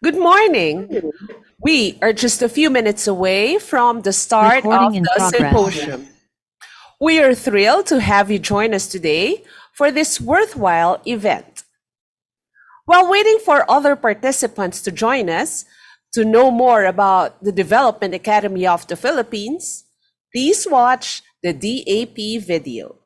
Good morning. We are just a few minutes away from the start of Recording in the progress. symposium. We are thrilled to have you join us today for this worthwhile event. While waiting for other participants to join us to know more about the Development Academy of the Philippines, please watch the DAP video.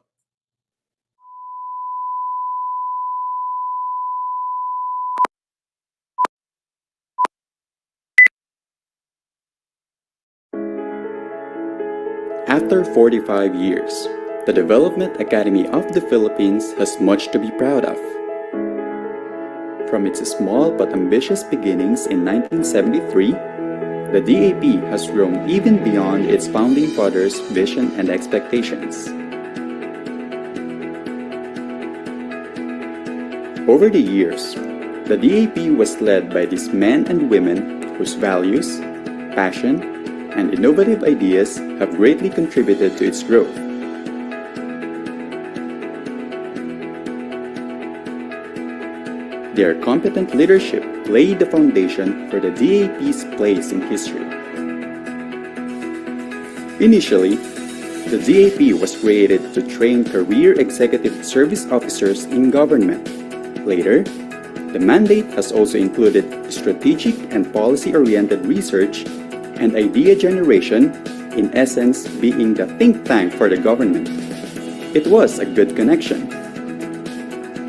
After 45 years, the Development Academy of the Philippines has much to be proud of. From its small but ambitious beginnings in 1973, the DAP has grown even beyond its founding fathers' vision and expectations. Over the years, the DAP was led by these men and women whose values, passion, and innovative ideas have greatly contributed to its growth. Their competent leadership laid the foundation for the DAP's place in history. Initially, the DAP was created to train career executive service officers in government. Later, the mandate has also included strategic and policy-oriented research and idea generation, in essence being the think tank for the government. It was a good connection.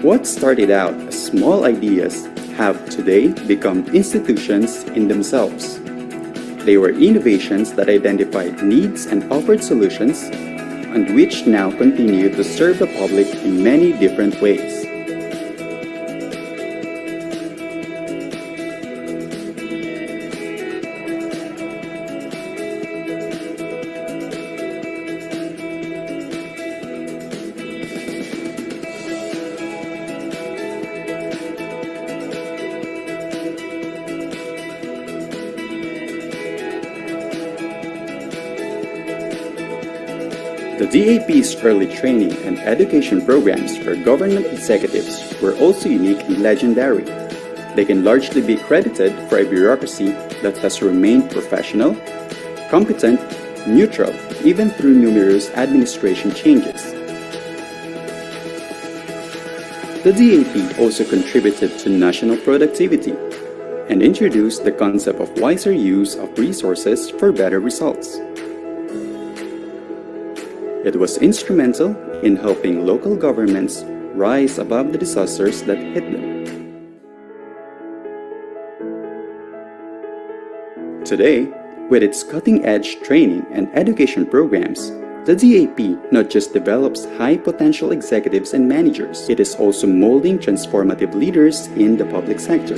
What started out as small ideas have today become institutions in themselves. They were innovations that identified needs and offered solutions, and which now continue to serve the public in many different ways. The DAP's early training and education programs for government executives were also unique and legendary. They can largely be credited for a bureaucracy that has remained professional, competent, neutral, even through numerous administration changes. The DAP also contributed to national productivity and introduced the concept of wiser use of resources for better results. It was instrumental in helping local governments rise above the disasters that hit them. Today, with its cutting-edge training and education programs, the DAP not just develops high-potential executives and managers, it is also molding transformative leaders in the public sector.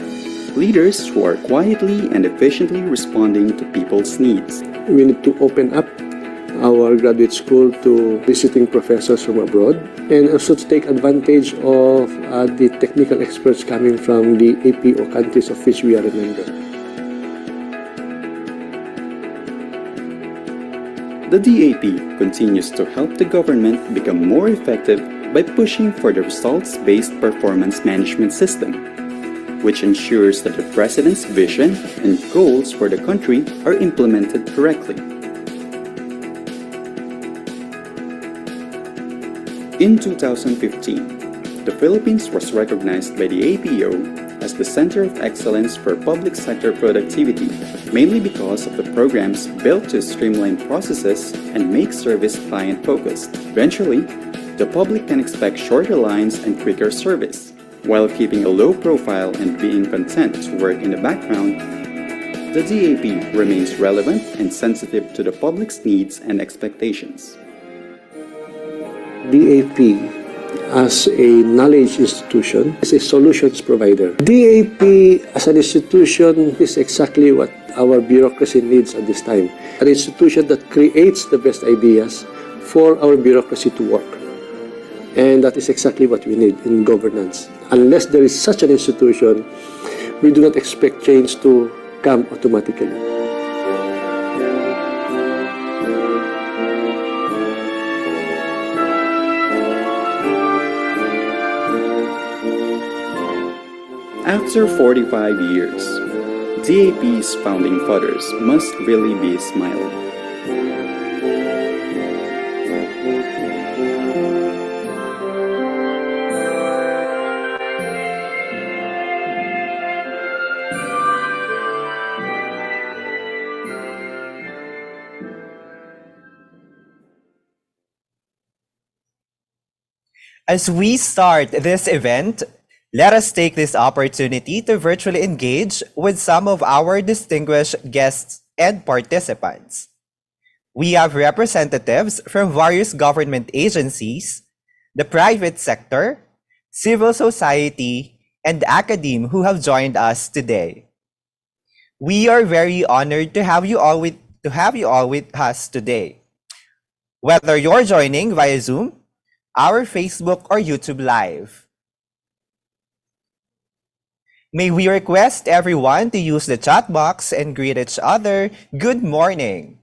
Leaders who are quietly and efficiently responding to people's needs. We need to open up our graduate school to visiting professors from abroad, and also to take advantage of the technical experts coming from the APO countries of which we are a member. The DAP continues to help the government become more effective by pushing for the results-based performance management system, which ensures that the President's vision and goals for the country are implemented correctly. In 2015, the Philippines was recognized by the APO as the Center of Excellence for Public Sector Productivity, mainly because of the programs built to streamline processes and make service client-focused. Eventually, the public can expect shorter lines and quicker service, while keeping a low profile and being content to work in the background. The DAP remains relevant and sensitive to the public's needs and expectations. DAP, as a knowledge institution, is a solutions provider. DAP as an institution is exactly what our bureaucracy needs at this time. An institution that creates the best ideas for our bureaucracy to work. And that is exactly what we need in governance. Unless there is such an institution, we do not expect change to come automatically. After 45 years, DAP's founding fathers must really be smiled. As we start this event, let us take this opportunity to virtually engage with some of our distinguished guests and participants. We have representatives from various government agencies, the private sector, civil society, and academe who have joined us today. We are very honored to have you all with us today. Whether you're joining via Zoom, our Facebook or YouTube Live. May we request everyone to use the chat box and greet each other good morning.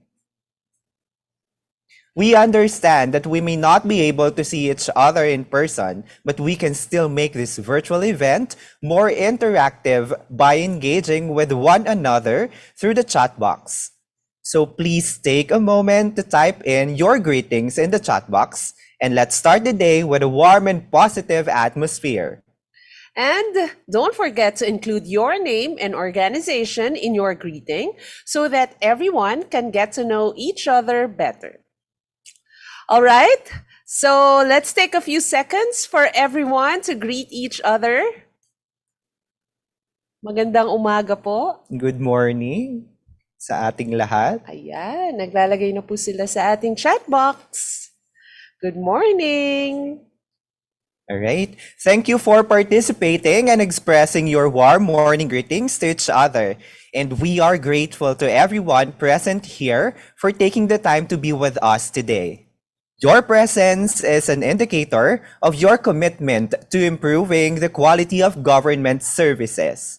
We understand that we may not be able to see each other in person, but we can still make this virtual event more interactive by engaging with one another through the chat box. So please take a moment to type in your greetings in the chat box, and let's start the day with a warm and positive atmosphere. And don't forget to include your name and organization in your greeting so that everyone can get to know each other better. All right, so let's take a few seconds for everyone to greet each other. Magandang umaga po. Good morning sa ating lahat. Ayan, naglalagay na po sila sa ating chat box. Good morning. All right. Thank you for participating and expressing your warm morning greetings to each other. And we are grateful to everyone present here for taking the time to be with us today. Your presence is an indicator of your commitment to improving the quality of government services.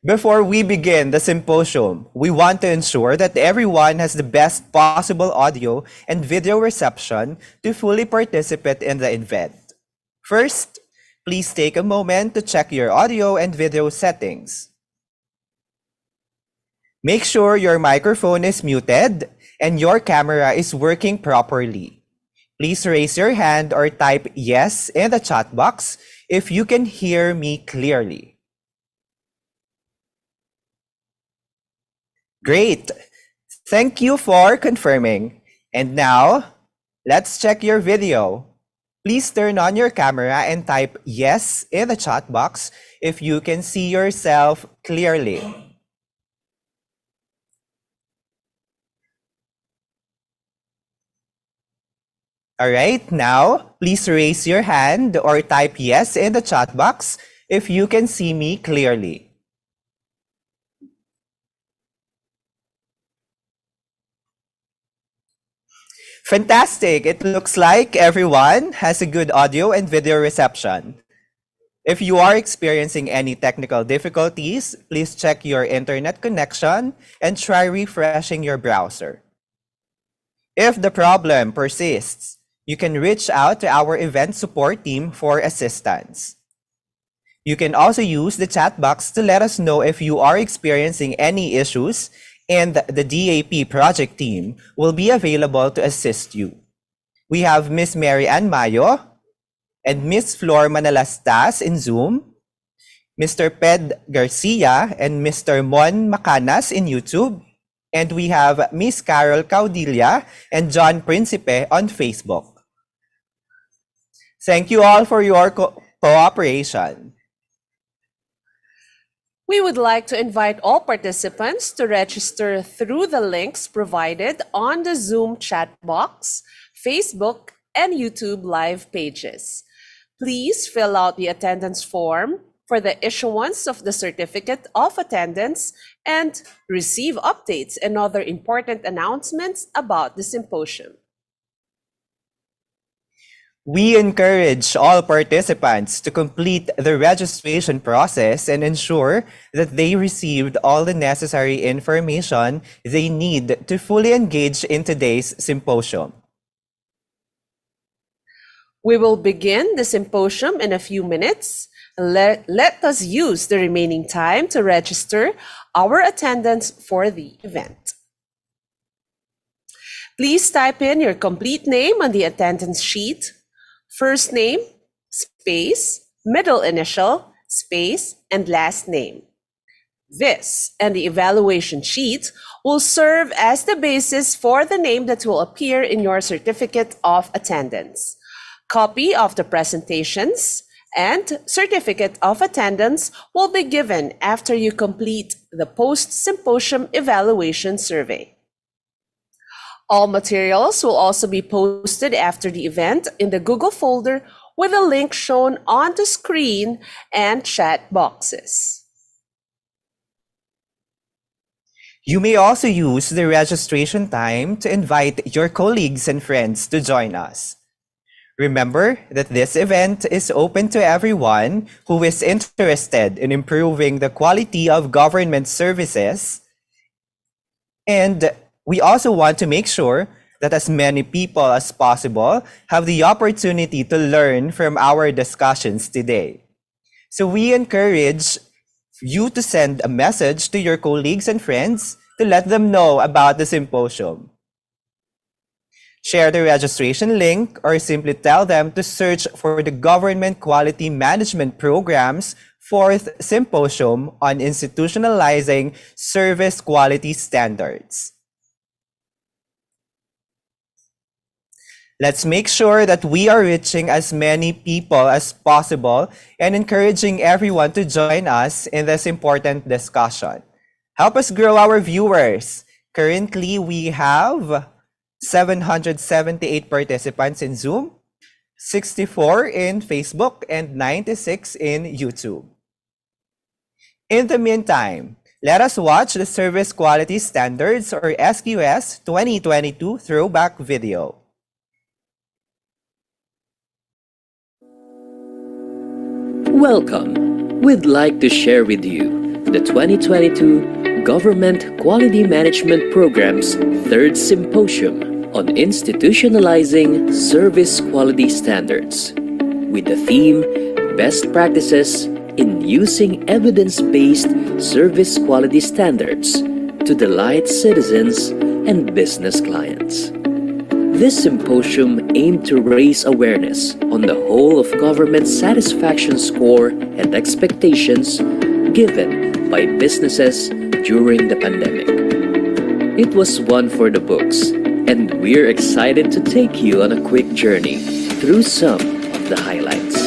Before we begin the symposium, we want to ensure that everyone has the best possible audio and video reception to fully participate in the event. First, please take a moment to check your audio and video settings. Make sure your microphone is muted and your camera is working properly. Please raise your hand or type yes in the chat box if you can hear me clearly. Great. Thank you for confirming. And now, let's check your video. Please turn on your camera and type yes in the chat box if you can see yourself clearly. All right, now, please raise your hand or type yes in the chat box if you can see me clearly. Fantastic! It looks like everyone has a good audio and video reception. If you are experiencing any technical difficulties, please check your internet connection and try refreshing your browser. If the problem persists, you can reach out to our event support team for assistance. You can also use the chat box to let us know if you are experiencing any issues, and the DAP project team will be available to assist you. We have Miss Mary Ann Mayo and Miss Flor Manalastas in Zoom, Mr. Ped Garcia and Mr. Mon Macanas in YouTube, and we have Miss Carol Caudilla and John Principe on Facebook. Thank you all for your cooperation. We would like to invite all participants to register through the links provided on the Zoom chat box, Facebook, and YouTube live pages. Please fill out the attendance form for the issuance of the certificate of attendance and receive updates and other important announcements about the symposium. We encourage all participants to complete the registration process and ensure that they received all the necessary information they need to fully engage in today's symposium. We will begin the symposium in a few minutes. Let us use the remaining time to register our attendance for the event. Please type in your complete name on the attendance sheet, first name, space, middle initial, space, and last name. This and the evaluation sheet will serve as the basis for the name that will appear in your certificate of attendance. Copy of the presentations and certificate of attendance will be given after you complete the post-symposium evaluation survey. All materials will also be posted after the event in the Google folder with a link shown on the screen and chat boxes. You may also use the registration time to invite your colleagues and friends to join us. Remember that this event is open to everyone who is interested in improving the quality of government services, and we also want to make sure that as many people as possible have the opportunity to learn from our discussions today. So we encourage you to send a message to your colleagues and friends to let them know about the symposium. Share the registration link or simply tell them to search for the Government Quality Management Program's 4th Symposium on Institutionalizing Service Quality Standards. Let's make sure that we are reaching as many people as possible and encouraging everyone to join us in this important discussion. Help us grow our viewers. Currently, we have 778 participants in Zoom, 64 in Facebook, and 96 in YouTube. In the meantime, let us watch the Service Quality Standards or SQS 2022 throwback video. Welcome. We'd like to share with you the 2022 Government Quality Management Program's 3rd Symposium on Institutionalizing Service Quality Standards, with the theme Best Practices in Using Evidence-Based Service Quality Standards to Delight Citizens and Business Clients. This symposium aimed to raise awareness on the whole of government satisfaction score and expectations given by businesses during the pandemic. It was one for the books, and we're excited to take you on a quick journey through some of the highlights.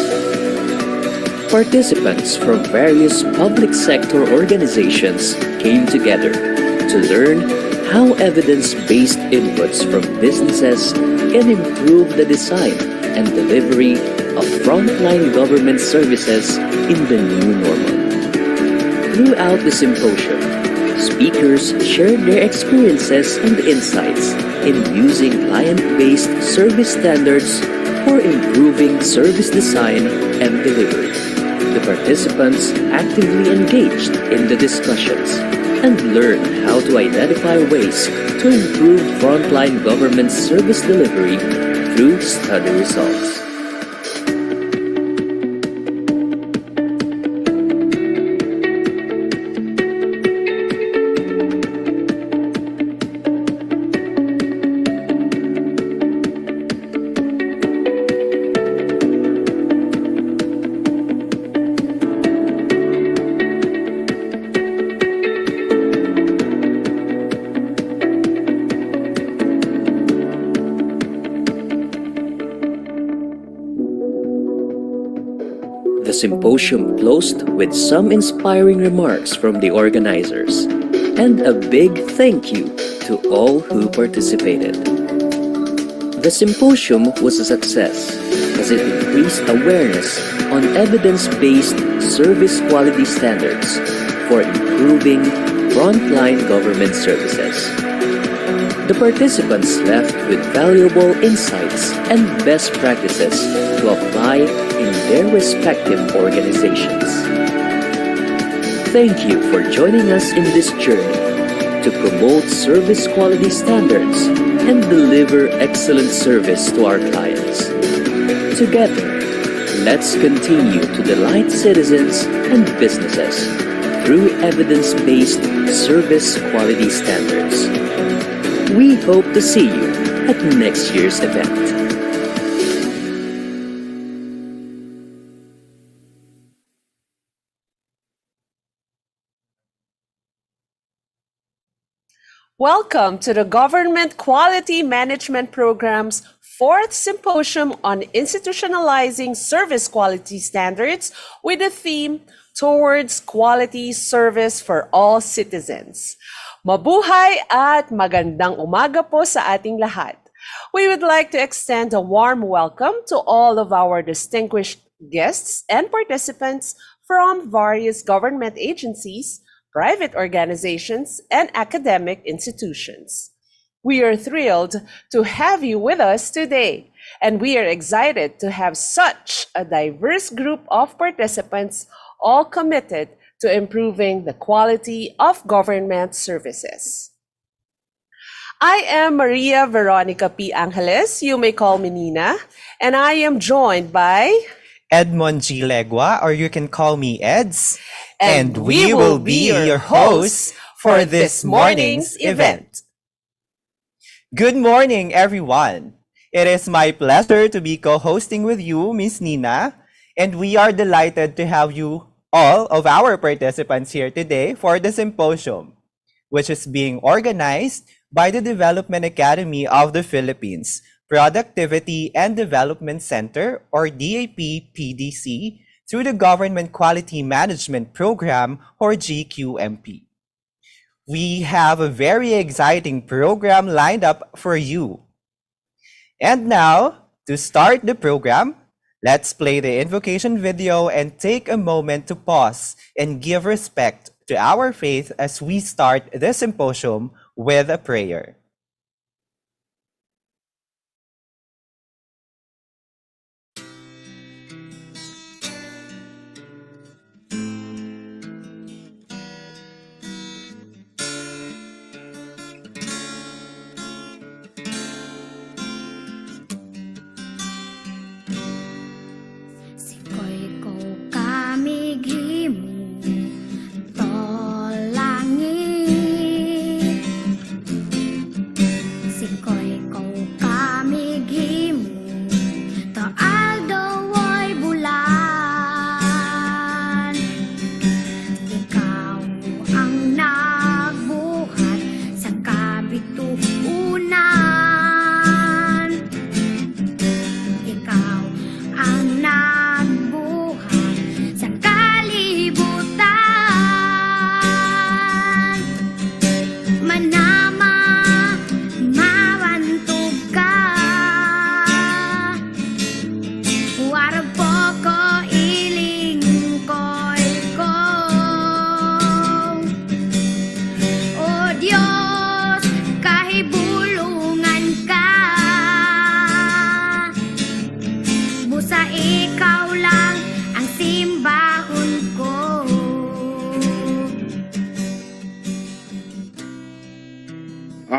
Participants from various public sector organizations came together to learn how evidence-based inputs from businesses can improve the design and delivery of frontline government services in the new normal. Throughout the symposium, speakers shared their experiences and insights in using client-based service standards for improving service design and delivery. The participants actively engaged in the discussions and learned how to identify ways to improve frontline government service delivery through study results. The symposium closed with some inspiring remarks from the organizers and a big thank you to all who participated. The symposium was a success as it increased awareness on evidence-based service quality standards for improving frontline government services. The participants left with valuable insights and best practices to apply in their respective organizations. Thank you for joining us in this journey to promote service quality standards and deliver excellent service to our clients. Together, let's continue to delight citizens and businesses through evidence-based service quality standards. We hope to see you at next year's event. Welcome to the Government Quality Management Program's 4th Symposium on Institutionalizing Service Quality Standards with the theme Towards Quality Service for All Citizens. Mabuhay at magandang umaga po sa ating lahat. We would like to extend a warm welcome to all of our distinguished guests and participants from various government agencies, private organizations, and academic institutions. We are thrilled to have you with us today, and we are excited to have such a diverse group of participants all committed to improving the quality of government services. I am Maria Veronica P. Angeles, you may call me Nina, and I am joined by Edmond G. Legua, or you can call me Eds. And we will be your hosts for this morning's event. Good morning, everyone. It is my pleasure to be co-hosting with you, Miss Nina, and we are delighted to have you, all of our participants here today for the symposium, which is being organized by the Development Academy of the Philippines, Productivity and Development Center, or DAP-PDC, through the Government Quality Management Program, or GQMP. We have a very exciting program lined up for you. And now, to start the program, let's play the invocation video and take a moment to pause and give respect to our faith as we start the symposium with a prayer.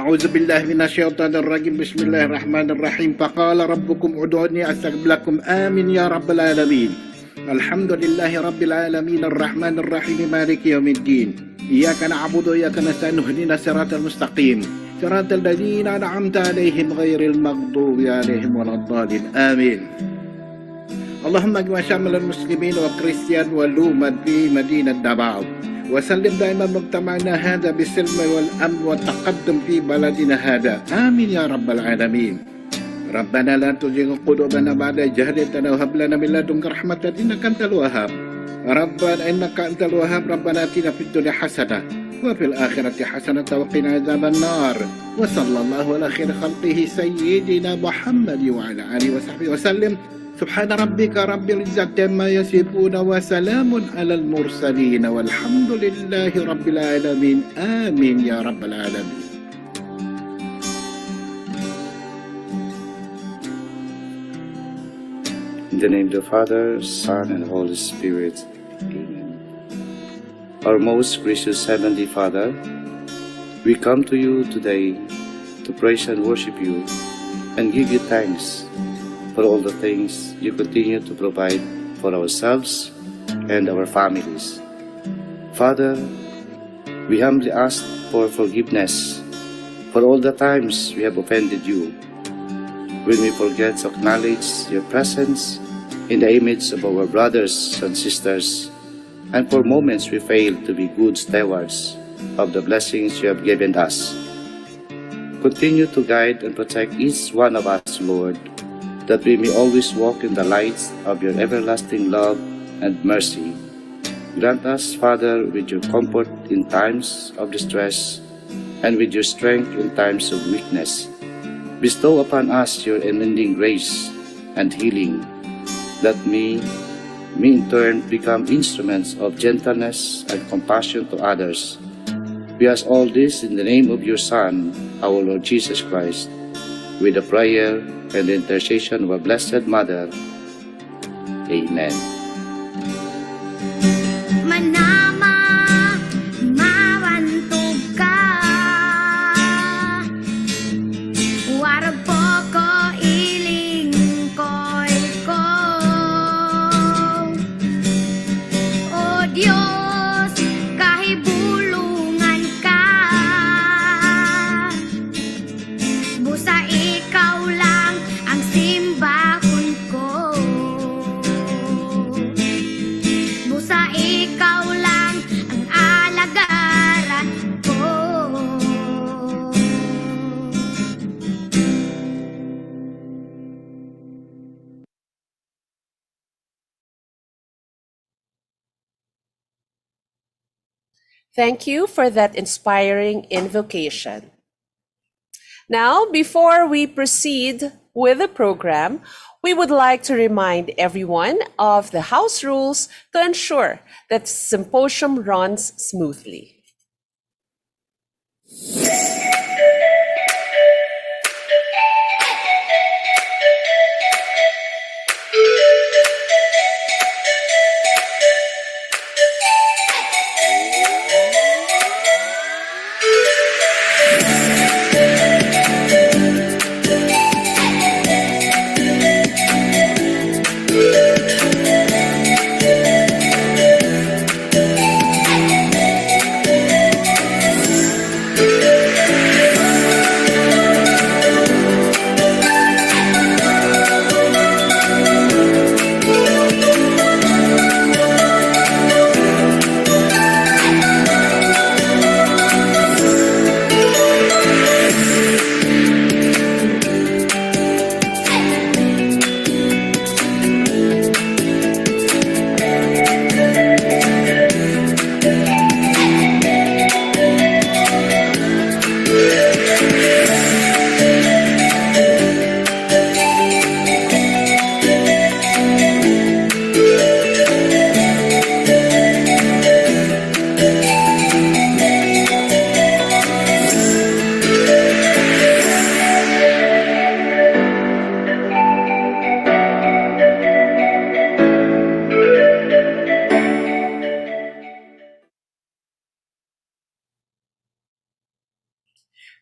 أعوذ بالله من الشيطان الرجيم بسم الله الرحمن الرحيم فقال ربكم ادعوني أستجب لكم آمين يا رب العالمين الحمد لله رب العالمين الرحمن الرحيم مالك يوم الدين إياك نعبد وإياك نستعين اهدنا الصراط المستقيم صراط الذين أنعمت عليهم غير المغضوب عليهم ولا الضالين آمين اللهم اجمع شامل المسلمين والكريستيان والأمة في مدينة دبعو وسلم دائما مجتمعنا هذا بالسلم والأمن والتقدم في بلدنا هذا آمين يا رب العالمين ربنا لا تزغ قلوبنا بعد إذ هديتنا وهب لنا من لدنك رحمة إنك أنت الوهاب ربنا إنك أنت الوهاب ربنا آتنا في الدنيا حسنة وفي الآخرة حسنة وقنا عذاب النار وصلى الله على خير خلقه سيدنا محمد وعلى آله وصحبه وسلم سبحان ربك رب العزة عما يصفون وسلام على المرسلين والحمد لله رب العالمين آمين يا رب العالمين. In the name of the Father, Son, and Holy Spirit. Amen. Our most gracious Heavenly Father, we come to you today to praise and worship you and give you thanks for all the things you continue to provide for ourselves and our families. Father, we humbly ask for forgiveness for all the times we have offended you, when we forget to acknowledge your presence in the image of our brothers and sisters, and for moments we fail to be good stewards of the blessings you have given us. Continue to guide and protect each one of us, Lord, that we may always walk in the lights of your everlasting love and mercy. Grant us, Father, with your comfort in times of distress and with your strength in times of weakness. Bestow upon us your unending grace and healing, that we may in turn become instruments of gentleness and compassion to others. We ask all this in the name of your Son, our Lord Jesus Christ, with the prayer and the intercession of our Blessed Mother. Amen. Manama, mawantog ka. Warag po ko iling ko'y ko. O Diyos, kahibulungan ka. Busa ikaw lang ang simbahon ko. Busa ikaw lang ang alagaran ko. Thank you for that inspiring invocation. Now, before we proceed with the program, we would like to remind everyone of the house rules to ensure that the symposium runs smoothly.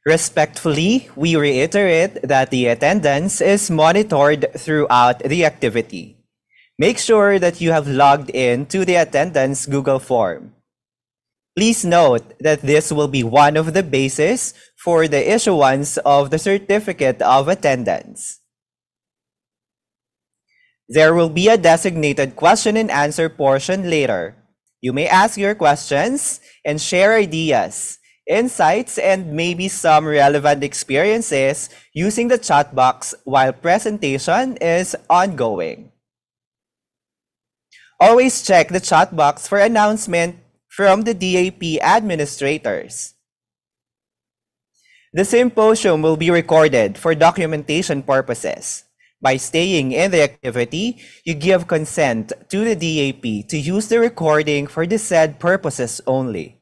Respectfully, we reiterate that the attendance is monitored throughout the activity. Make sure that you have logged in to the attendance Google form. Please note that this will be one of the bases for the issuance of the certificate of attendance. There will be a designated question and answer portion later. You may ask your questions and share ideas, insights, and maybe some relevant experiences using the chat box while presentation is ongoing. Always check the chat box for announcement from the DAP administrators. The symposium will be recorded for documentation purposes. By staying in the activity, you give consent to the DAP to use the recording for the said purposes only.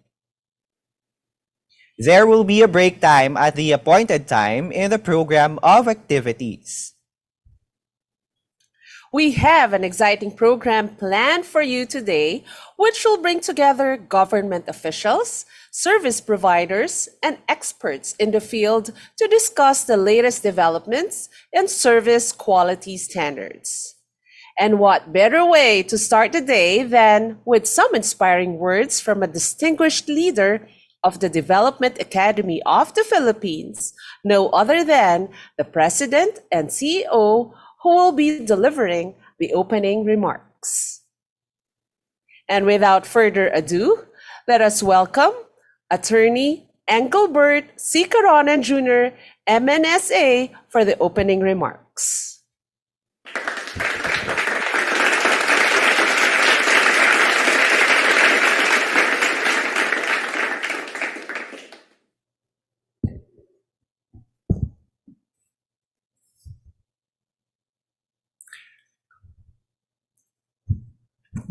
There will be a break time at the appointed time in the program of activities. We have an exciting program planned for you today, which will bring together government officials, service providers, and experts in the field to discuss the latest developments in service quality standards. And what better way to start the day than with some inspiring words from a distinguished leader of the Development Academy of the Philippines, no other than the President and CEO, who will be delivering the opening remarks. And without further ado, let us welcome Attorney Engelbert C. Caronan Jr., MNSA, for the opening remarks.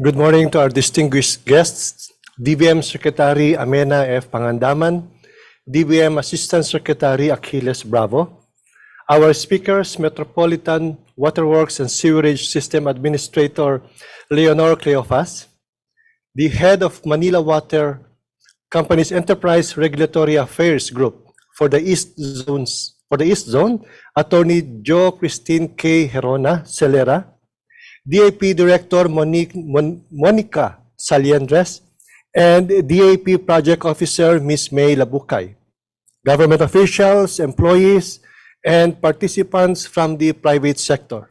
Good morning to our distinguished guests, DBM Secretary Amenah F. Pangandaman, DBM Assistant Secretary Achilles Bravo, our speakers, Metropolitan Waterworks and Sewerage System Administrator Leonor Cleofas, the head of Manila Water Company's Enterprise Regulatory Affairs Group for the East Zone, Attorney Jo Christine K. Herona Celera, DAP Director Monica Saliendres, and DAP Project Officer Ms. May Labukay, government officials, employees, and participants from the private sector.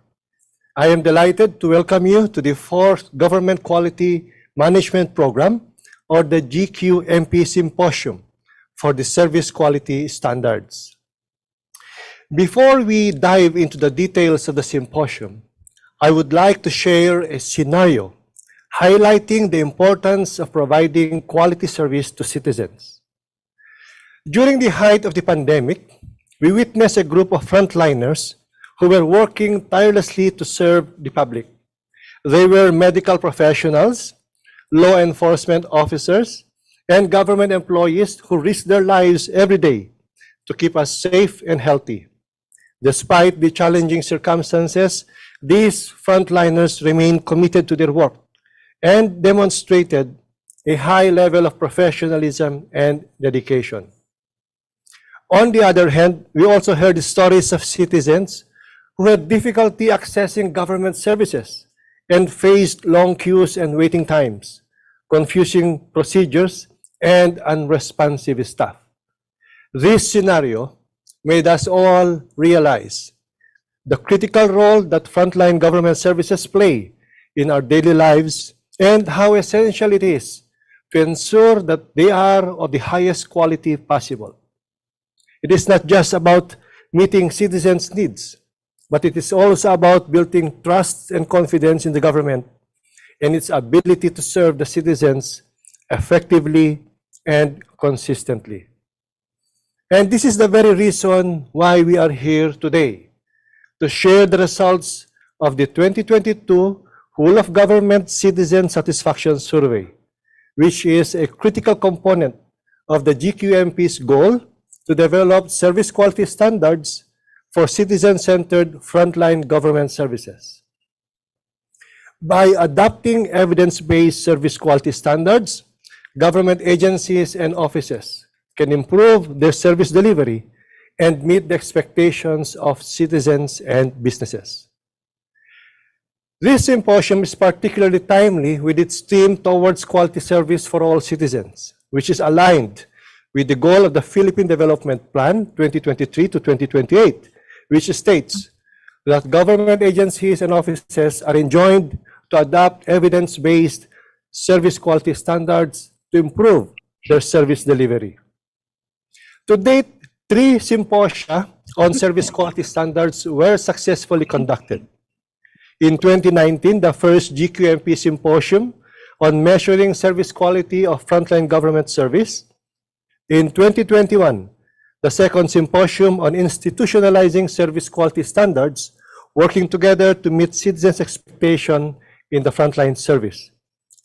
I am delighted to welcome you to the 4th Government Quality Management Program, or the GQMP Symposium for the Service Quality Standards. Before we dive into the details of the symposium, I would like to share a scenario highlighting the importance of providing quality service to citizens. During the height of the pandemic, we witnessed a group of frontliners who were working tirelessly to serve the public. They were medical professionals, law enforcement officers, and government employees who risked their lives every day to keep us safe and healthy. Despite the challenging circumstances, these frontliners remained committed to their work and demonstrated a high level of professionalism and dedication. On the other hand, we also heard stories of citizens who had difficulty accessing government services and faced long queues and waiting times, confusing procedures, and unresponsive staff. This scenario made us all realize the critical role that frontline government services play in our daily lives and how essential it is to ensure that they are of the highest quality possible. It is not just about meeting citizens' needs, but it is also about building trust and confidence in the government and its ability to serve the citizens effectively and consistently. And this is the very reason why we are here today, to share the results of the 2022 Whole of Government Citizen Satisfaction Survey, which is a critical component of the GQMP's goal to develop service quality standards for citizen-centered frontline government services. By adopting evidence-based service quality standards, government agencies and offices can improve their service delivery and meet the expectations of citizens and businesses. This symposium is particularly timely with its theme towards quality service for all citizens, which is aligned with the goal of the Philippine Development Plan 2023 to 2028, which states that government agencies and offices are enjoined to adopt evidence-based service quality standards to improve their service delivery. To date, 3 symposia on service quality standards were successfully conducted. In 2019, the first GQMP Symposium on measuring service quality of frontline government service. In 2021, the second Symposium on institutionalizing service quality standards, working together to meet citizens' expectation in the frontline service.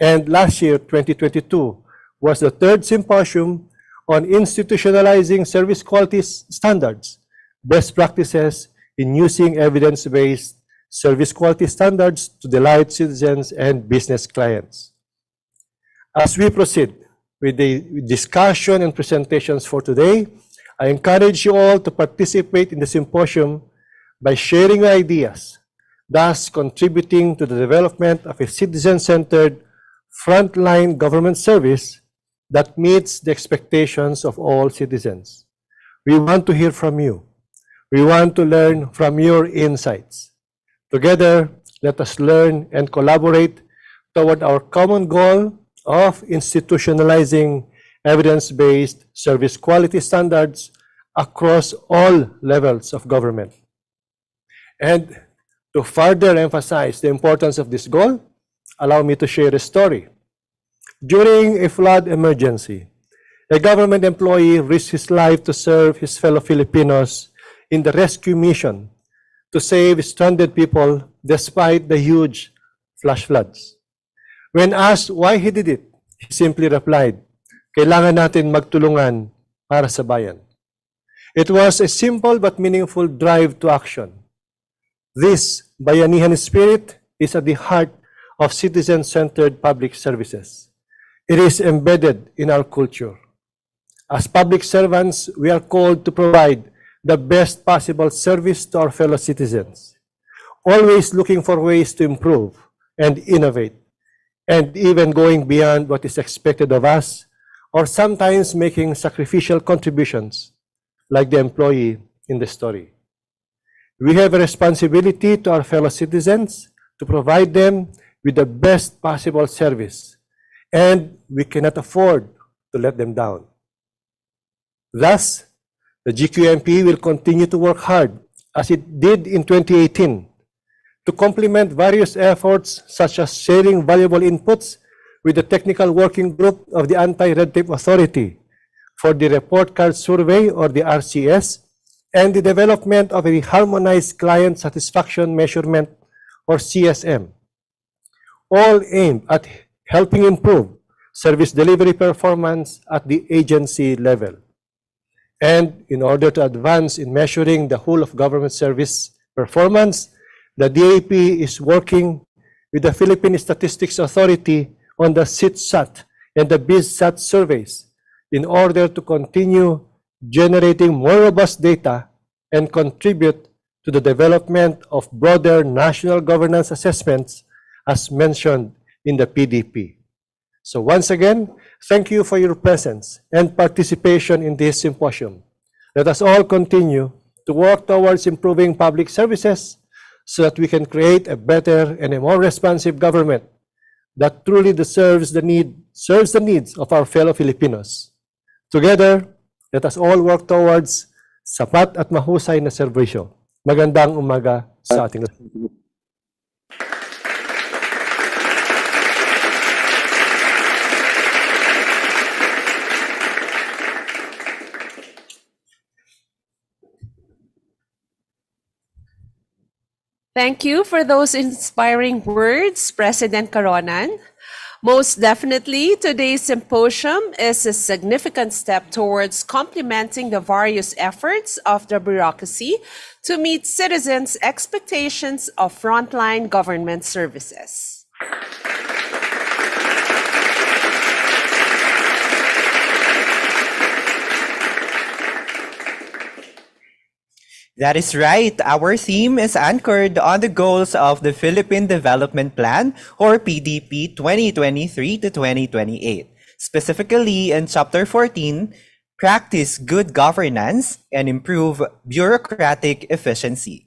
And last year, 2022, was the third Symposium on institutionalizing service quality standards, best practices in using evidence-based service quality standards to delight citizens and business clients. As we proceed with the discussion and presentations for today, I encourage you all to participate in the symposium by sharing your ideas, thus contributing to the development of a citizen-centered frontline government service that meets the expectations of all citizens. We want to hear from you. We want to learn from your insights. Together, let us learn and collaborate toward our common goal of institutionalizing evidence-based service quality standards across all levels of government. And to further emphasize the importance of this goal, allow me to share a story. During a flood emergency, a government employee risked his life to serve his fellow Filipinos in the rescue mission to save stranded people despite the huge flash floods. When asked why he did it, he simply replied, "Kailangan natin magtulungan para sa bayan." It was a simple but meaningful drive to action. This bayanihan spirit is at the heart of citizen-centered public services. It is embedded in our culture. As public servants, we are called to provide the best possible service to our fellow citizens, always looking for ways to improve and innovate, and even going beyond what is expected of us, or sometimes making sacrificial contributions, like the employee in the story. We have a responsibility to our fellow citizens to provide them with the best possible service, and we cannot afford to let them down. Thus, the GQMP will continue to work hard, as it did in 2018, to complement various efforts such as sharing valuable inputs with the Technical Working Group of the Anti-Red Tape Authority for the Report Card Survey, or the RCS, and the development of a harmonized client satisfaction measurement, or CSM, all aimed at helping improve service delivery performance at the agency level. And in order to advance in measuring the whole of government service performance, the DAP is working with the Philippine Statistics Authority on the CITSAT and the BizSat surveys in order to continue generating more robust data and contribute to the development of broader national governance assessments as mentioned in the PDP. So once again, thank you for your presence and participation in this symposium. Let us all continue to work towards improving public services so that we can create a better and a more responsive government that truly serves the needs of our fellow Filipinos. Together, let us all work towards sapat at mahusay na serbisyo. Magandang umaga sa ating lahat. Thank you for those inspiring words, President Caronan. Most definitely, today's symposium is a significant step towards complementing the various efforts of the bureaucracy to meet citizens' expectations of frontline government services. That is right. Our theme is anchored on the goals of the Philippine Development Plan, or PDP 2023 to 2028. Specifically in Chapter 14, Practice Good Governance and Improve Bureaucratic Efficiency.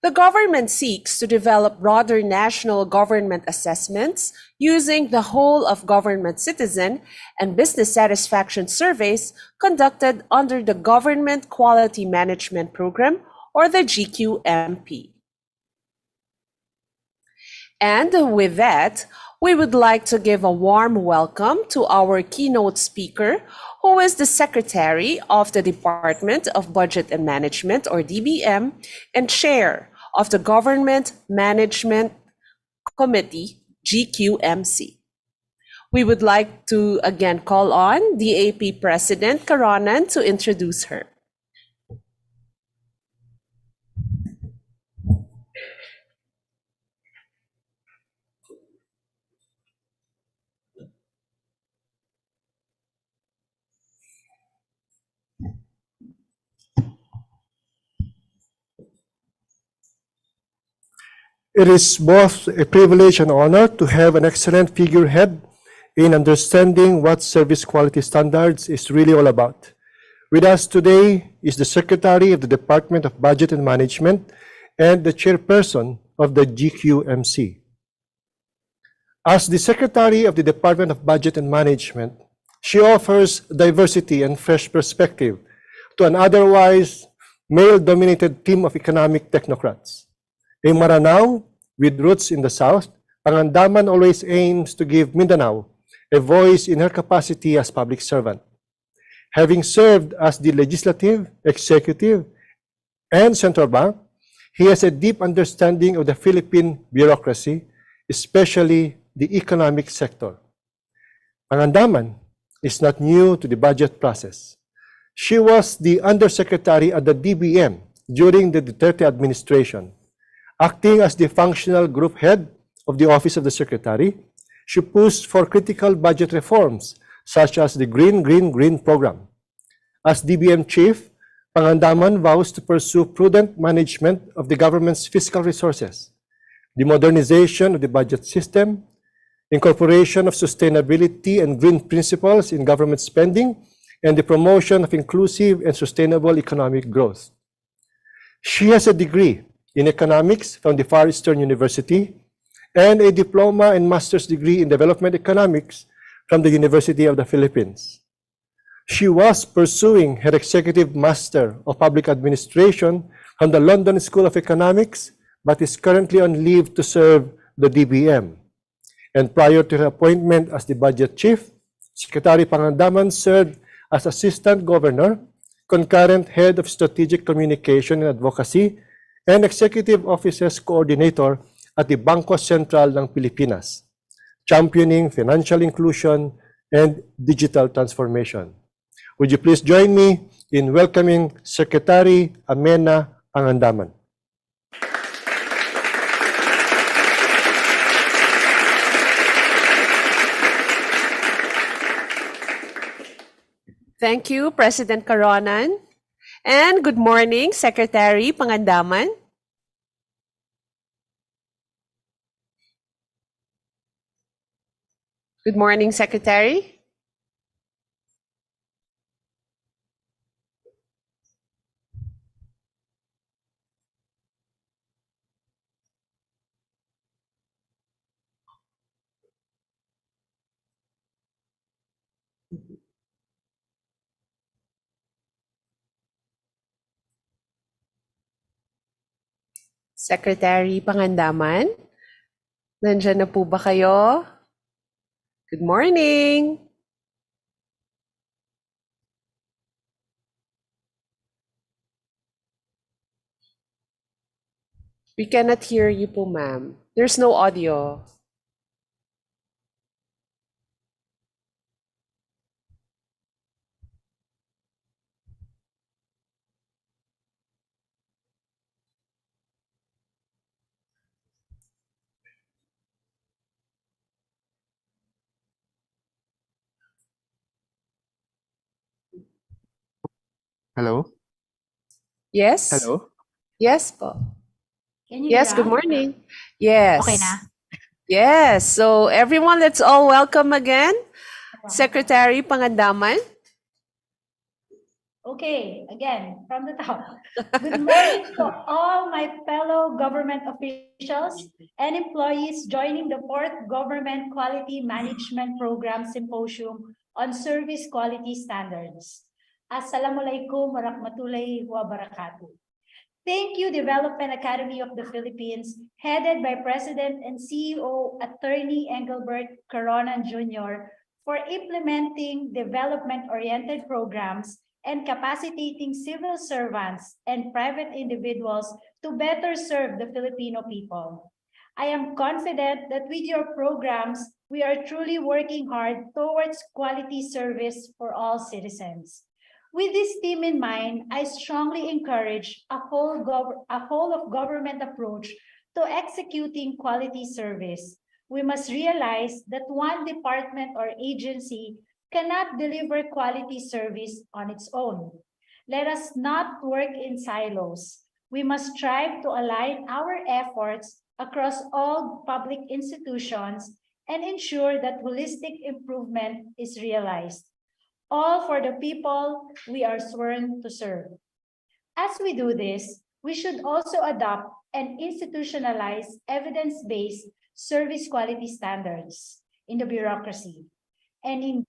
The government seeks to develop broader national government assessments using the whole of government citizen and business satisfaction surveys conducted under the Government Quality Management Program, or the GQMP. And with that, we would like to give a warm welcome to our keynote speaker, who is the Secretary of the Department of Budget and Management, or DBM, and Chair of the Government Management Committee, GQMC. We would like to again call on DAP President Caronan to introduce her. It is both a privilege and honor to have an excellent figurehead in understanding what service quality standards is really all about. With us today is the Secretary of the Department of Budget and Management and the Chairperson of the GQMC. As the Secretary of the Department of Budget and Management, she offers diversity and fresh perspective to an otherwise male-dominated team of economic technocrats. A Maranao with roots in the South, Pangandaman always aims to give Mindanao a voice in her capacity as public servant. Having served as the legislative, executive, and central bank, he has a deep understanding of the Philippine bureaucracy, especially the economic sector. Pangandaman is not new to the budget process. She was the undersecretary at the DBM during the Duterte administration. Acting as the functional group head of the Office of the Secretary, she pushed for critical budget reforms such as the Green program. As DBM chief, Pangandaman vows to pursue prudent management of the government's fiscal resources, the modernization of the budget system, incorporation of sustainability and green principles in government spending, and the promotion of inclusive and sustainable economic growth. She has a degree in economics from the Far Eastern University and a diploma and master's degree in development economics from the University of the Philippines. She was pursuing her executive master of public administration from the London School of Economics, but is currently on leave to serve the DBM. And prior to her appointment as the budget chief, Secretary Pangandaman served as Assistant Governor, concurrent Head of Strategic Communication and Advocacy, and Executive Offices Coordinator at the Bangko Sentral ng Pilipinas, championing financial inclusion and digital transformation. Would you please join me in welcoming Secretary Amenah Pangandaman. Thank you, President Caronan. And good morning, Secretary Pangandaman. Good morning, Secretary. Secretary Pangandaman, nandiyan na po ba kayo? Good morning. We cannot hear you po, ma'am. There's no audio. Hello? Yes? Hello? Yes po. Can you Yes, hear good us? morning. Yes. Okay na. Yes. So everyone, let's all welcome again Secretary Pangandaman. Okay, again, from the top. Good morning to all my fellow government officials and employees joining the 4th Government Quality Management Program Symposium on Service Quality Standards. Assalamualaikum warahmatullahi wabarakatuh. Thank you, Development Academy of the Philippines, headed by President and CEO Attorney Engelbert Caronan Jr., for implementing development-oriented programs and capacitating civil servants and private individuals to better serve the Filipino people. I am confident that with your programs, we are truly working hard towards quality service for all citizens. With this theme in mind, I strongly encourage a whole of government approach to executing quality service. We must realize that one department or agency cannot deliver quality service on its own. Let us not work in silos. We must strive to align our efforts across all public institutions and ensure that holistic improvement is realized, all for the people we are sworn to serve. As we do this, we should also adopt and institutionalize evidence-based service quality standards in the bureaucracy and in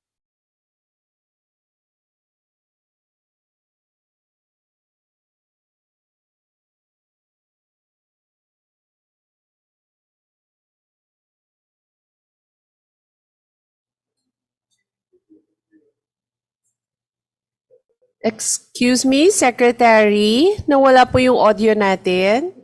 Excuse me, Secretary, nawala po yung audio natin.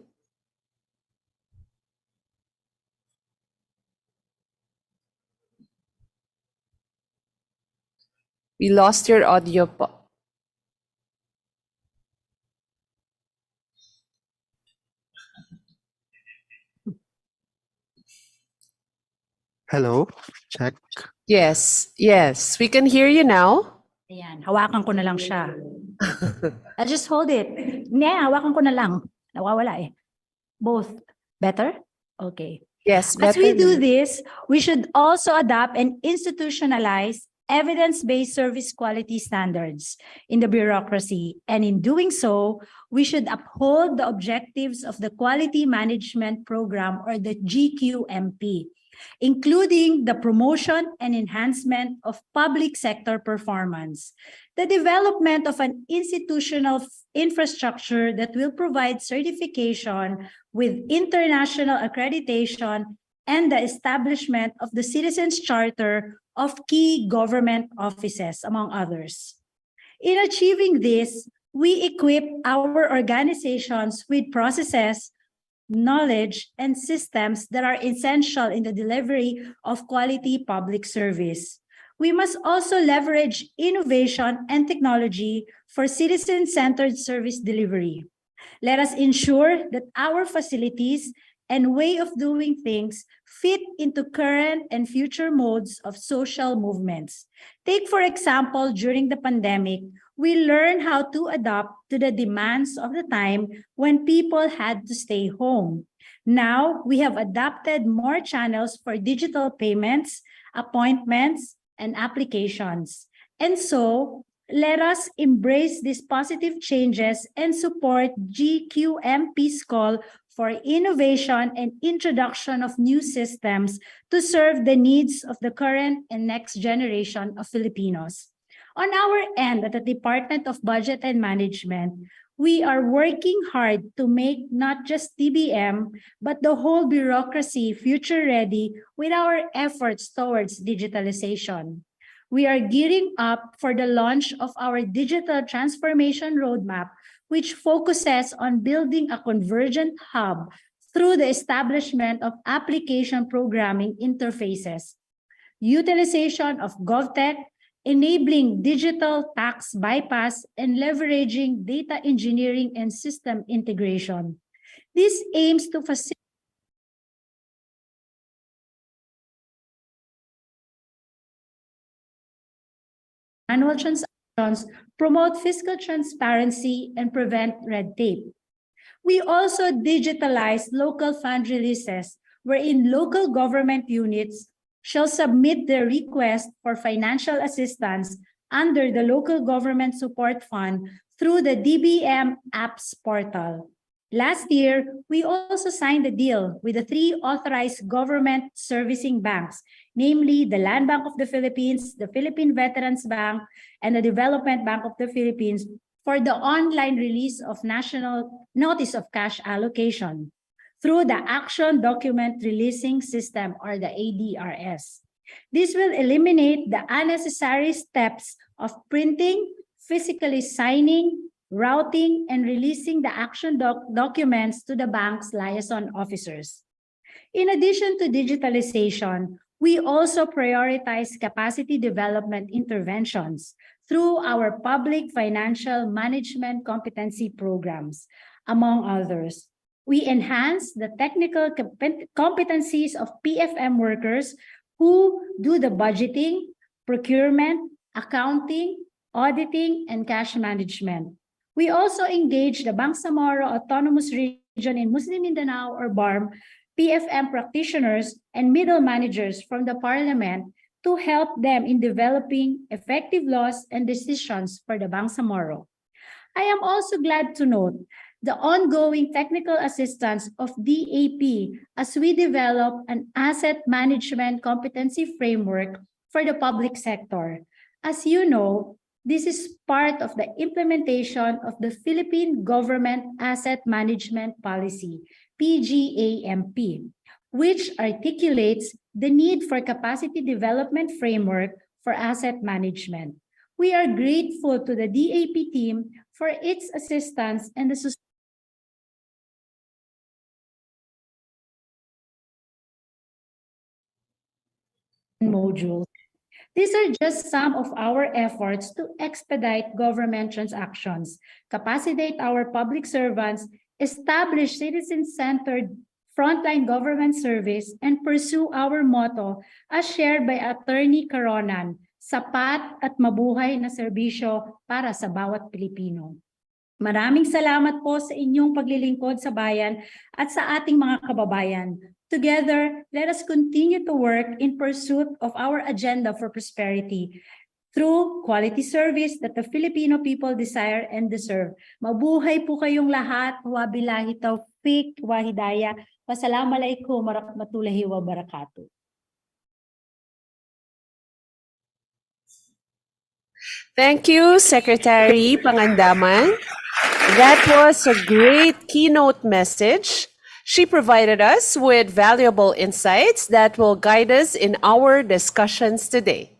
We lost your audio po. Hello, check. Yes, we can hear you now. Ayan, hawakan ko na lang siya. I'll just hold it. Hawakan ko na lang. Nawawala eh. Both. Better? Okay. Yes, As we better do now. this, we should also adopt and institutionalize evidence-based service quality standards in the bureaucracy. And in doing so, we should uphold the objectives of the Quality Management Program, or the GQMP, including the promotion and enhancement of public sector performance, the development of an institutional infrastructure that will provide certification with international accreditation, and the establishment of the Citizens Charter of key government offices, among others. In achieving this, we equip our organizations with processes, knowledge, and systems that are essential in the delivery of quality public service. We must also leverage innovation and technology for citizen-centered service delivery. Let us ensure that our facilities and way of doing things fit into current and future modes of social movements. Take, for example, during the pandemic, we learned how to adapt to the demands of the time when people had to stay home. Now, we have adapted more channels for digital payments, appointments, and applications. And so, let us embrace these positive changes and support GQMP's call for innovation and introduction of new systems to serve the needs of the current and next generation of Filipinos. On our end, at the Department of Budget and Management, we are working hard to make not just DBM, but the whole bureaucracy future-ready with our efforts towards digitalization. We are gearing up for the launch of our digital transformation roadmap, which focuses on building a convergent hub through the establishment of application programming interfaces, utilization of GovTech, enabling digital tax bypass, and leveraging data engineering and system integration. This aims to facilitate manual transactions, promote fiscal transparency, and prevent red tape. We also digitalize local fund releases, wherein local government units shall submit their request for financial assistance under the Local Government Support Fund through the DBM Apps portal. Last year, we also signed a deal with the 3 authorized government servicing banks, namely the Land Bank of the Philippines, the Philippine Veterans Bank, and the Development Bank of the Philippines, for the online release of National Notice of Cash Allocation through the Action Document Releasing System, or the ADRS. This will eliminate the unnecessary steps of printing, physically signing, routing, and releasing the action documents to the bank's liaison officers. In addition to digitalization, we also prioritize capacity development interventions through our public financial management competency programs, among others. We enhance the technical competencies of PFM workers who do the budgeting, procurement, accounting, auditing, and cash management. We also engage the Bangsamoro Autonomous Region in Muslim Mindanao, or BARM, PFM practitioners, and middle managers from the Parliament to help them in developing effective laws and decisions for the Bangsamoro. I am also glad to note the ongoing technical assistance of DAP as we develop an asset management competency framework for the public sector. As you know, this is part of the implementation of the Philippine Government Asset Management Policy, PGAMP, which articulates the need for capacity development framework for asset management. We are grateful to the DAP team for its assistance and the modules. These are just some of our efforts to expedite government transactions, capacitate our public servants, establish citizen-centered frontline government service, and pursue our motto as shared by Attorney Caronan, sapat at mabuhay na serbisyo para sa bawat Pilipino. Maraming salamat po sa inyong paglilingkod sa bayan at sa ating mga kababayan. Together, let us continue to work in pursuit of our agenda for prosperity through quality service that the Filipino people desire and deserve. Mabuhay po kayong lahat. Wabillahi taufiq wa hidayah. Wassalamualaikum warahmatullahi wabarakatuh. Thank you, Secretary Pangandaman. That was a great keynote message. She provided us with valuable insights that will guide us in our discussions today.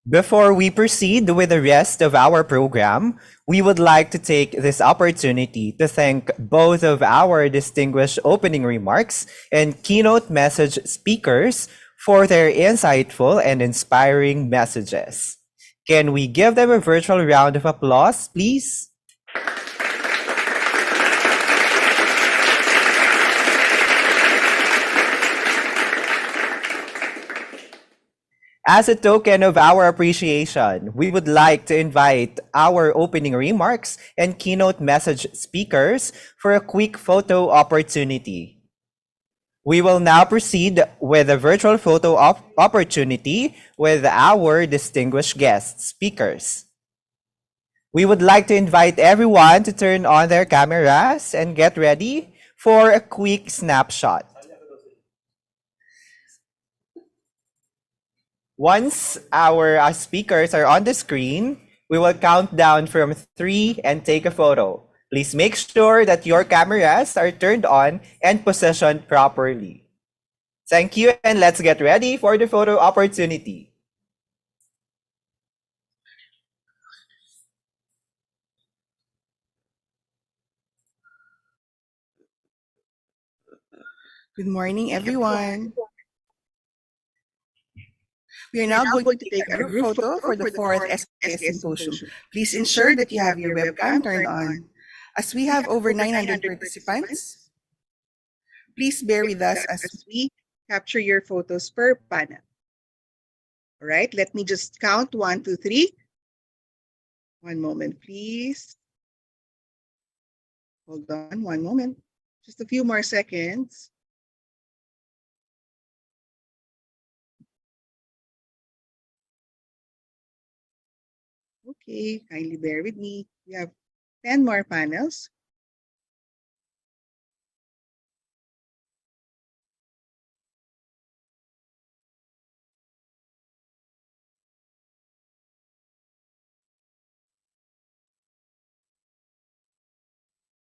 Before we proceed with the rest of our program, we would like to take this opportunity to thank both of our distinguished opening remarks and keynote message speakers for their insightful and inspiring messages. Can we give them a virtual round of applause, please? As a token of our appreciation, we would like to invite our opening remarks and keynote message speakers for a quick photo opportunity. We will now proceed with a virtual photo opportunity with our distinguished guest speakers. We would like to invite everyone to turn on their cameras and get ready for a quick snapshot. Once our speakers are on the screen, we will count down from 3 and take a photo. Please make sure that your cameras are turned on and positioned properly. Thank you, and let's get ready for the photo opportunity. Good morning, everyone. We are now going to take a group photo for the 4th SQS Symposium. Please ensure that you have your webcam turned on. As we have over 900 participants, please bear with us as we capture your photos per panel. All right, let me just count 1, 2, 3. One moment, please. Hold on, one moment. Just a few more seconds. Okay, kindly bear with me. We have 10 more panels.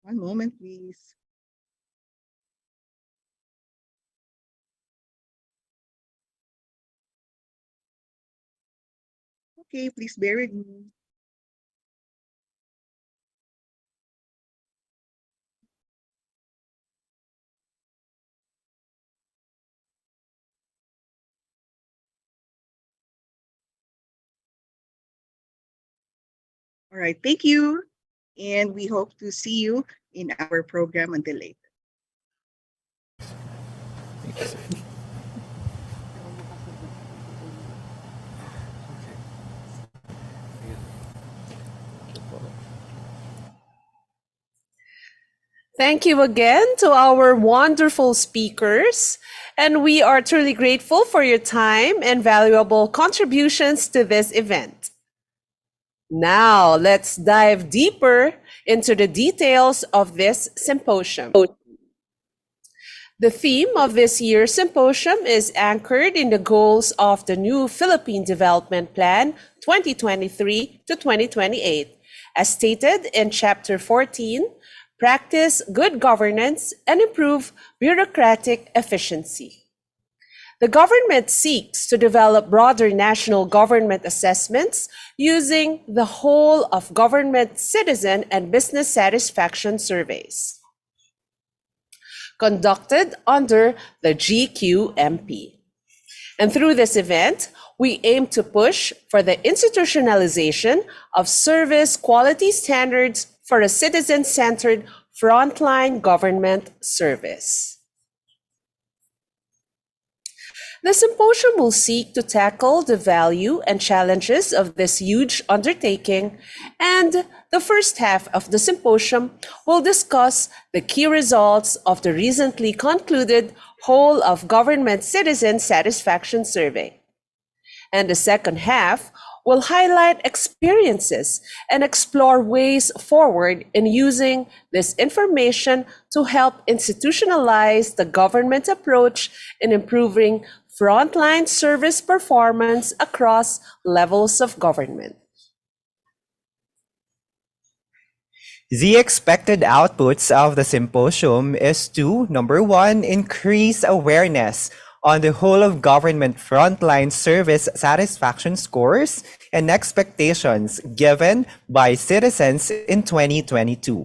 One moment, please. Okay, please bear with me. All right, thank you. And we hope to see you in our program until later. Thank you again to our wonderful speakers. And we are truly grateful for your time and valuable contributions to this event. Now, let's dive deeper into the details of this symposium. The theme of this year's symposium is anchored in the goals of the new Philippine Development Plan 2023 to 2028, as stated in Chapter 14, Practice Good Governance and Improve Bureaucratic Efficiency. The government seeks to develop broader national government assessments using the whole of government citizen and business satisfaction surveys conducted under the GQMP. And through this event, we aim to push for the institutionalization of service quality standards for a citizen-centered frontline government service. The symposium will seek to tackle the value and challenges of this huge undertaking, and the first half of the symposium will discuss the key results of the recently concluded Whole of Government Citizen Satisfaction Survey. And the second half will highlight experiences and explore ways forward in using this information to help institutionalize the government approach in improving frontline service performance across levels of government. The expected outputs of the symposium is to, number one, increase awareness on the whole of government frontline service satisfaction scores and expectations given by citizens in 2022,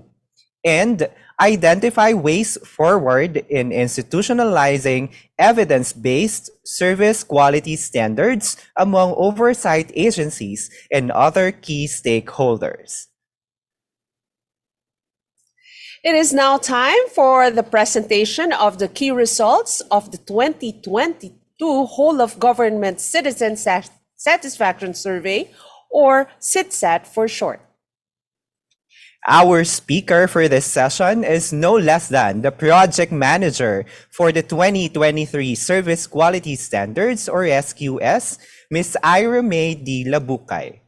and identify ways forward in institutionalizing evidence-based service quality standards among oversight agencies and other key stakeholders. It is now time for the presentation of the key results of the 2022 Whole of Government Citizen Satisfaction Survey, or CITSAT for short. Our speaker for this session is no less than the project manager for the 2023 Service Quality Standards, or SQS, Ms. Ira May D. Labukay.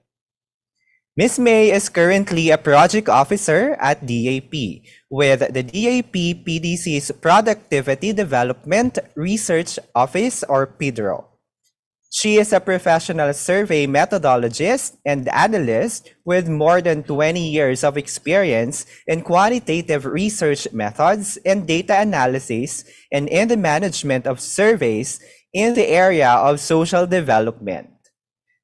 Ms. May is currently a project officer at DAP with the DAP PDC's Productivity Development Research Office, or PDRO. She is a professional survey methodologist and analyst with more than 20 years of experience in quantitative research methods and data analysis and in the management of surveys in the area of social development.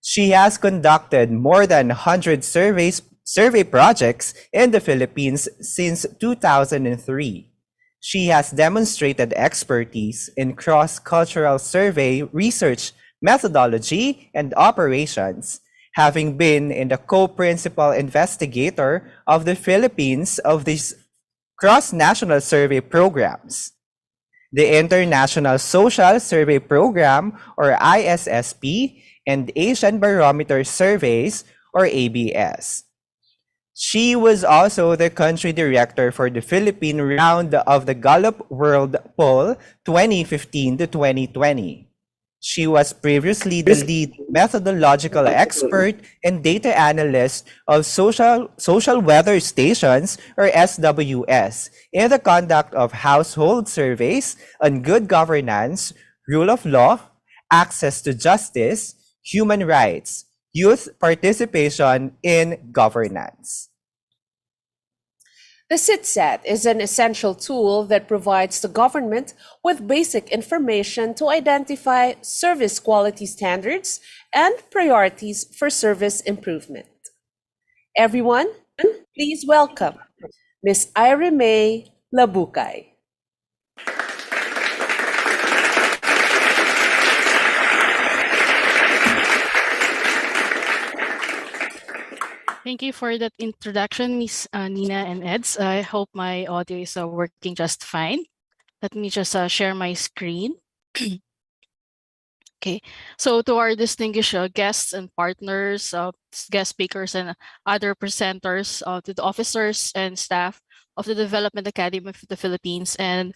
She has conducted more than 100 survey projects in the Philippines since 2003. She has demonstrated expertise in cross-cultural survey research methodology and operations, having been in the co-principal investigator of the Philippines of these cross-national survey programs, the International Social Survey Program, or ISSP, and Asian Barometer Surveys, or ABS. She was also the country director for the Philippine round of the Gallup World Poll 2015 to 2020. She was previously the lead methodological expert and data analyst of social weather stations, or SWS, in the conduct of household surveys on good governance, rule of law, access to justice, human rights, youth participation in governance. The CITSAT is an essential tool that provides the government with basic information to identify service quality standards and priorities for service improvement. Everyone, please welcome Ms. Ira May Labukay. Thank you for that introduction, Ms. Nina and Eds. I hope my audio is working just fine. Let me just share my screen. Okay, so to our distinguished guests and partners, guest speakers and other presenters, to the officers and staff of the Development Academy of the Philippines and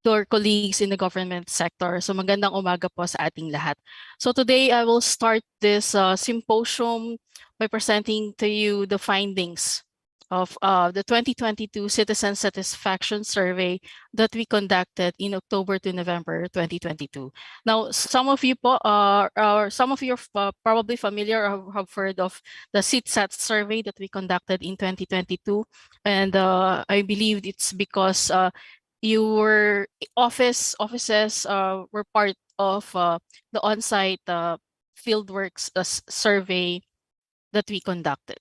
to our colleagues in the government sector. So magandang umaga po sa ating lahat. So today I will start this symposium by presenting to you the findings of the 2022 Citizen Satisfaction Survey that we conducted in October to November 2022. Now, some of you are probably familiar or have heard of the CITSAT survey that we conducted in 2022, and I believe it's because your offices were part of the on-site fieldworks survey that we conducted.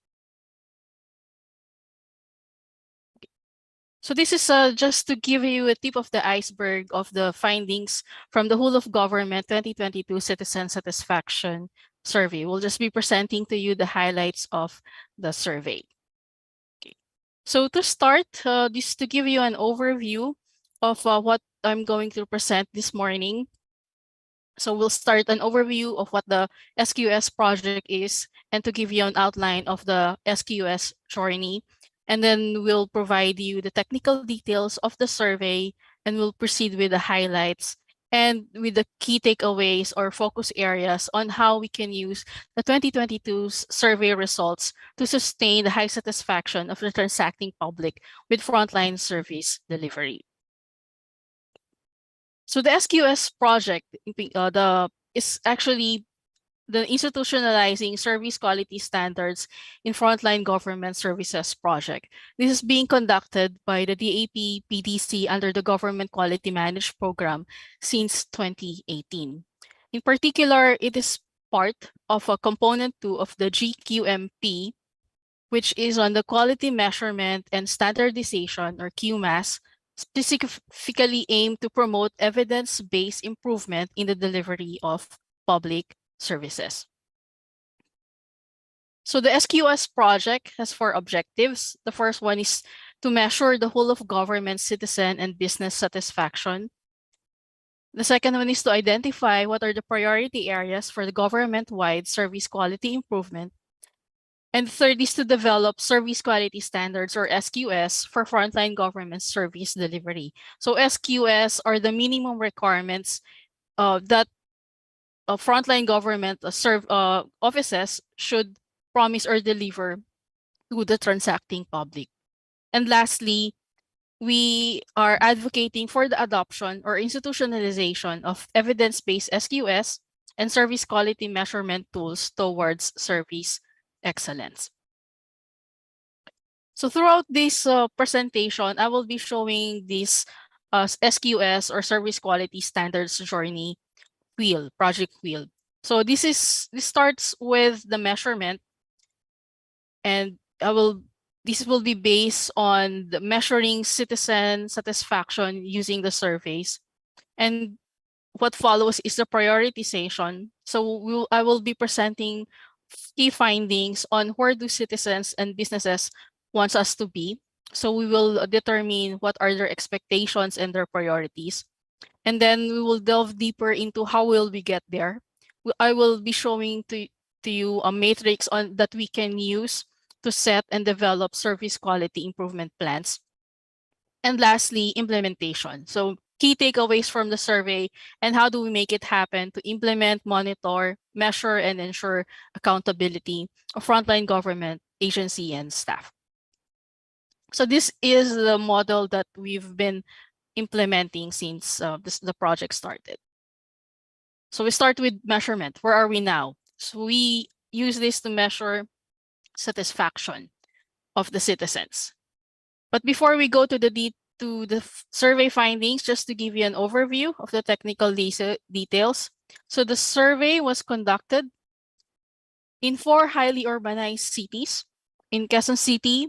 So this is just to give you a tip of the iceberg of the findings from the whole of government 2022 Citizen Satisfaction Survey. We'll just be presenting to you the highlights of the survey. Okay. So to start, just to give you an overview of what I'm going to present this morning. So we'll start an overview of what the SQS project is and to give you an outline of the SQS journey. And then we'll provide you the technical details of the survey and we'll proceed with the highlights and with the key takeaways or focus areas on how we can use the 2022 survey results to sustain the high satisfaction of the transacting public with frontline service delivery. So the SQS project is actually the Institutionalizing Service Quality Standards in Frontline Government Services project. This is being conducted by the DAP PDC under the Government Quality Management Program since 2018. In particular, it is part of a component 2 of the GQMP, which is on the Quality Measurement and Standardization or QMAS, specifically aimed to promote evidence-based improvement in the delivery of public services. So the SQS project has 4 objectives. The first one is to measure the whole of government, citizen, and business satisfaction. The second one is to identify what are the priority areas for the government-wide service quality improvement. And the third is to develop service quality standards or SQS for frontline government service delivery. So SQS are the minimum requirements that frontline government offices should promise or deliver to the transacting public. And lastly, we are advocating for the adoption or institutionalization of evidence-based SQS and service quality measurement tools towards service excellence. So throughout this presentation, I will be showing this SQS or service quality standards journey project wheel. So this starts with the measurement, and this will be based on the measuring citizen satisfaction using the surveys. And what follows is the prioritization. So I will be presenting key findings on where do citizens and businesses want us to be. So we will determine what are their expectations and their priorities. And then we will delve deeper into how will we get there. I will be showing to you a matrix that we can use to set and develop service quality improvement plans. And lastly, implementation. So key takeaways from the survey and how do we make it happen to implement, monitor, measure, and ensure accountability of frontline government, agency, and staff. So this is the model that we've been implementing since the project started. So we start with measurement. Where are we now? So we use this to measure satisfaction of the citizens. But before we go to the survey findings, just to give you an overview of the technical details. So the survey was conducted in 4 highly urbanized cities: in Quezon City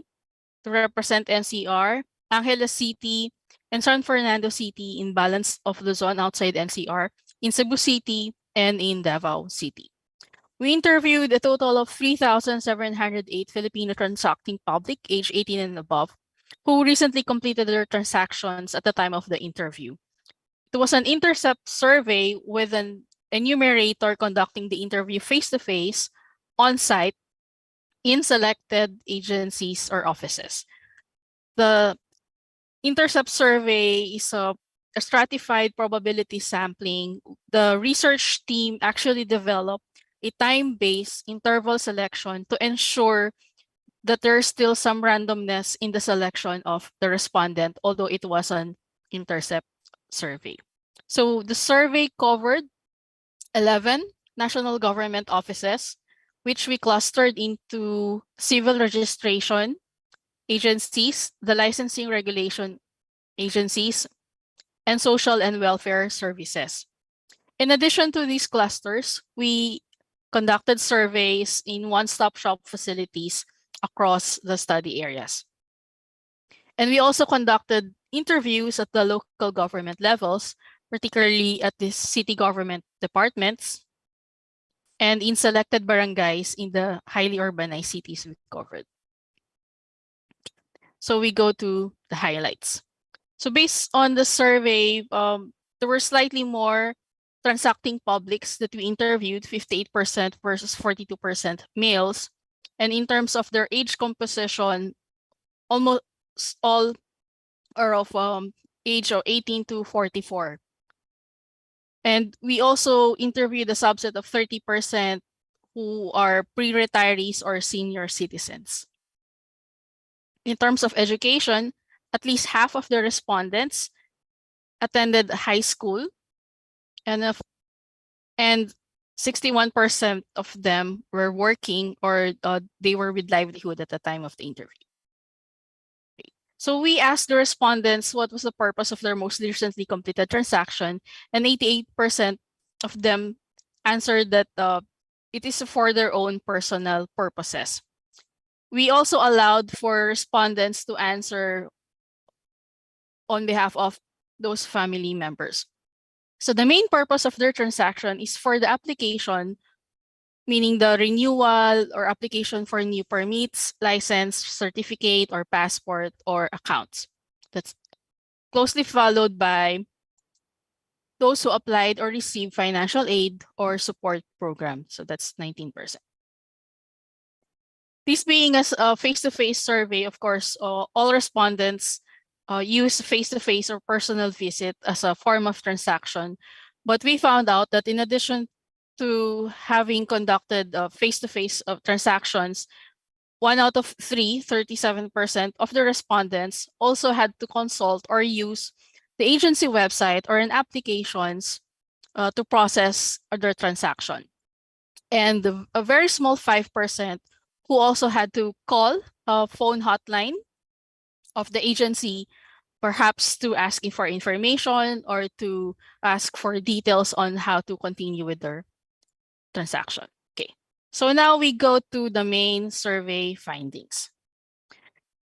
to represent NCR, Angeles City, and San Fernando City in balance of Luzon outside NCR, in Cebu City, and in Davao City. We interviewed a total of 3,708 Filipino transacting public age 18 and above who recently completed their transactions at the time of the interview. It was an intercept survey with an enumerator conducting the interview face-to-face, on-site, in selected agencies or offices. The intercept survey is a stratified probability sampling. The research team actually developed a time-based interval selection to ensure that there's still some randomness in the selection of the respondent, although it was an intercept survey. So the survey covered 11 national government offices, which we clustered into civil registration agencies, the licensing regulation agencies, and social and welfare services. In addition to these clusters, we conducted surveys in one-stop shop facilities across the study areas. And we also conducted interviews at the local government levels, particularly at the city government departments and in selected barangays in the highly urbanized cities we covered. So we go to the highlights. So based on the survey, there were slightly more transacting publics that we interviewed, 58% versus 42% males. And in terms of their age composition, almost all are of age of 18 to 44. And we also interviewed a subset of 30% who are pre-retirees or senior citizens. In terms of education, at least half of the respondents attended high school, and 61% of them were working or they were with livelihood at the time of the interview. So we asked the respondents what was the purpose of their most recently completed transaction, and 88% of them answered that it is for their own personal purposes. We also allowed for respondents to answer on behalf of those family members. So the main purpose of their transaction is for the application, meaning the renewal or application for new permits, license, certificate, or passport, or accounts. That's closely followed by those who applied or received financial aid or support program. So that's 19%. This being as a face-to-face survey, of course, all respondents use face-to-face or personal visit as a form of transaction. But we found out that in addition to having conducted face-to-face transactions, 1 out of 3, 37% of the respondents also had to consult or use the agency website or an applications to process their transaction. And a very small 5% who also had to call a phone hotline of the agency, perhaps to asking for information or to ask for details on how to continue with their transaction. Okay, so now we go to the main survey findings.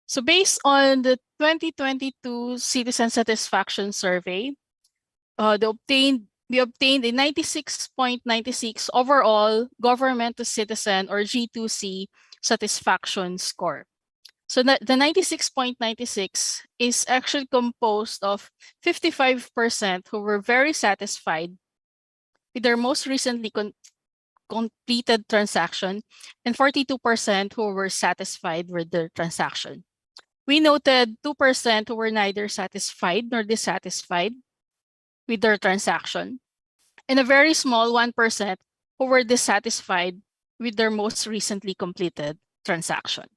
So based on the 2022 Citizen Satisfaction Survey, we obtained a 96.96 overall government to citizen or G2C satisfaction score. So the 96.96 is actually composed of 55% who were very satisfied with their most recently completed transaction and 42% who were satisfied with their transaction. We noted 2% who were neither satisfied nor dissatisfied with their transaction, and a very small 1% who were dissatisfied with their most recently completed transaction.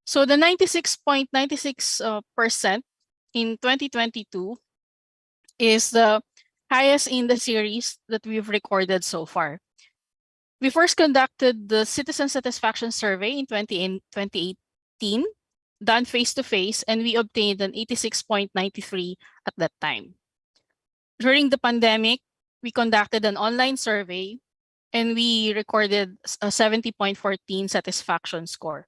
So the 96.96% in 2022 is the highest in the series that we've recorded so far. We first conducted the Citizen Satisfaction Survey in 2018, done face-to-face, and we obtained an 86.93 at that time. During the pandemic, we conducted an online survey, and we recorded a 70.14 satisfaction score.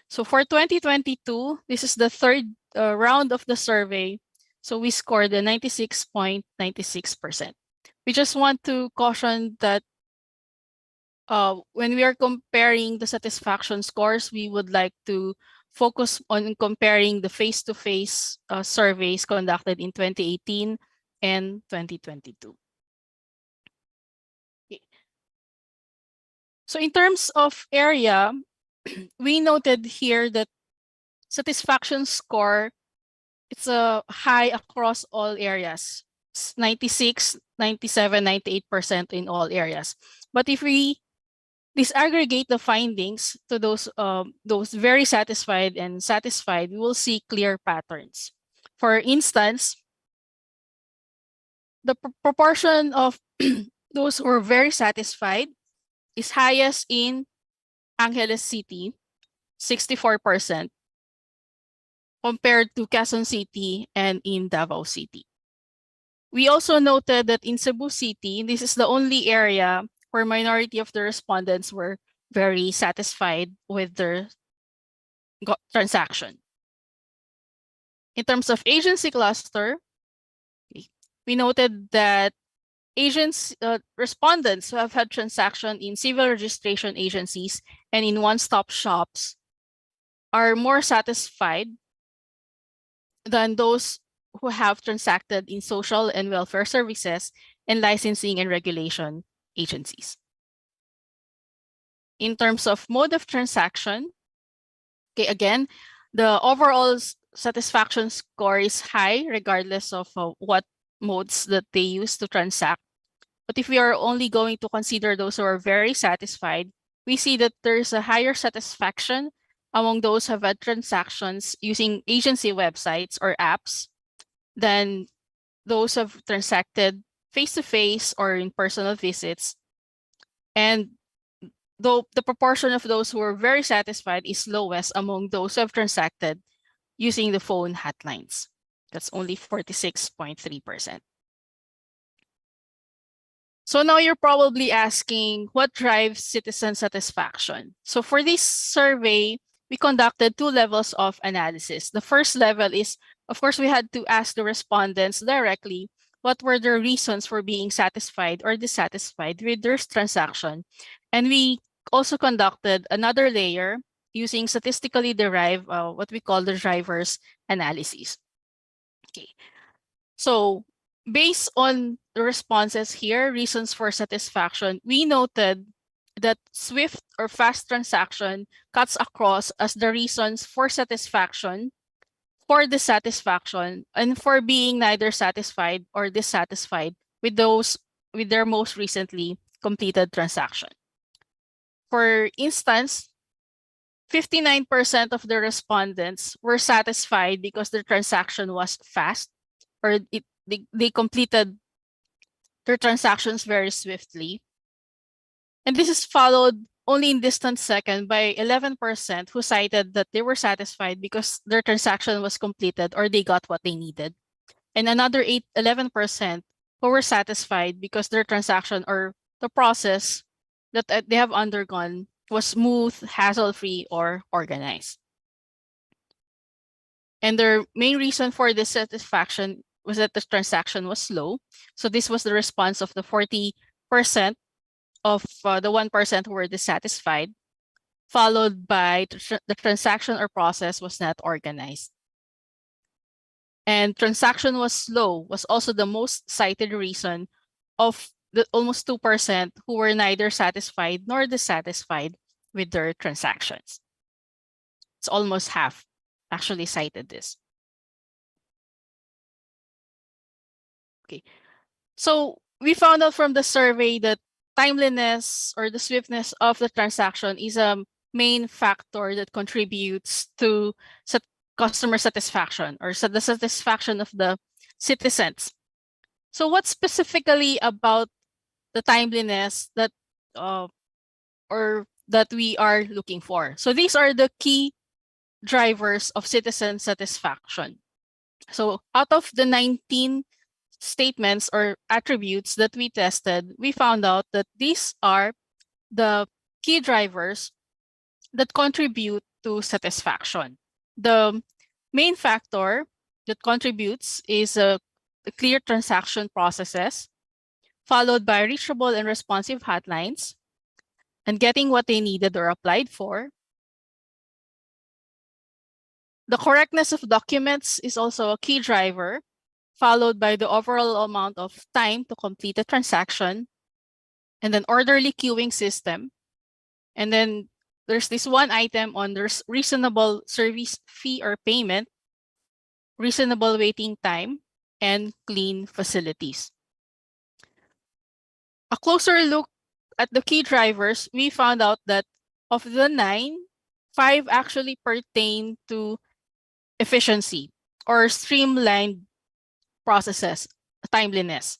So for 2022, this is the third round of the survey. So we scored a 96.96%. We just want to caution that when we are comparing the satisfaction scores, we would like to focus on comparing the face-to-face surveys conducted in 2018 and 2022. Okay. So in terms of area, we noted here that satisfaction score, it's a high across all areas. It's 96, 97, 98% in all areas. But if we disaggregate the findings to those very satisfied and satisfied, we will see clear patterns. For instance, the proportion of those who are very satisfied is highest in Angeles City, 64%, compared to Quezon City and in Davao City. We also noted that in Cebu City, this is the only area where minority of the respondents were very satisfied with their transaction. In terms of agency cluster, we noted that respondents who have had transaction in civil registration agencies and in one-stop shops are more satisfied than those who have transacted in social and welfare services and licensing and regulation agencies. In terms of mode of transaction, okay, again, the overall satisfaction score is high regardless of what modes that they use to transact. But if we are only going to consider those who are very satisfied, we see that there's a higher satisfaction among those who have had transactions using agency websites or apps than those who have transacted face-to-face or in personal visits. And though the proportion of those who are very satisfied is lowest among those who have transacted using the phone hotlines. That's only 46.3%. So now you're probably asking, what drives citizen satisfaction? So for this survey, we conducted 2 levels of analysis. The first level is, of course, we had to ask the respondents directly what were their reasons for being satisfied or dissatisfied with their transaction. And we also conducted another layer using statistically derived, what we call the drivers analysis. Okay, so based on the responses here, reasons for satisfaction, we noted that swift or fast transaction cuts across as the reasons for satisfaction, for dissatisfaction, and for being neither satisfied or dissatisfied with their most recently completed transaction. For instance, 59% of the respondents were satisfied because their transaction was fast, or they completed their transactions very swiftly. And this is followed only in distant second by 11% who cited that they were satisfied because their transaction was completed or they got what they needed. And another 11% who were satisfied because their transaction or the process that they have undergone was smooth, hassle-free, or organized. And their main reason for dissatisfaction was that the transaction was slow. So this was the response of the 40% of the 1% who were dissatisfied, followed by the transaction or process was not organized. And transaction was slow was also the most cited reason of the almost 2% who were neither satisfied nor dissatisfied with their transactions. It's almost half actually cited this. Okay, so we found out from the survey that timeliness or the swiftness of the transaction is a main factor that contributes to customer satisfaction or the satisfaction of the citizens. So what specifically about the timeliness that that we are looking for? So these are the key drivers of citizen satisfaction. So out of the 19 statements or attributes that we tested, we found out that these are the key drivers that contribute to satisfaction. The main factor that contributes is clear transaction processes, followed by reachable and responsive hotlines, and getting what they needed or applied for. The correctness of documents is also a key driver, followed by the overall amount of time to complete a transaction, and then orderly queuing system, and then there's this one item on there's reasonable service fee or payment, reasonable waiting time, and clean facilities. A closer look at the key drivers, we found out that of the 9, 5 actually pertain to efficiency or streamlined processes, timeliness.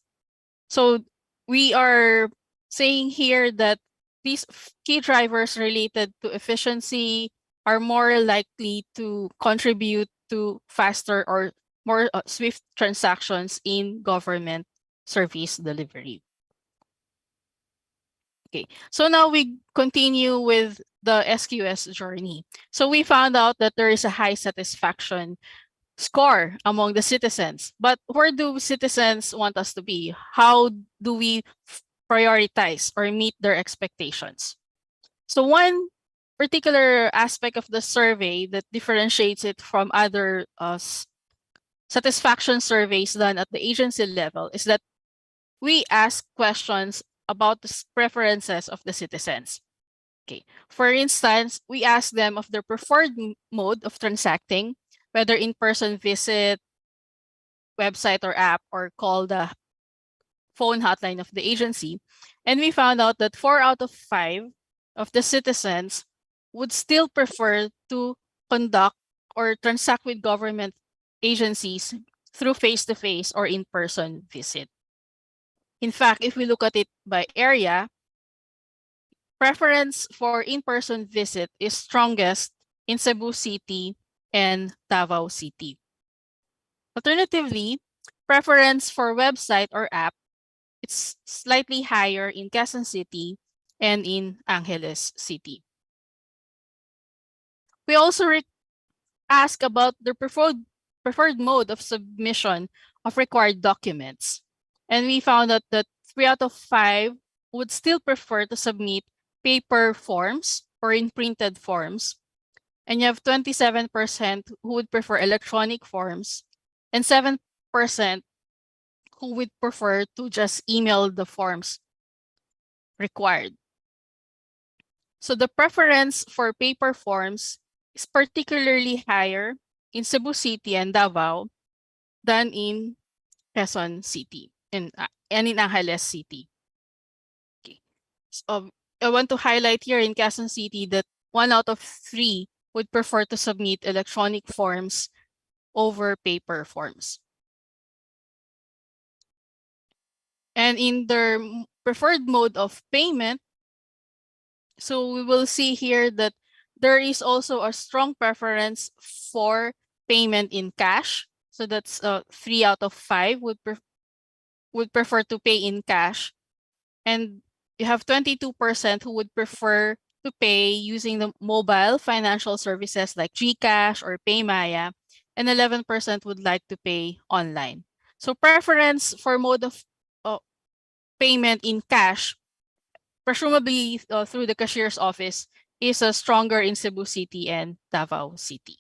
So we are saying here that these key drivers related to efficiency are more likely to contribute to faster or more swift transactions in government service delivery. Okay, so now we continue with the SQS journey. So we found out that there is a high satisfaction score among the citizens. But where do citizens want us to be? How do we prioritize or meet their expectations? So one particular aspect of the survey that differentiates it from other satisfaction surveys done at the agency level is that we ask questions about the preferences of the citizens. Okay. For instance, we ask them of their preferred mode of transacting, whether in-person visit, website or app, or call the phone hotline of the agency. And we found out that 4 out of 5 of the citizens would still prefer to conduct or transact with government agencies through face-to-face or in-person visit. In fact, if we look at it by area, preference for in-person visit is strongest in Cebu City and Davao City. Alternatively, preference for website or app, it's slightly higher in Quezon City and in Angeles City. We also ask about the preferred mode of submission of required documents. And we found out that 3 out of 5 would still prefer to submit paper forms or in printed forms. And you have 27% who would prefer electronic forms and 7% who would prefer to just email the forms required. So the preference for paper forms is particularly higher in Cebu City and Davao than in Quezon City and in Angeles City. Okay. So I want to highlight here in Quezon City that 1 out of 3 would prefer to submit electronic forms over paper forms. And in their preferred mode of payment, so we will see here that there is also a strong preference for payment in cash. So that's 3 out of 5 would prefer to pay in cash. And you have 22% who would prefer to pay using the mobile financial services like GCash or PayMaya, and 11% would like to pay online. So preference for mode of payment in cash, presumably through the cashier's office, is stronger in Cebu City and Davao City.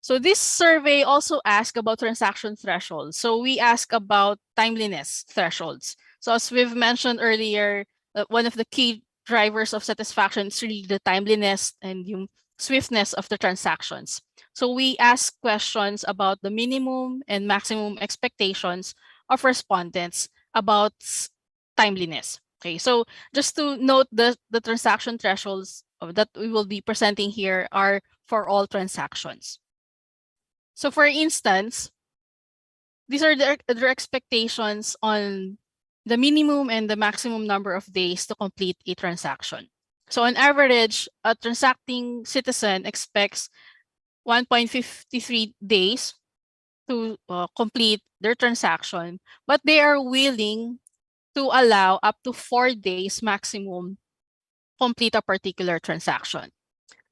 So this survey also asks about transaction thresholds. So we ask about timeliness thresholds. So as we've mentioned earlier, one of the key drivers of satisfaction is really the timeliness and the swiftness of the transactions. So we ask questions about the minimum and maximum expectations of respondents about timeliness. Okay, so just to note, the transaction thresholds that we will be presenting here are for all transactions. So for instance, these are their expectations on the minimum and the maximum number of days to complete a transaction. So on average, a transacting citizen expects 1.53 days to complete their transaction, but they are willing to allow up to 4 days maximum complete a particular transaction.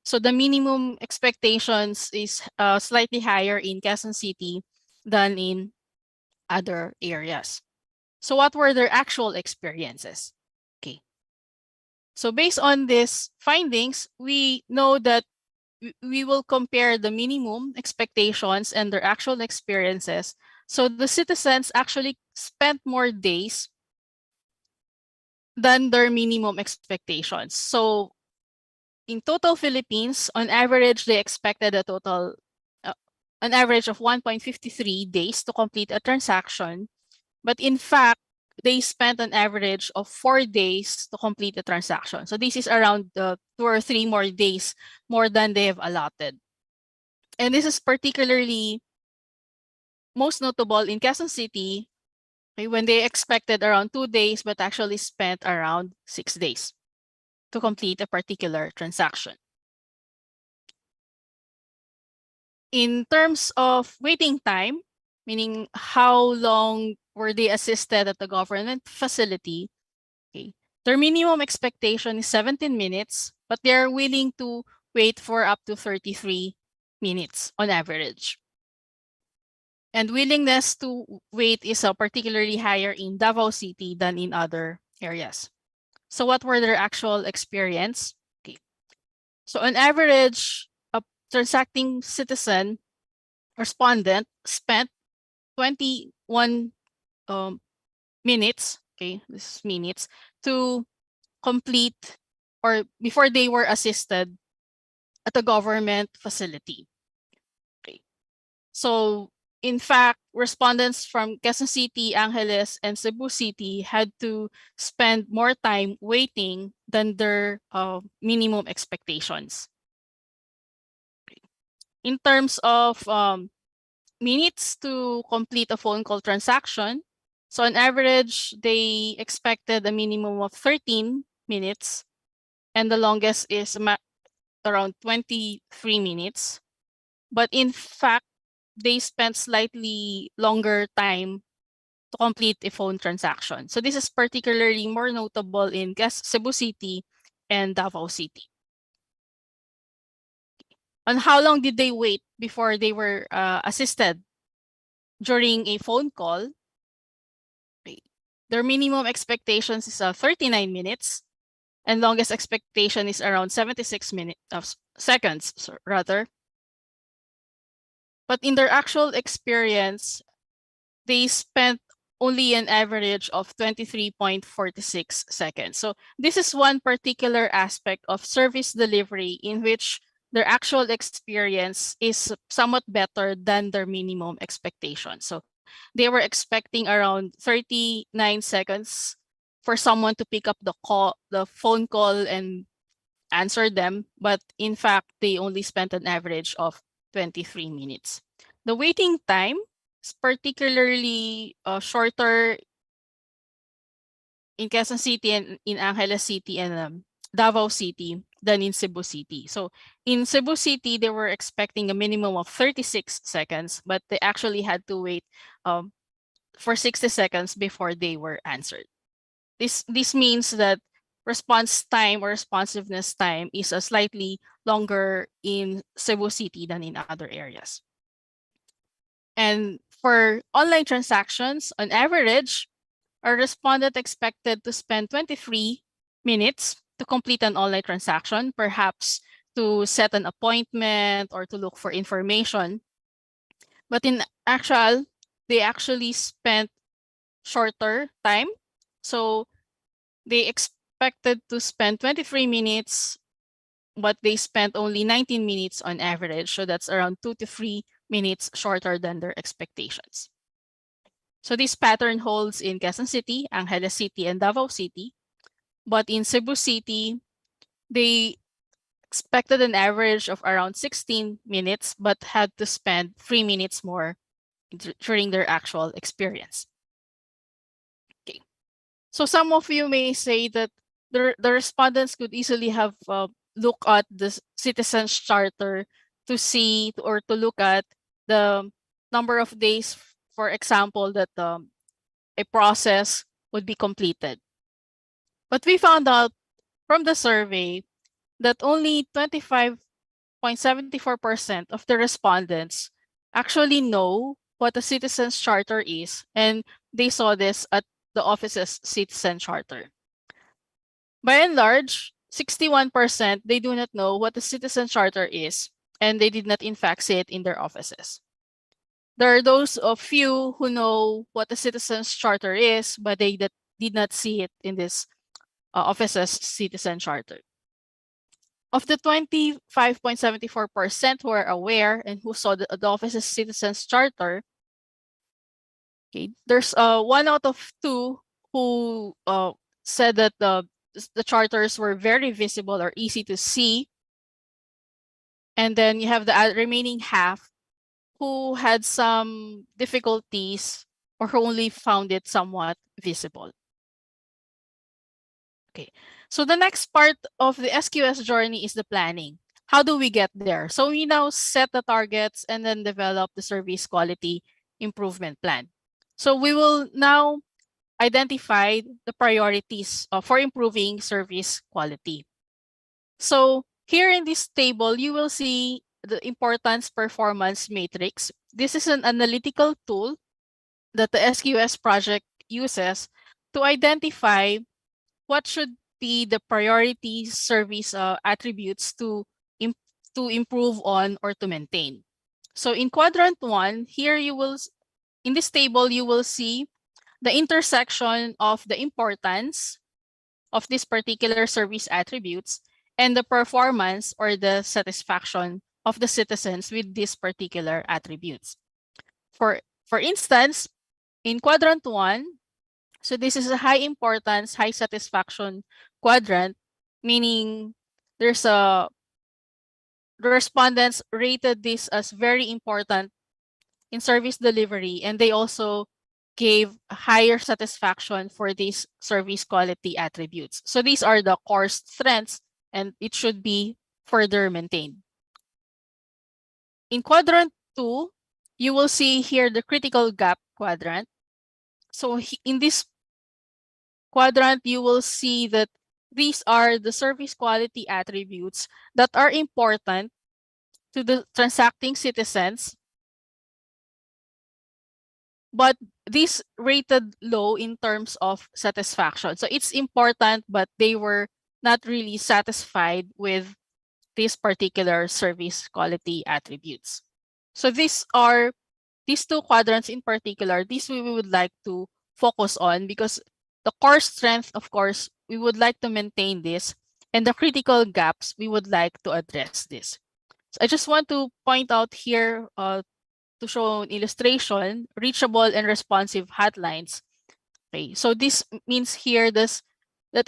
So the minimum expectations is slightly higher in Quezon City than in other areas. So what were their actual experiences? Okay. So based on these findings, we know that we will compare the minimum expectations and their actual experiences. So the citizens actually spent more days than their minimum expectations. So in total Philippines, on average, they expected an average of 1.53 days to complete a transaction. But in fact, they spent an average of 4 days to complete the transaction. So this is around 2 or 3 more days more than they have allotted. And this is particularly most notable in Quezon City, okay, when they expected around 2 days but actually spent around 6 days to complete a particular transaction. In terms of waiting time, meaning how long were they assisted at the government facility, okay, their minimum expectation is 17 minutes, but they are willing to wait for up to 33 minutes on average. And willingness to wait is particularly higher in Davao City than in other areas. So what were their actual experience? Okay. So on average, a transacting citizen respondent spent 21 minutes, okay, this is minutes, to complete or before they were assisted at a government facility. Okay. So in fact, respondents from Quezon City, Angeles, and Cebu City had to spend more time waiting than their minimum expectations. In terms of minutes to complete a phone call transaction, so on average, they expected a minimum of 13 minutes, and the longest is around 23 minutes. But in fact, they spent slightly longer time to complete a phone transaction. So this is particularly more notable in Cebu City and Davao City. On how long did they wait before they were assisted during a phone call? Their minimum expectations is 39 minutes, and longest expectation is around 76 seconds, rather. But in their actual experience, they spent only an average of 23.46 seconds. So this is one particular aspect of service delivery in which their actual experience is somewhat better than their minimum expectation. So they were expecting around 39 seconds for someone to pick up the phone call and answer them, but in fact, they only spent an average of 23 minutes. The waiting time is particularly shorter in Quezon City and in Angeles City and Davao City than in Cebu City. So in Cebu City, they were expecting a minimum of 36 seconds, but they actually had to wait for 60 seconds before they were answered. This means that response time or responsiveness time is slightly longer in Cebu City than in other areas. And for online transactions, on average, a respondent expected to spend 23 minutes to complete an online transaction, perhaps to set an appointment or to look for information. But in actual, they actually spent shorter time. So they expected to spend 23 minutes, but they spent only 19 minutes on average. So that's around 2 to 3 minutes shorter than their expectations. So this pattern holds in Quezon City, Angeles City, and Davao City. But in Cebu City, they expected an average of around 16 minutes, but had to spend 3 minutes more during their actual experience. Okay. So some of you may say that the respondents could easily have looked at the Citizens Charter to see or to look at the number of days, for example, that a process would be completed. But we found out from the survey that only 25.74% of the respondents actually know what a Citizens Charter is, and they saw this at the office's Citizen Charter. By and large, 61% they do not know what the Citizen Charter is, and they did not in fact see it in their offices. There are those of few who know what the Citizens Charter is, but they did not see it in this office's Citizen Charter. Of the 25.74% who are aware and who saw the office's citizens charter, okay, there's 1 out of 2 who said that the charters were very visible or easy to see. And then you have the remaining half who had some difficulties or who only found it somewhat visible. Okay, so the next part of the SQS journey is the planning. How do we get there? So we now set the targets and then develop the service quality improvement plan. So we will now identify the priorities for improving service quality. So here in this table, you will see the importance performance matrix. This is an analytical tool that the SQS project uses to identify what should be the priority service attributes to improve on or to maintain. So in quadrant 1, here in this table, you will see the intersection of the importance of this particular service attributes and the performance or the satisfaction of the citizens with these particular attributes. For instance, in quadrant 1, so this is a high importance, high satisfaction quadrant, meaning the respondents rated this as very important in service delivery, and they also gave higher satisfaction for these service quality attributes. So these are the core strengths, and it should be further maintained. In quadrant 2, you will see here the critical gap quadrant. So in this quadrant, you will see that these are the service quality attributes that are important to the transacting citizens, but these rated low in terms of satisfaction. So it's important, but they were not really satisfied with these particular service quality attributes. So these 2 quadrants in particular, these we would like to focus on because the core strength, of course, we would like to maintain this, and the critical gaps, we would like to address this. So I just want to point out here to show an illustration, reachable and responsive hotlines. Okay, so this means here that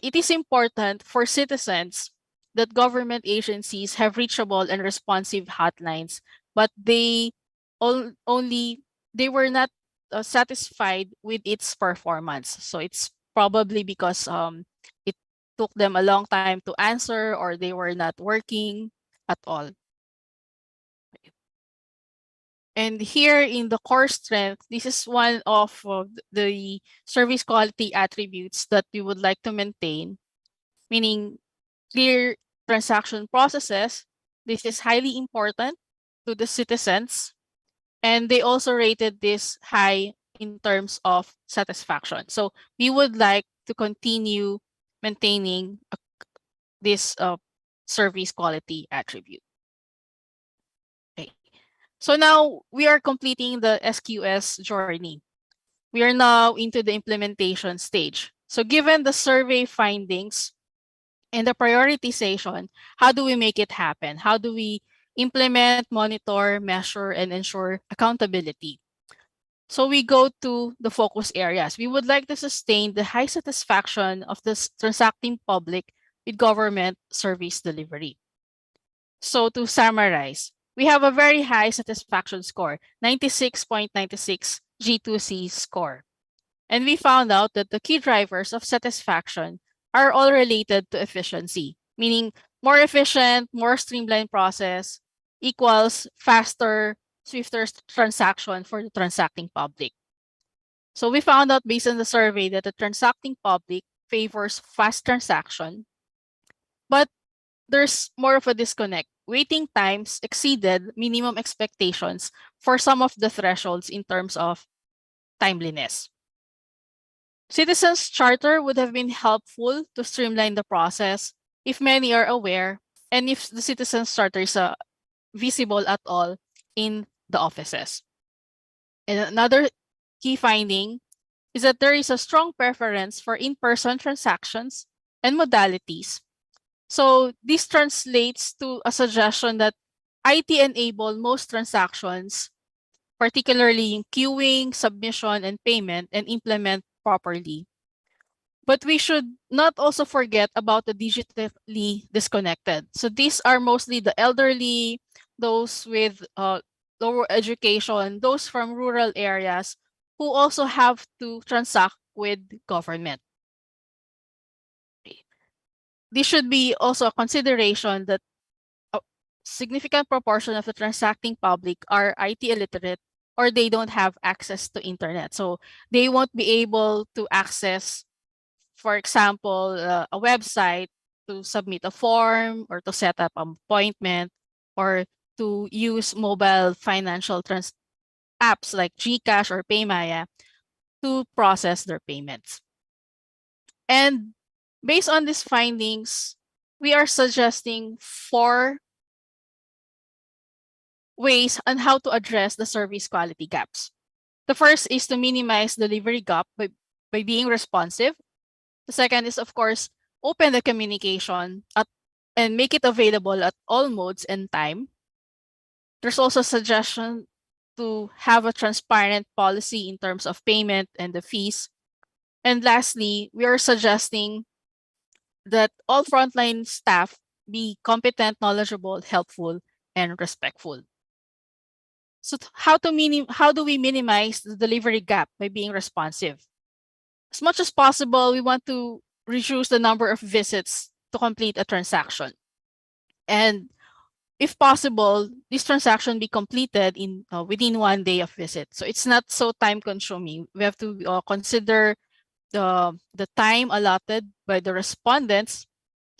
it is important for citizens that government agencies have reachable and responsive hotlines, but they were not satisfied with its performance. So it's probably because it took them a long time to answer or they were not working at all. And here in the core strength, this is one of the service quality attributes that we would like to maintain, meaning clear transaction processes. This is highly important to the citizens, and they also rated this high in terms of satisfaction. So we would like to continue maintaining this service quality attribute. Okay. So now we are completing the SQS journey. We are now into the implementation stage. So given the survey findings and the prioritization, how do we make it happen? How do we implement, monitor, measure, and ensure accountability? So we go to the focus areas. We would like to sustain the high satisfaction of the transacting public with government service delivery. So to summarize, we have a very high satisfaction score, 96.96 G2C score. And we found out that the key drivers of satisfaction are all related to efficiency, meaning more efficient, more streamlined process equals faster, swifter transaction for the transacting public. So we found out based on the survey that the transacting public favors fast transaction, but there's more of a disconnect. Waiting times exceeded minimum expectations for some of the thresholds in terms of timeliness. Citizens' Charter would have been helpful to streamline the process if many are aware and if the Citizens' Charter is visible at all in the offices. And another key finding is that there is a strong preference for in-person transactions and modalities, So this translates to a suggestion that IT enable most transactions, particularly in queuing, submission, and payment, and implement properly. But we should not also forget about the digitally disconnected. So these are mostly the elderly, those with lower education, those from rural areas who also have to transact with government. This should be also a consideration that a significant proportion of the transacting public are IT illiterate or they don't have access to internet. So they won't be able to access, for example, a website to submit a form or to set up an appointment or to use mobile financial apps like GCash or Paymaya to process their payments. And based on these findings, we are suggesting 4 ways on how to address the service quality gaps. The first is to minimize delivery gap by being responsive. The second is, of course, open the communication and make it available at all modes and time. There's also a suggestion to have a transparent policy in terms of payment and the fees. And lastly, we are suggesting that all frontline staff be competent, knowledgeable, helpful, and respectful. So how do we minimize the delivery gap by being responsive? As much as possible, we want to reduce the number of visits to complete a transaction. And if possible, this transaction be completed in within 1 day of visit. So it's not so time consuming. We have to consider the time allotted by the respondents.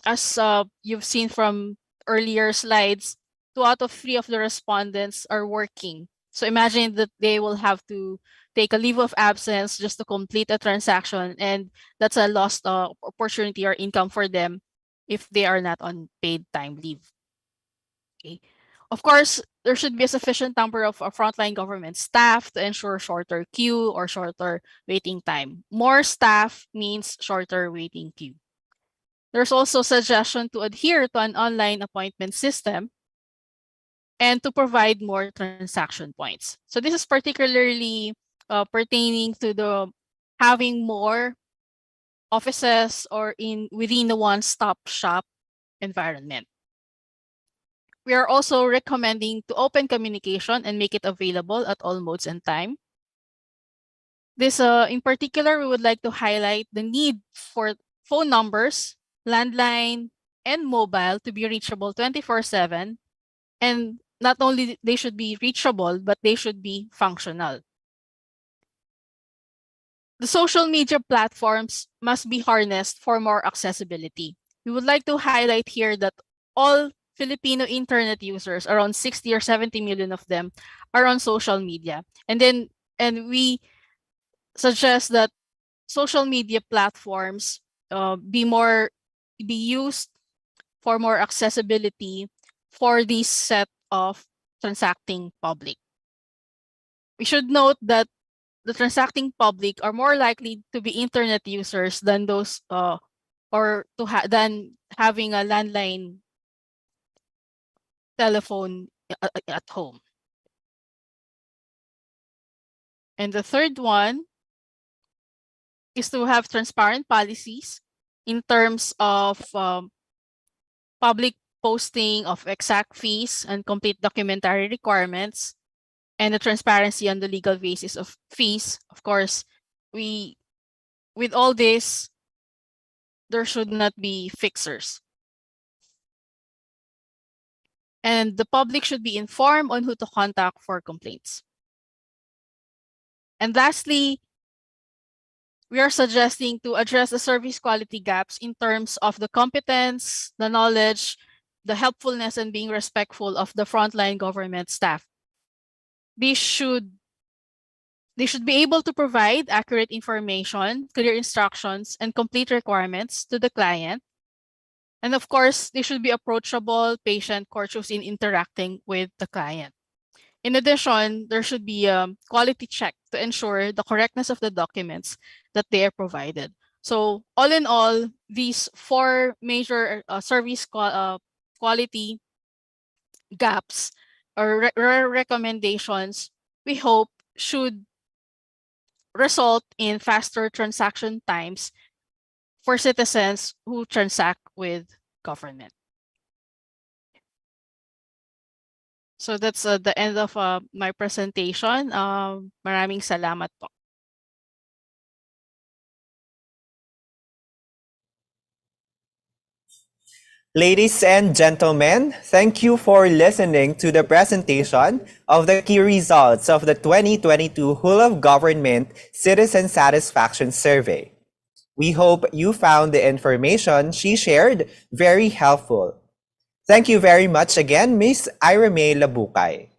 As you've seen from earlier slides, 2 out of 3 of the respondents are working. So imagine that they will have to take a leave of absence just to complete a transaction, and that's a lost opportunity or income for them if they are not on paid time leave. Okay. Of course, there should be a sufficient number of frontline government staff to ensure shorter queue or shorter waiting time. More staff means shorter waiting queue. There's also suggestion to adhere to an online appointment system and to provide more transaction points. So this is particularly pertaining to the having more offices or within the one-stop shop environment. We are also recommending to open communication and make it available at all modes and time. This, in particular, we would like to highlight the need for phone numbers, landline, and mobile to be reachable 24/7. And not only they should be reachable, but they should be functional. The social media platforms must be harnessed for more accessibility. We would like to highlight here that all Filipino internet users, around 60 or 70 million of them, are on social media. And we suggest that social media platforms be used for more accessibility for this set of transacting public. We should note that the transacting public are more likely to be internet users than those than having a landline telephone at home. And the third one is to have transparent policies in terms of public posting of exact fees and complete documentary requirements, and the transparency on the legal basis of fees. Of course, with all this, there should not be fixers. And the public should be informed on who to contact for complaints. And lastly, we are suggesting to address the service quality gaps in terms of the competence, the knowledge, the helpfulness, and being respectful of the frontline government staff. They should be able to provide accurate information, clear instructions, and complete requirements to the client. And of course, they should be approachable, patient, courteous in interacting with the client. In addition, there should be a quality check to ensure the correctness of the documents that they are provided. So all in all, these four major service quality gaps or recommendations, we hope should result in faster transaction times for citizens who transact with government. So that's the end of my presentation. Maraming salamat po. Ladies and gentlemen, thank you for listening to the presentation of the key results of the 2022 Whole of Government Citizen Satisfaction Survey. We hope you found the information she shared very helpful. Thank you very much again, Ms. Ira May Labukay.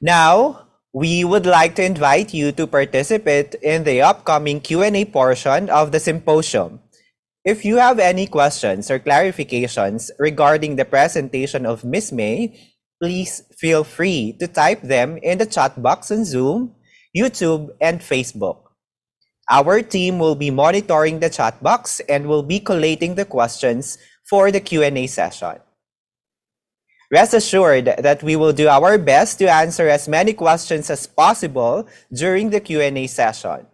Now, we would like to invite you to participate in the upcoming Q&A portion of the symposium. If you have any questions or clarifications regarding the presentation of Ms. May, please feel free to type them in the chat box on Zoom, YouTube, and Facebook. Our team will be monitoring the chat box and will be collating the questions for the Q&A session. Rest assured that we will do our best to answer as many questions as possible during the Q&A session.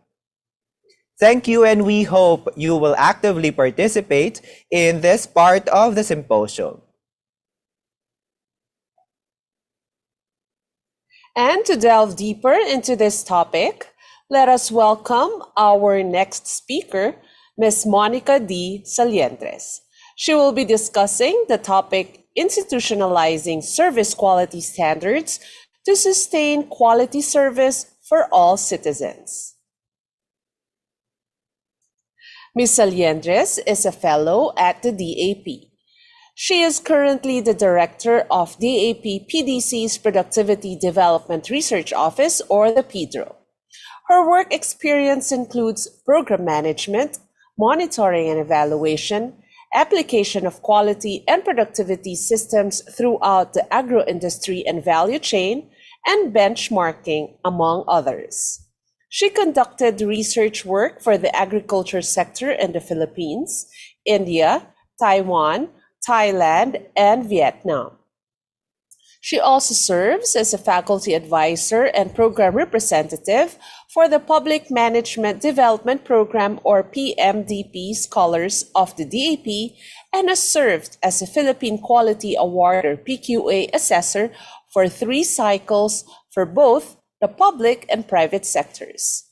Thank you, and we hope you will actively participate in this part of the symposium. And to delve deeper into this topic, let us welcome our next speaker, Ms. Monica D. Salientres. She will be discussing the topic Institutionalizing Service Quality Standards to Sustain Quality Service for All Citizens. Ms. Salientres is a fellow at the DAP. She is currently the director of DAP PDC's Productivity Development Research Office, or the PDRO. Her work experience includes program management, monitoring and evaluation, application of quality and productivity systems throughout the agro-industry and value chain, and benchmarking, among others. She conducted research work for the agriculture sector in the Philippines, India, Taiwan, Thailand, and Vietnam. She also serves as a faculty advisor and program representative for the Public Management Development Program, or PMDP, Scholars of the DAP, and has served as a Philippine Quality Award, or PQA, assessor for 3 cycles for both the public and private sectors.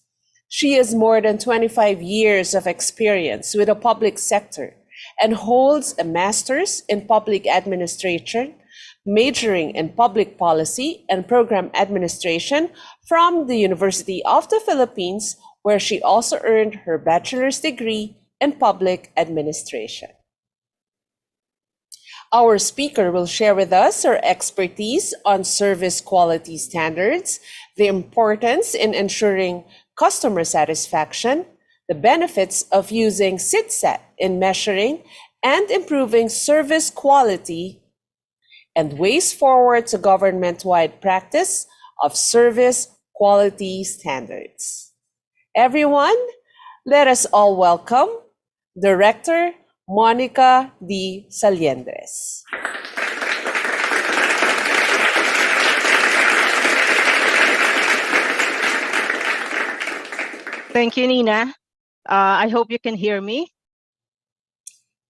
She has more than 25 years of experience with the public sector and holds a master's in public administration, majoring in public policy and program administration from the University of the Philippines, where she also earned her bachelor's degree in public administration. Our speaker will share with us her expertise on service quality standards, the importance in ensuring customer satisfaction, the benefits of using SITSAT in measuring and improving service quality, and ways forward to government-wide practice of service quality standards. Everyone, let us all welcome Director Monica D. Salientres. Thank you, Nina. I hope you can hear me.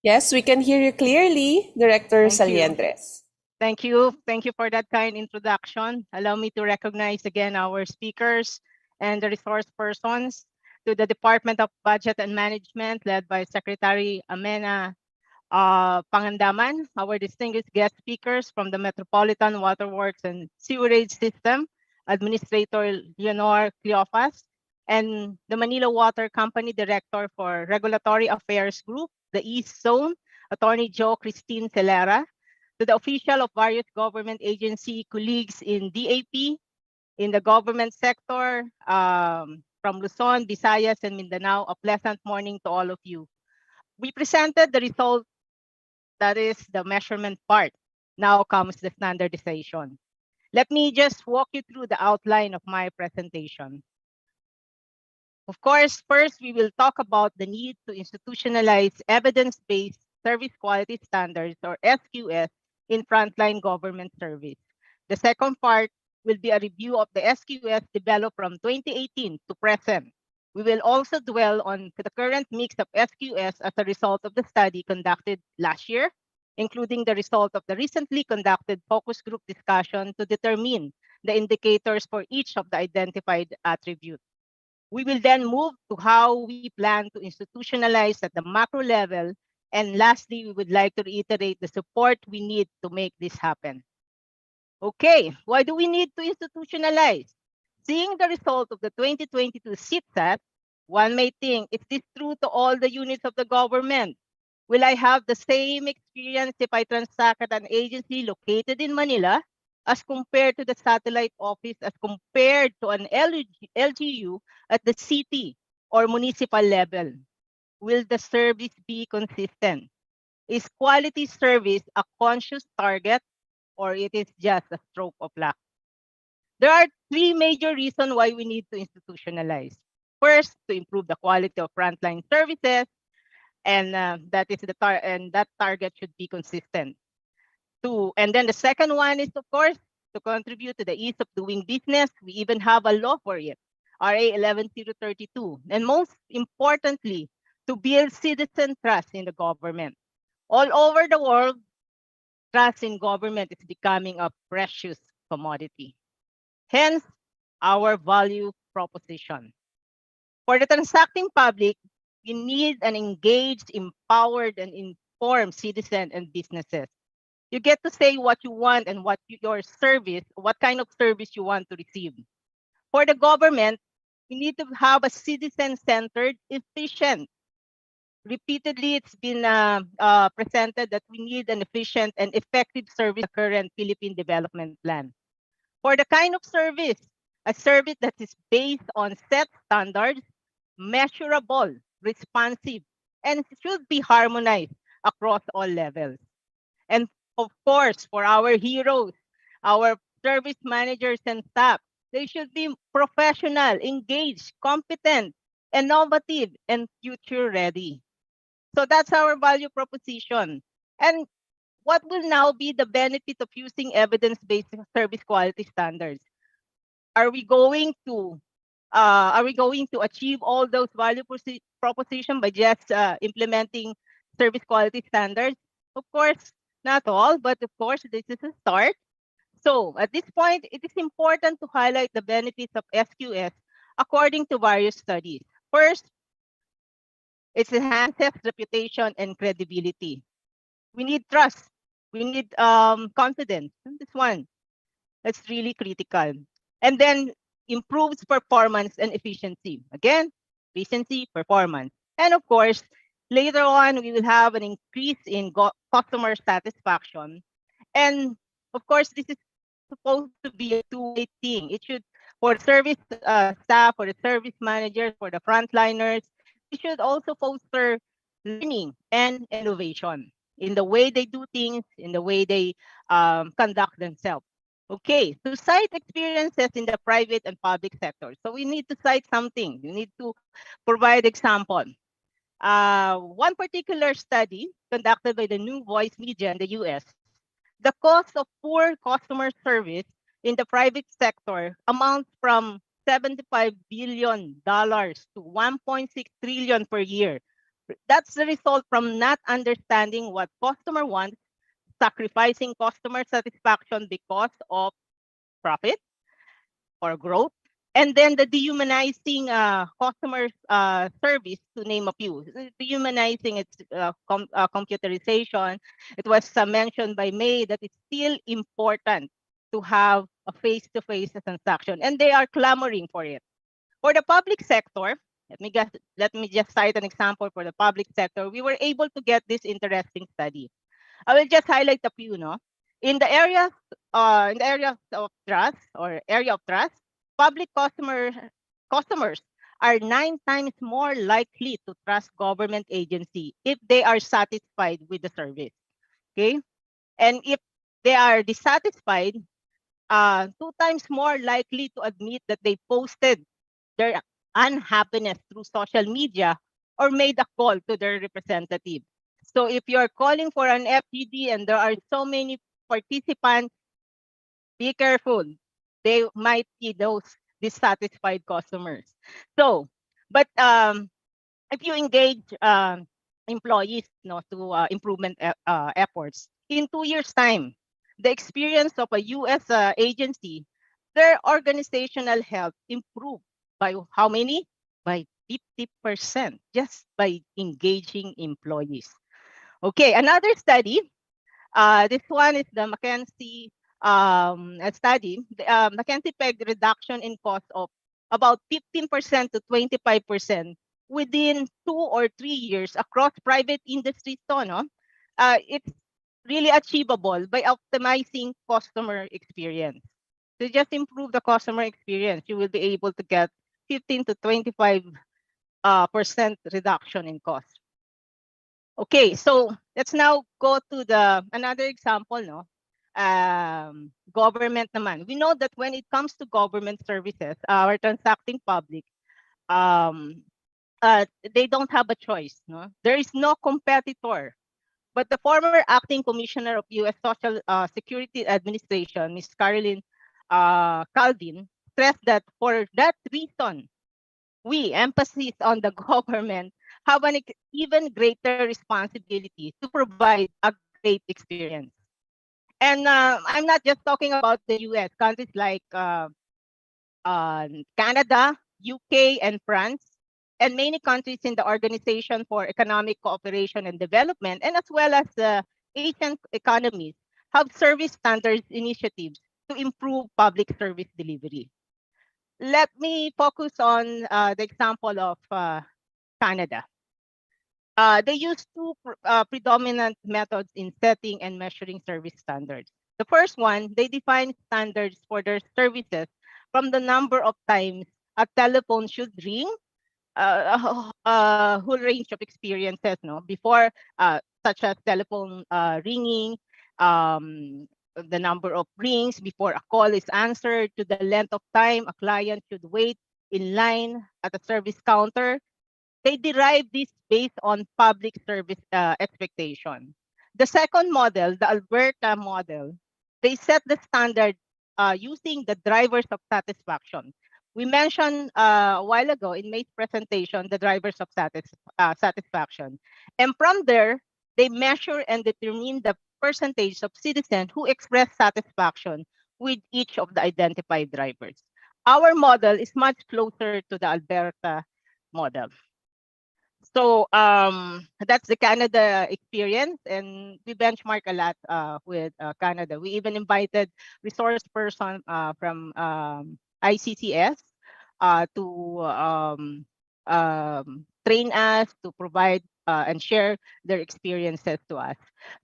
Yes, we can hear you clearly, Director Salientres. Thank you. Thank you for that kind introduction. Allow me to recognize again our speakers and the resource persons, to the Department of Budget and Management, led by Secretary Amenah Pangandaman, our distinguished guest speakers from the Metropolitan Waterworks and Sewerage System, Administrator Leonor Cleofas, and the Manila Water Company Director for Regulatory Affairs Group, the East Zone, Attorney Joe Christine Celera, to the official of various government agency colleagues in DAP, in the government sector, from Luzon, Visayas, and Mindanao, a pleasant morning to all of you. We presented the result, that is the measurement part. Now comes the standardization. Let me just walk you through the outline of my presentation. Of course, first, we will talk about the need to institutionalize evidence-based service quality standards, or SQS, in frontline government service. The second part will be a review of the SQS developed from 2018 to present. We will also dwell on the current mix of SQS as a result of the study conducted last year, including the result of the recently conducted focus group discussion to determine the indicators for each of the identified attributes. We will then move to how we plan to institutionalize at the macro level. And lastly, we would like to reiterate the support we need to make this happen. Okay, why do we need to institutionalize? Seeing the result of the 2022 CITSAT, one may think, is this true to all the units of the government? Will I have the same experience if I transact at an agency located in Manila as compared to the satellite office, as compared to an LGU at the city or municipal level? Will the service be consistent? Is quality service a conscious target, or it is just a stroke of luck? There are three major reasons why we need to institutionalize. First, to improve the quality of frontline services, and that is that target should be consistent. And then the second one is, of course, to contribute to the ease of doing business. We even have a law for it, RA 11032. And most importantly, to build citizen trust in the government. All over the world, trust in government is becoming a precious commodity. Hence, our value proposition. For the transacting public, we need an engaged, empowered, and informed citizen and businesses. You get to say what you want and what kind of service you want to receive. For the government, we need to have a citizen-centered, efficient. Repeatedly, it's been presented that we need an efficient and effective service in the current Philippine Development Plan. For the kind of service, a service that is based on set standards, measurable, responsive, and should be harmonized across all levels. And of course, for our heroes, our service managers and staff, they should be professional, engaged, competent, innovative, and future ready. So that's our value proposition. And what will now be the benefit of using evidence-based service quality standards? Are we going to achieve all those value proposition by just implementing service quality standards? Of course, not all, but of course, this is a start. So at this point, it is important to highlight the benefits of SQS according to various studies. First, it enhances reputation and credibility. We need trust. We need confidence. This one, that's really critical. And then improves performance and efficiency. Again, efficiency, performance. And of course, later on, we will have an increase in customer satisfaction. And of course, this is supposed to be a two-way thing. It should, for service staff, for the service managers, for the frontliners, it should also foster learning and innovation in the way they do things, in the way they conduct themselves. Okay, to cite experiences in the private and public sector. So we need to cite something. We need to provide example. One particular study conducted by the New Voice Media in the US, the cost of poor customer service in the private sector amounts from $75 billion to $1.6 trillion per year. That's the result from not understanding what customer wants, sacrificing customer satisfaction because of profit or growth, and then the dehumanizing customer service, to name a few. Dehumanizing, it's computerization. It was mentioned by May that it's still important to have a face-to-face transaction, and they are clamoring for it. For the public sector, let me just cite an example for the public sector. We were able to get this interesting study. I will just highlight a few, no? In the area of trust, public customers are 9 times more likely to trust government agency if they are satisfied with the service. Okay? And if they are dissatisfied, two times more likely to admit that they posted their unhappiness through social media or made a call to their representative. So if you're calling for an FGD and there are so many participants, be careful. They might be those dissatisfied customers. So, but if you engage employees no, to improvement efforts, in 2 years' time, the experience of a U.S. Agency, their organizational health improved by how many? By 50% just by engaging employees. Okay, another study. This one is the McKinsey study. The McKinsey pegged reduction in cost of about 15% to 25% within 2 or 3 years across private industries. No? It's really achievable by optimizing customer experience. To just improve the customer experience, you will be able to get 15 to 25% percent reduction in cost. Okay, so let's now go to the another example, no? Government naman. We know that when it comes to government services, our transacting public, they don't have a choice, no? There is no competitor. But the former acting commissioner of U.S. Social Security Administration, Ms. Caroline Calvin, stressed that for that reason, we, emphasis on the government, have an even greater responsibility to provide a great experience. And I'm not just talking about the US, countries like Canada, UK, and France, and many countries in the Organization for Economic Cooperation and Development, and as well as the Asian economies, have service standards initiatives to improve public service delivery. Let me focus on the example of Canada. They use two predominant methods in setting and measuring service standards. The first one, they define standards for their services from the number of times a telephone should ring, a whole range of experiences, no, before, such as telephone ringing, the number of rings before a call is answered, to the length of time a client should wait in line at a service counter. They derive this based on public service expectation. The second model, the Alberta model, they set the standard using the drivers of satisfaction. We mentioned a while ago in May's presentation the drivers of satisfaction. And from there, they measure and determine the percentage of citizens who express satisfaction with each of the identified drivers. Our model is much closer to the Alberta model. So that's the Canada experience, and we benchmark a lot with Canada. We even invited resource person from ICCS to train us, to provide and share their experiences to us.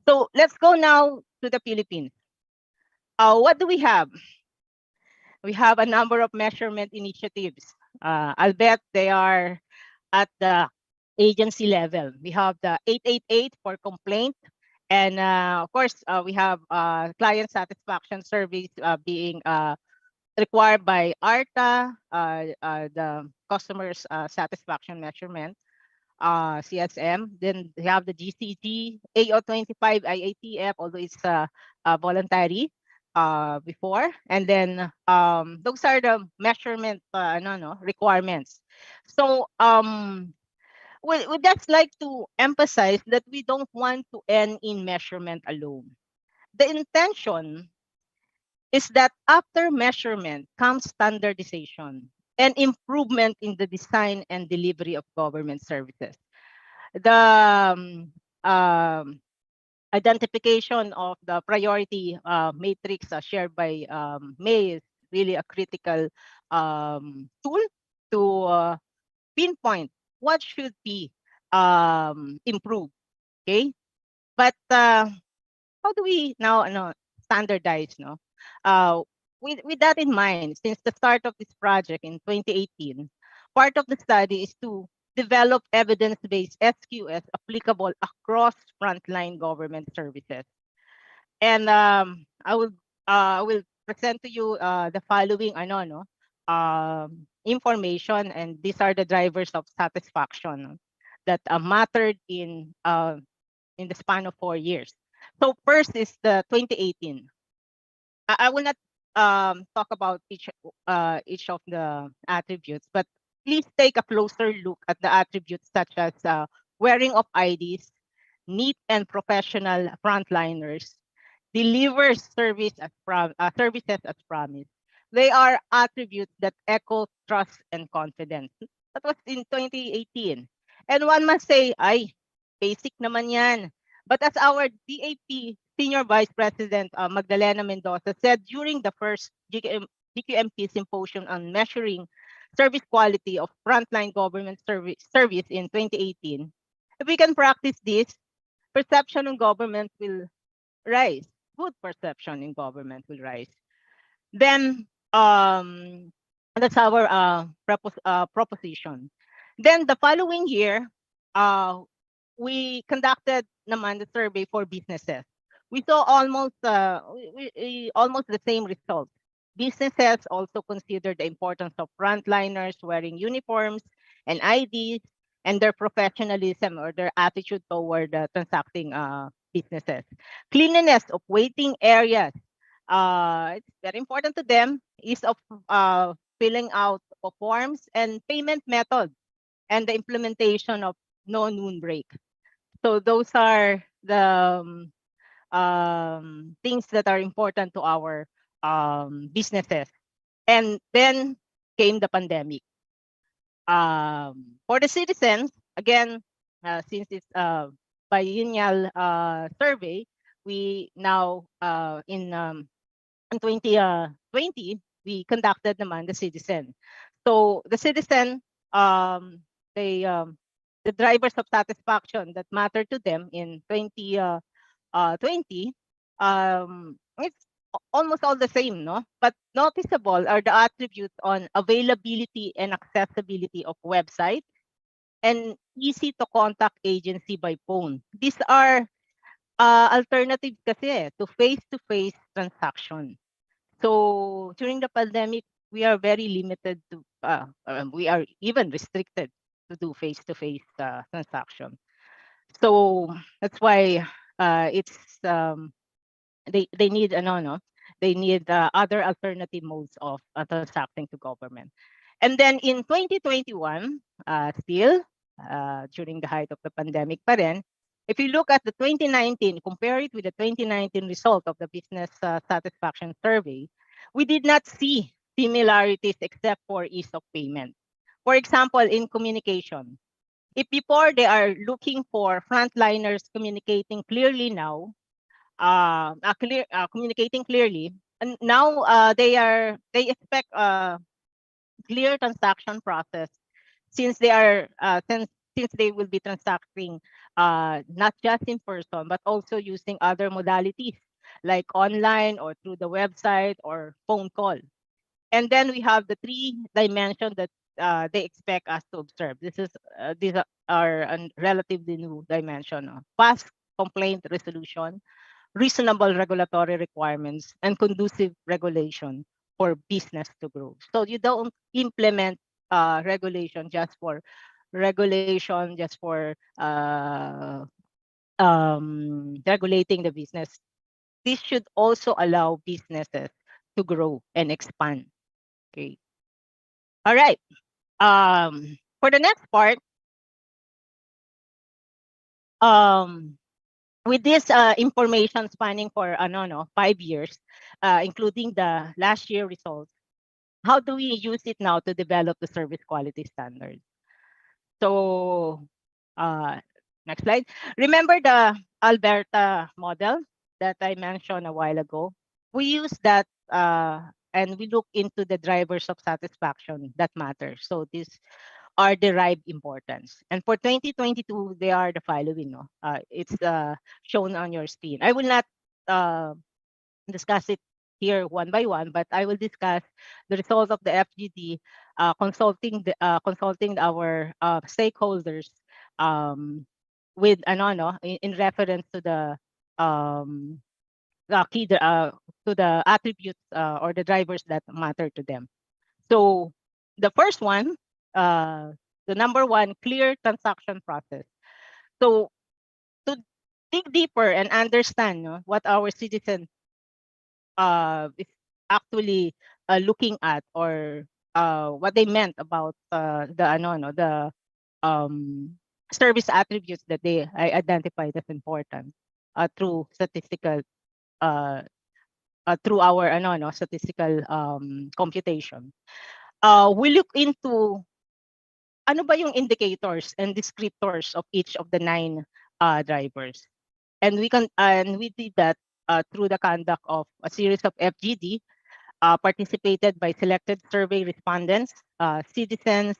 So let's go now to the Philippines. What do we have? We have a number of measurement initiatives. I'll bet they are at the agency level. We have the 888 for complaint. And of course, we have client satisfaction surveys being required by ARTA, the customer's satisfaction measurement, CSM. Then we have the GCG, AO25, IATF, although it's voluntary before. And then those are the measurement requirements. So we'd just like to emphasize that we don't want to end in measurement alone. The intention is that after measurement comes standardization and improvement in the design and delivery of government services. The identification of the priority matrix shared by May is really a critical tool to pinpoint what should be improved. Okay, but how do we now standardize? With that in mind, since the start of this project in 2018, part of the study is to develop evidence-based SQS applicable across frontline government services. And I will present to you the following information, and these are the drivers of satisfaction that mattered in the span of 4 years. So first is the 2018. I will not talk about each of the attributes, but please take a closer look at the attributes such as wearing of IDs, neat and professional frontliners, delivers services as promised. They are attributes that echo trust and confidence. That was in 2018. And one must say, ay, basic naman yan. But as our DAP Senior Vice President Magdalena Mendoza said during the first GQMP Symposium on measuring service quality of frontline government service in 2018, if we can practice this, perception in government will rise. Good perception in government will rise. Then that's our proposition. Then the following year, we conducted naman the survey for businesses. We saw almost the same results. Businesses also consider the importance of frontliners wearing uniforms and IDs and their professionalism or their attitude toward transacting businesses. Cleanliness of waiting areas. It's very important to them. Ease of filling out of forms and payment method and the implementation of no noon break. So those are the things that are important to our businesses. And then came the pandemic. For the citizens, again, since it's a biennial survey, we now in 2020, we conducted naman the citizen. So the citizen, the drivers of satisfaction that matter to them in 2020, it's almost all the same, no? But noticeable are the attributes on availability and accessibility of website and easy to contact agency by phone. These are alternatives kasi to face-to-face transaction. So during the pandemic, we are very limited to, we are even restricted to do face-to-face transaction. So that's why it's they need they need other alternative modes of transacting to government. And then in 2021, still during the height of the pandemic pa rin, if you look at the 2019, compare it with the 2019 result of the business satisfaction survey, we did not see similarities except for ease of payment. For example, in communication, if before they are looking for frontliners communicating clearly now, communicating clearly, and now they expect a clear transaction process since they are since they will be transacting not just in person but also using other modalities like online or through the website or phone call. And then we have the three dimensions that they expect us to observe. These are a relatively new dimension: fast complaint resolution, reasonable regulatory requirements, and conducive regulation for business to grow. So you don't implement regulation just for regulating the business. This should also allow businesses to grow and expand. Okay. All right. For the next part, with this information spanning for 5 years, including the last year results, how do we use it now to develop the service quality standards? So next slide. Remember the Alberta model that I mentioned a while ago? We use that and we look into the drivers of satisfaction that matter. So these are derived importance. And for 2022, they are the following. It's shown on your screen. I will not discuss it here one by one, but I will discuss the result of the FGD consulting our stakeholders with in reference to the to the attributes or the drivers that matter to them. So the first one, the number one, clear transaction process. So to dig deeper and understand what our citizens is actually looking at, or what they meant about the service attributes that they identified as important through statistical through our statistical computation. We look into ano ba yung indicators and descriptors of each of the 9 drivers. And we did that through the conduct of a series of FGD participated by selected survey respondents, citizens,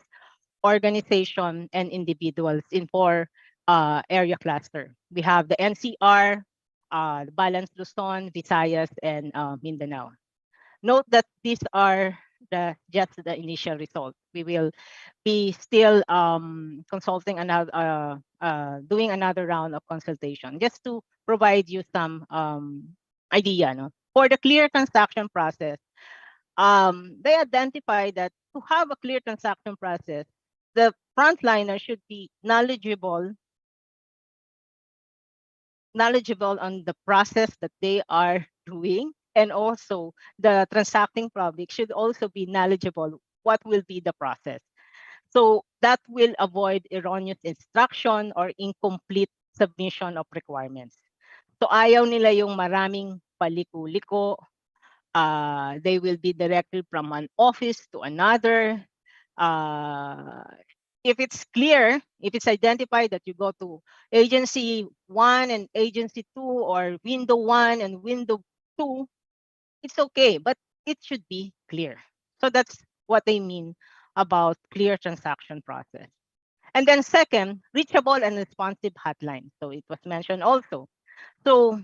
organization, and individuals in 4 area cluster. We have the NCR, Balance Luzon, Visayas, and Mindanao. Note that these are just the initial results. We will be still consulting another, doing another round of consultation just to provide you some idea. No? For the clear transaction process, they identify that to have a clear transaction process, the frontliner should be knowledgeable on the process that they are doing, and also the transacting public should also be knowledgeable what will be the process. So that will avoid erroneous instruction or incomplete submission of requirements. So ayaw nila yung maraming paliko-liko. They will be directed from one office to another. If it's clear, if it's identified that you go to agency 1 and agency 2, or window 1 and window 2, it's okay, but it should be clear. So that's what they mean about clear transaction process. And then second, reachable and responsive hotline. So it was mentioned also. So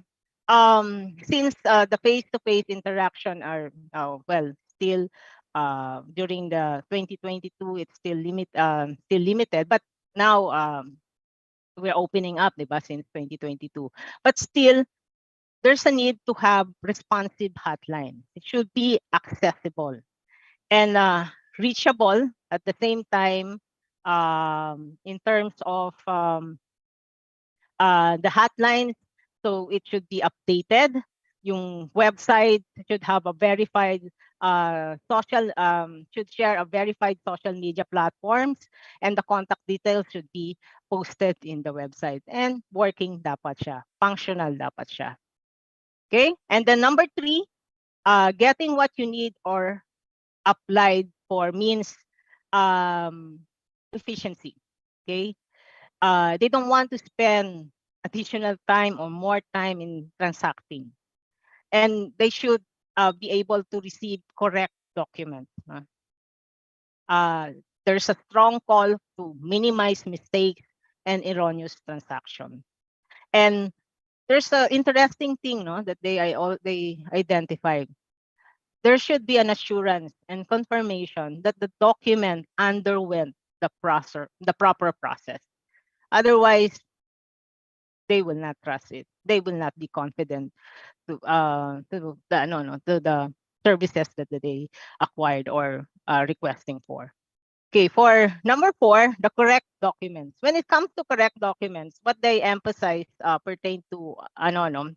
since the face-to-face interaction are still during the 2022, it's still limited, but now we're opening up, diba, since 2022. But still, there's a need to have responsive hotline. It should be accessible and reachable at the same time in terms of the hotline. So it should be updated. Yung website should have a verified should share a verified social media platforms, and the contact details should be posted in the website. And working dapat siya, functional dapat siya. Okay, and then number 3, getting what you need or applied for means efficiency. Okay, they don't want to spend additional time or more time in transacting, and they should be able to receive correct documents. There's a strong call to minimize mistakes and erroneous transaction. And there's an interesting thing, that they identified. There should be an assurance and confirmation that the document underwent the proper process. Otherwise, they will not trust it. They will not be confident to the services that they acquired or requesting for. Okay, for number 4, the correct documents. When it comes to correct documents, what they emphasize pertain to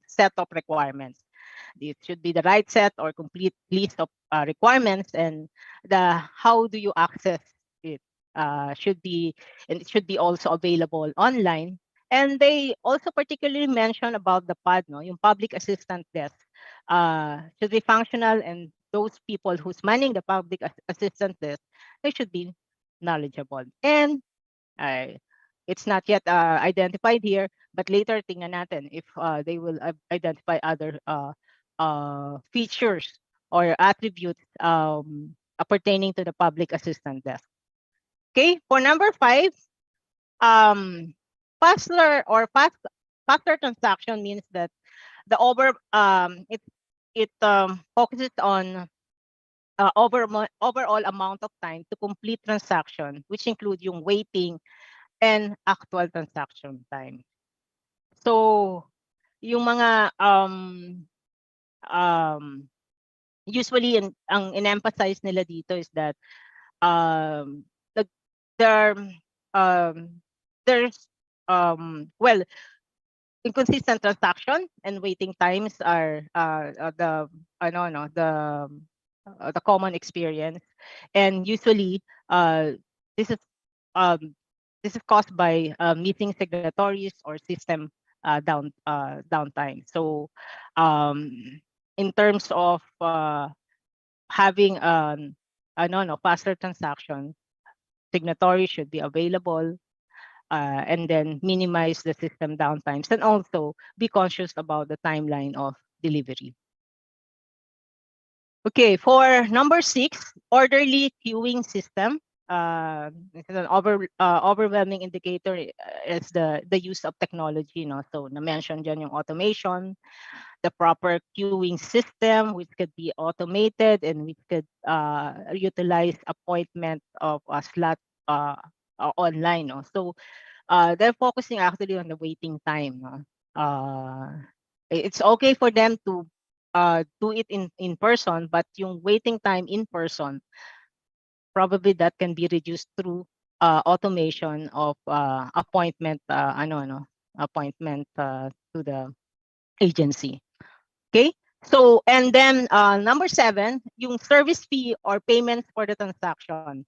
set of requirements. It should be the right set or complete list of requirements, and the how do you access it should be, and it should be also available online. And they also particularly mention about the PAD, yung public assistant desk should be functional, and those people who's manning the public assistant desk, they should be knowledgeable. And it's not yet identified here, but later tingnan natin if they will identify other features or attributes pertaining to the public assistant desk. Okay, for number 5, faster transaction means that the it focuses on overall amount of time to complete transaction, which include yung waiting and actual transaction time. So yung mga usually ang in-emphasize nila dito is that the, there there's well, inconsistent transaction and waiting times are the common experience, and usually this is um, this is caused by meeting signatories or system downtime. So in terms of having faster transaction, signatories should be available, and then minimize the system downtimes, and also be conscious about the timeline of delivery. Okay, for number 6, orderly queuing system. This is an overwhelming indicator is the use of technology. So na-mention dyan yung automation, the proper queuing system, which could be automated and which could utilize appointment of a slot online. So they're focusing actually on the waiting time. It's okay for them to do it in person, but yung waiting time in person, probably that can be reduced through automation of appointment appointment to the agency. Okay, so and then number 7, yung service fee or payments for the transaction.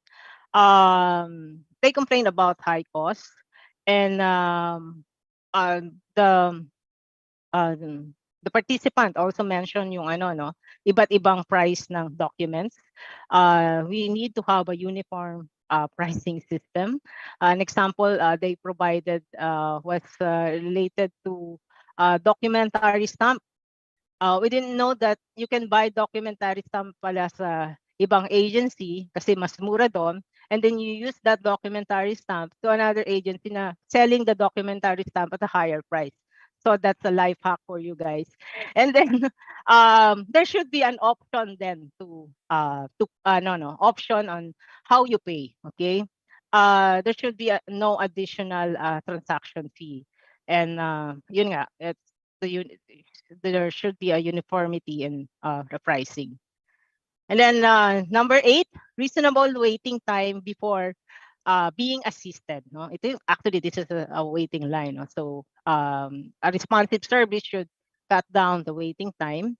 They complain about high costs, and the participant also mentioned yung iba't ibang price ng documents. We need to have a uniform pricing system. An example they provided was related to documentary stamp. We didn't know that you can buy documentary stamp pala sa ibang agency kasi mas mura doon, and then you use that documentary stamp to another agency na selling the documentary stamp at a higher price. So that's a life hack for you guys. And then there should be an option then to option on how you pay. Okay, there should be no additional transaction fee, and yun nga, there should be a uniformity in the pricing. And then number 8, reasonable waiting time before being assisted. Actually, this is a waiting line. So a responsive service should cut down the waiting time.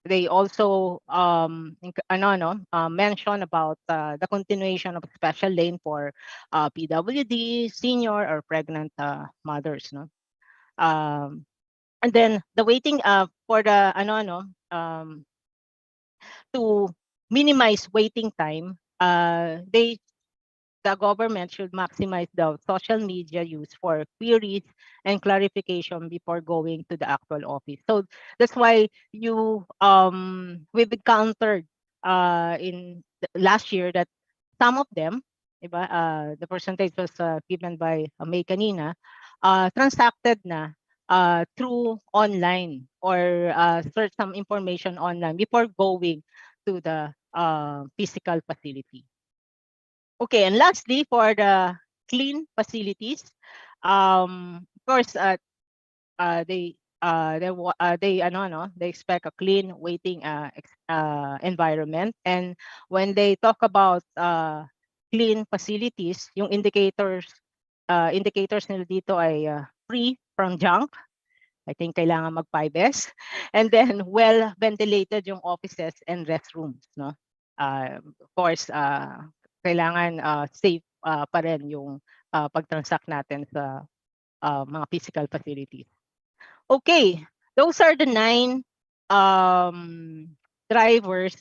They also mention about the continuation of special lane for PWD, senior, or pregnant mothers. And then the waiting for the to minimize waiting time, the government should maximize the social media use for queries and clarification before going to the actual office. So that's why we've encountered in last year that some of them, the percentage was given by May kanina, transacted na through online or search some information online before going to the physical facility. Okay, and lastly, for the clean facilities, of course, they expect a clean waiting environment, and when they talk about clean facilities, yung indicators nila dito ay free from junk. I think kailangan mag 5S, and then well ventilated yung offices and restrooms, no? Of course, kailangan safe pa rin yung pag-transact natin sa mga physical facilities. Okay, those are the 9 drivers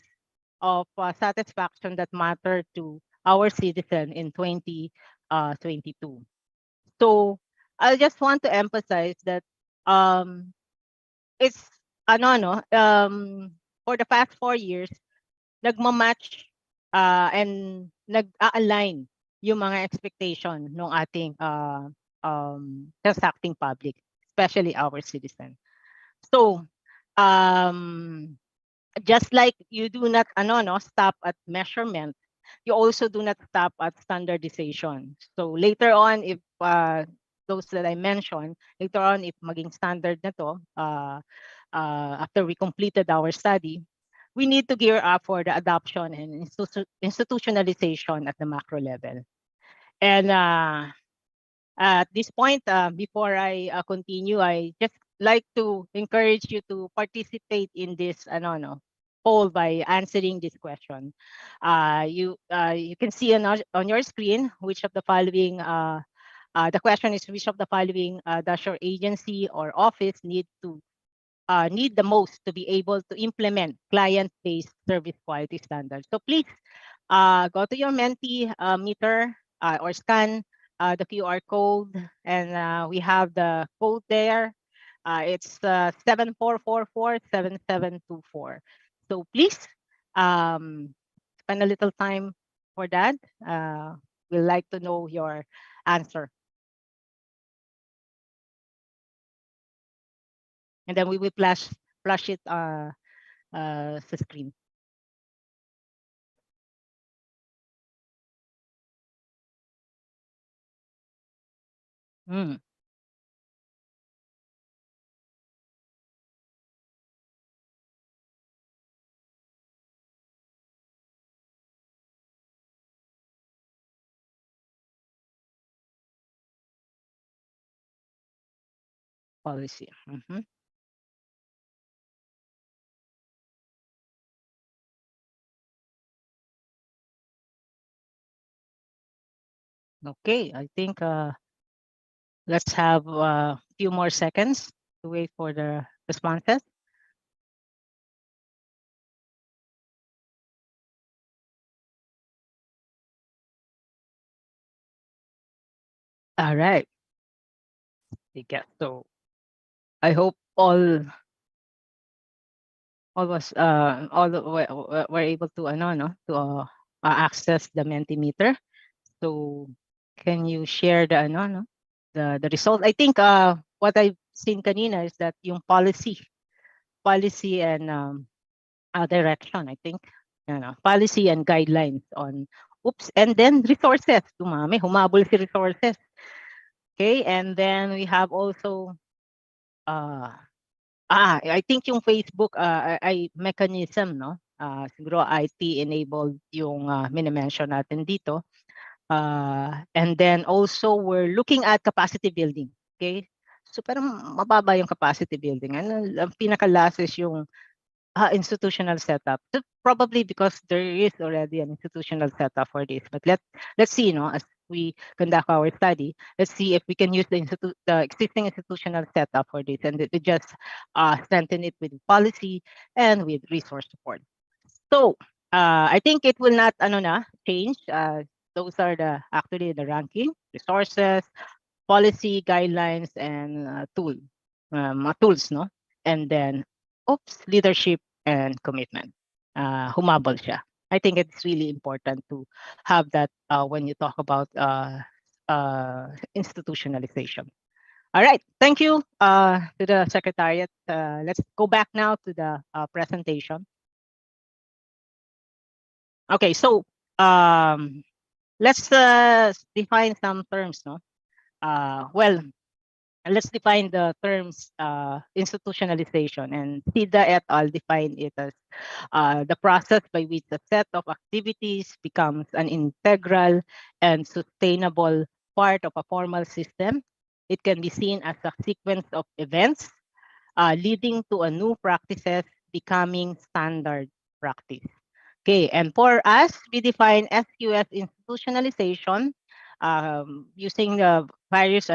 of satisfaction that matter to our citizen in 2022. So I just want to emphasize that it's for the past 4 years, nagmamatch and nag-align yung mga expectation ng ating transacting public, especially our citizen. So just like you do not stop at measurement, you also do not stop at standardization. So later on, if those that I mentioned, later on, if maging standard na to, after we completed our study, we need to gear up for the adoption and institutionalization at the macro level. And at this point, before I continue, I just like to encourage you to participate in this poll by answering this question. You can see on your screen which of the following. The question is, which of the following does your agency or office need the most to be able to implement client-based service quality standards? So please go to your Menti meter or scan the QR code, and we have the code there. It's 74447724. So please spend a little time for that. We'd like to know your answer. And then we will flash it the screen. Mm. Policy. Mhm. Okay, I think let's have a few more seconds to wait for the responses. All right. Yeah, so I hope all were able to access the Mentimeter. So can you share the the result? I think what I've seen kanina is that yung policy and direction, I think, policy and guidelines on and then resources. Dumami, humabol si resources. Okay, and then we have also I think yung Facebook ay mechanism, no? Siguro IT enabled yung mini-mention natin dito. And then also we're looking at capacity building. Okay? So parang mababa yung capacity building. Ang pinaka-last is yung institutional setup. So probably because there is already an institutional setup for this. But let's see, as we conduct our study, let's see if we can use the existing institutional setup for this, and we just strengthen it with policy and with resource support. So I think it will not change. Those are actually the ranking, resources, policy, guidelines, and tools, no? And then leadership and commitment. Humabol siya. I think it's really important to have that when you talk about institutionalization. All right, thank you to the Secretariat. Let's go back now to the presentation. Okay, so let's define some terms, no? Well, let's define the terms institutionalization, and Sida et al. Define it as the process by which a set of activities becomes an integral and sustainable part of a formal system. It can be seen as a sequence of events leading to a new practices becoming standard practice. Okay, and for us, we define SQS institutionalization using the various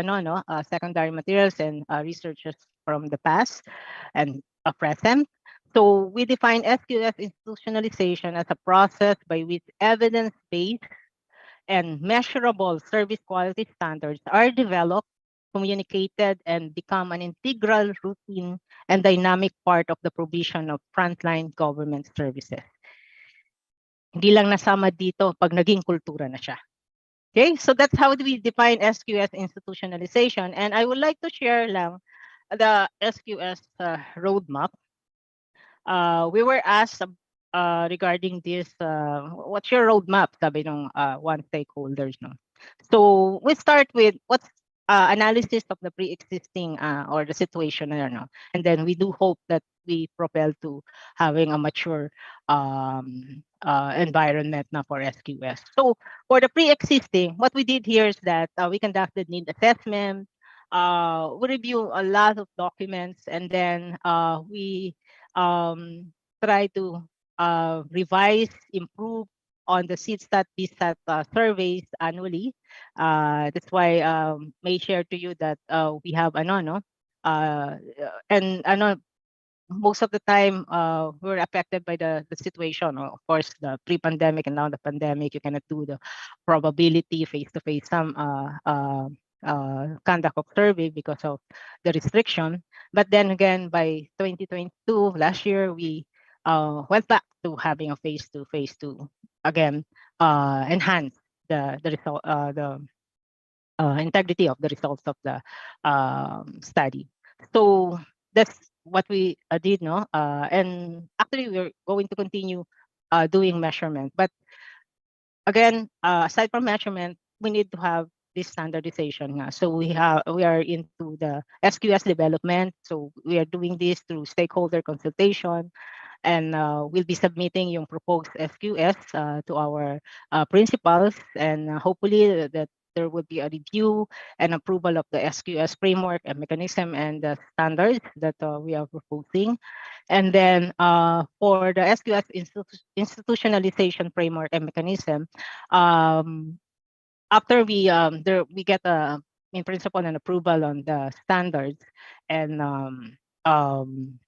secondary materials and researches from the past and present. So we define SQS institutionalization as a process by which evidence-based and measurable service quality standards are developed, communicated, and become an integral, routine, and dynamic part of the provision of frontline government services. Hindi lang nasama dito pag naging kultura na siya. Okay, so that's how we define SQS institutionalization. And I would like to share lang the SQS roadmap. We were asked regarding this, what's your roadmap? Sabi ng one stakeholders. No? So we start with what's analysis of the pre-existing or the situation, I don't know. And then we do hope that we propel to having a mature environment now for SQS. So for the pre-existing, what we did here is that we conducted need assessment, we review a lot of documents, and then we try to revise, improve on the CSAT, BSAT surveys annually. That's why may share to you that we have ano, no? And ano, most of the time we're affected by the situation. Of course, the pre-pandemic and now the pandemic, you cannot do the probability face-to-face some conduct of survey because of the restriction. But then again, by 2022, last year, we went back to having a face-to-face to again enhance the result, the integrity of the results of the study. So that's what we did, no? And actually, we're going to continue doing measurement. But again, aside from measurement, we need to have this standardization. So we are into the SQS development. So we are doing this through stakeholder consultation, and we'll be submitting yung proposed SQS to our principals, and hopefully that there will be a review and approval of the SQS framework and mechanism and the standards that we are proposing. And then for the SQS institutionalization framework and mechanism, after we get a in principle and approval on the standards, and a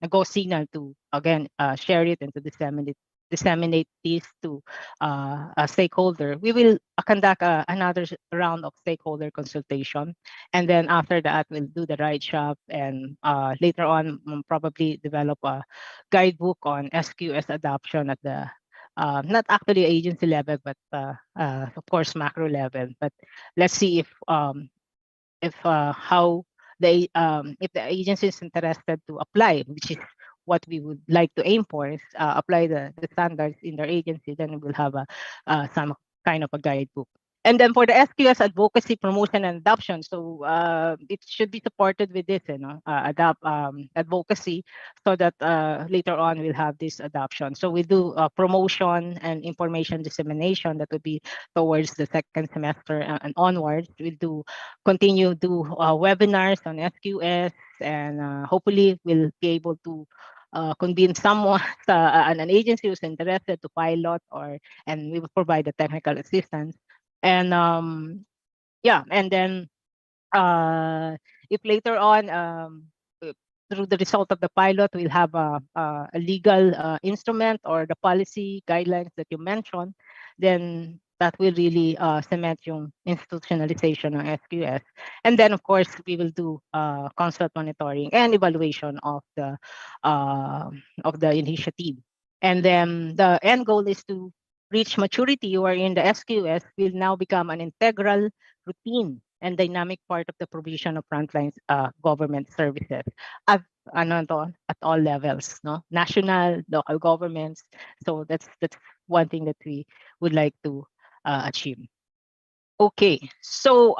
go signal to again share it and to disseminate this to a stakeholder, we will conduct another round of stakeholder consultation, and then after that we'll do the write shop, and later on probably develop a guidebook on SQS adoption at the not actually agency level, but of course macro level. But let's see if how if the agency is interested to apply, which is what we would like to aim for, is apply the standards in their agency, then we'll have a some kind of a guidebook. And then for the SQS advocacy, promotion, and adoption, so it should be supported with this, advocacy, so that later on we'll have this adoption. So we do promotion and information dissemination that would be towards the second semester and onwards. We'll continue webinars on SQS, and hopefully we'll be able to convince someone, an agency who's interested to pilot, and we will provide the technical assistance. And yeah, and then if later on through the result of the pilot, we'll have a legal instrument or the policy guidelines that you mentioned, then that will really cement yung institutionalization ng SQS. And then, of course, we will do constant monitoring and evaluation of the initiative. And then the end goal is to reach maturity, wherein the SQS will now become an integral, routine, and dynamic part of the provision of frontline government services at all levels, no, national, local governments. So that's one thing that we would like to achieve. Okay, so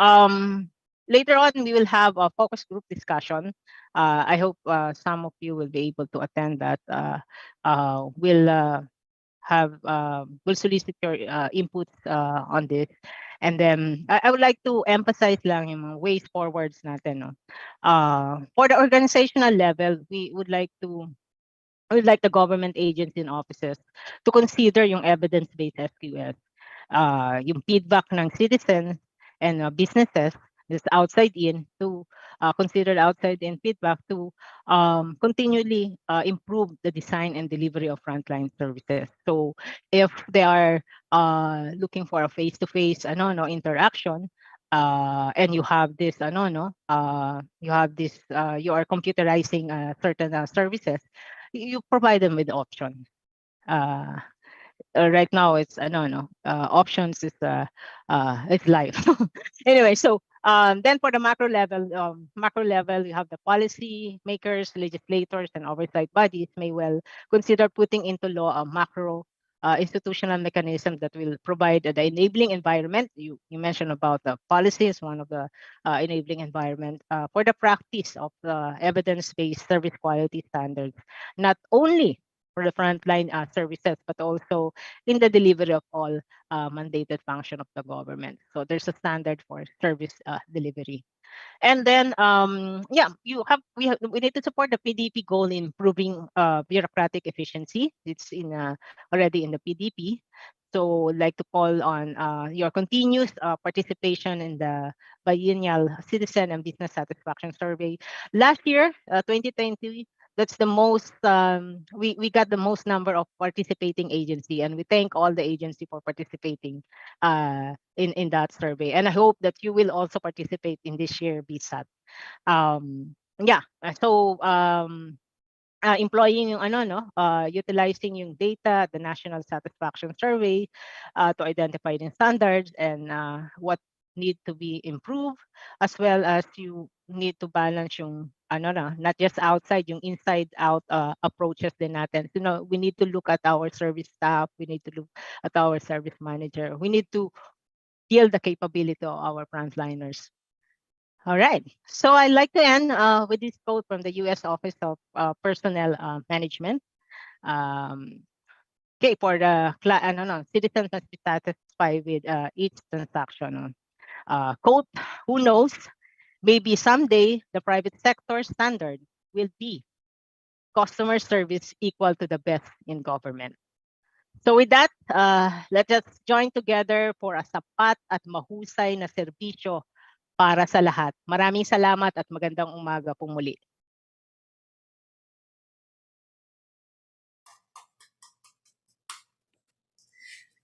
later on we will have a focus group discussion. I hope some of you will be able to attend that. We'll solicit your inputs on this. And then I would like to emphasize lang yung ways forwards natin. No? For the organizational level, we would like the government agencies and offices to consider yung evidence-based SQS, yung feedback ng citizens and businesses, this outside in, to consider outside in feedback to continually improve the design and delivery of frontline services. So if they are looking for a face-to-face interaction, and you have this you are computerizing certain services, you provide them with options. Right now it's options is life. Anyway, so then for the macro level, you have the policy makers, legislators, and oversight bodies may well consider putting into law a macro institutional mechanism that will provide the enabling environment. You mentioned about the policies, one of the enabling environment for the practice of the evidence-based service quality standards, not only for the frontline services, but also in the delivery of all mandated function of the government. So there's a standard for service delivery. And then, we need to support the PDP goal in improving bureaucratic efficiency. It's already in the PDP. So, like to call on your continuous participation in the biennial citizen and business satisfaction survey. Last year, 2020, that's the most we got the most number of participating agency, and we thank all the agency for participating in that survey. And I hope that you will also participate in this year BSAT. Employing yung utilizing yung data, the national satisfaction survey to identify the standards and what need to be improved, as well as you need to balance yung not just outside, yung inside out approaches din natin. We need to look at our service staff, we need to look at our service manager, we need to build the capability of our frontliners. All right. So I'd like to end with this quote from the U.S. Office of Personnel Management. For the citizens must be satisfied with each transaction. Quote, who knows, maybe someday the private sector standard will be customer service equal to the best in government. So with that, let us join together for a sapat at mahusay na serbisyo para sa lahat. Maraming salamat at magandang umaga po muli.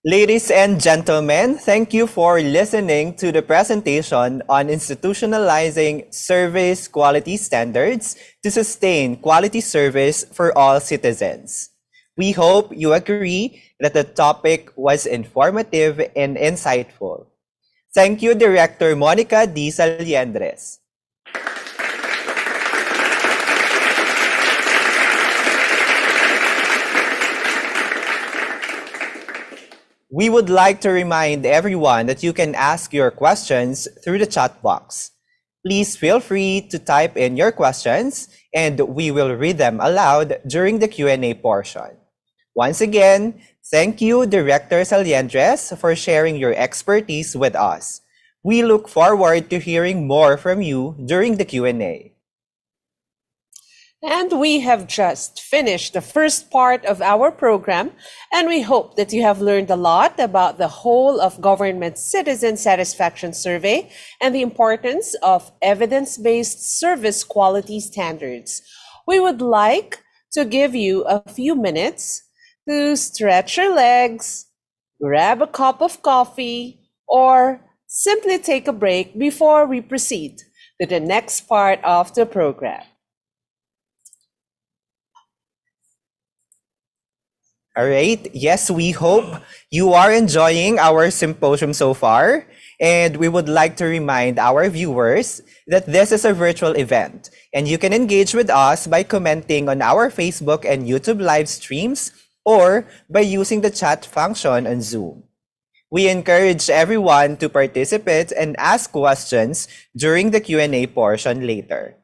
Ladies and gentlemen, thank you for listening to the presentation on institutionalizing service quality standards to sustain quality service for all citizens. We hope you agree that the topic was informative and insightful. Thank you, Director Monica D. Saliendres. We would like to remind everyone that you can ask your questions through the chat box. Please feel free to type in your questions and we will read them aloud during the Q&A portion. Once again, thank you, Director Saliendres, for sharing your expertise with us. We look forward to hearing more from you during the Q&A. And we have just finished the first part of our program, and we hope that you have learned a lot about the whole of government citizen satisfaction survey and the importance of evidence-based service quality standards. We would like to give you a few minutes to stretch your legs, grab a cup of coffee, or simply take a break before we proceed to the next part of the program. All right. Yes, we hope you are enjoying our symposium so far. And we would like to remind our viewers that this is a virtual event and you can engage with us by commenting on our Facebook and YouTube live streams or by using the chat function on Zoom. We encourage everyone to participate and ask questions during the Q&A portion later.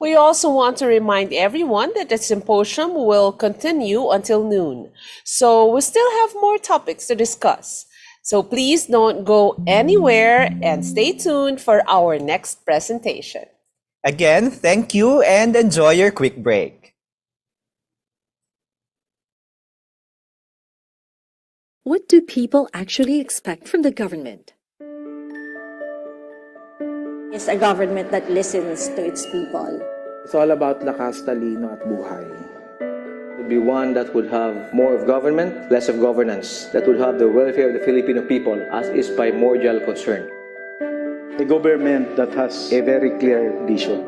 We also want to remind everyone that the symposium will continue until noon. So we still have more topics to discuss. So please don't go anywhere and stay tuned for our next presentation. Again, thank you and enjoy your quick break. What do people actually expect from the government? It's a government that listens to its people. It's all about lakas, talino at buhay. It would be one that would have more of government, less of governance. That would have the welfare of the Filipino people as is primordial concern. A government that has a very clear vision.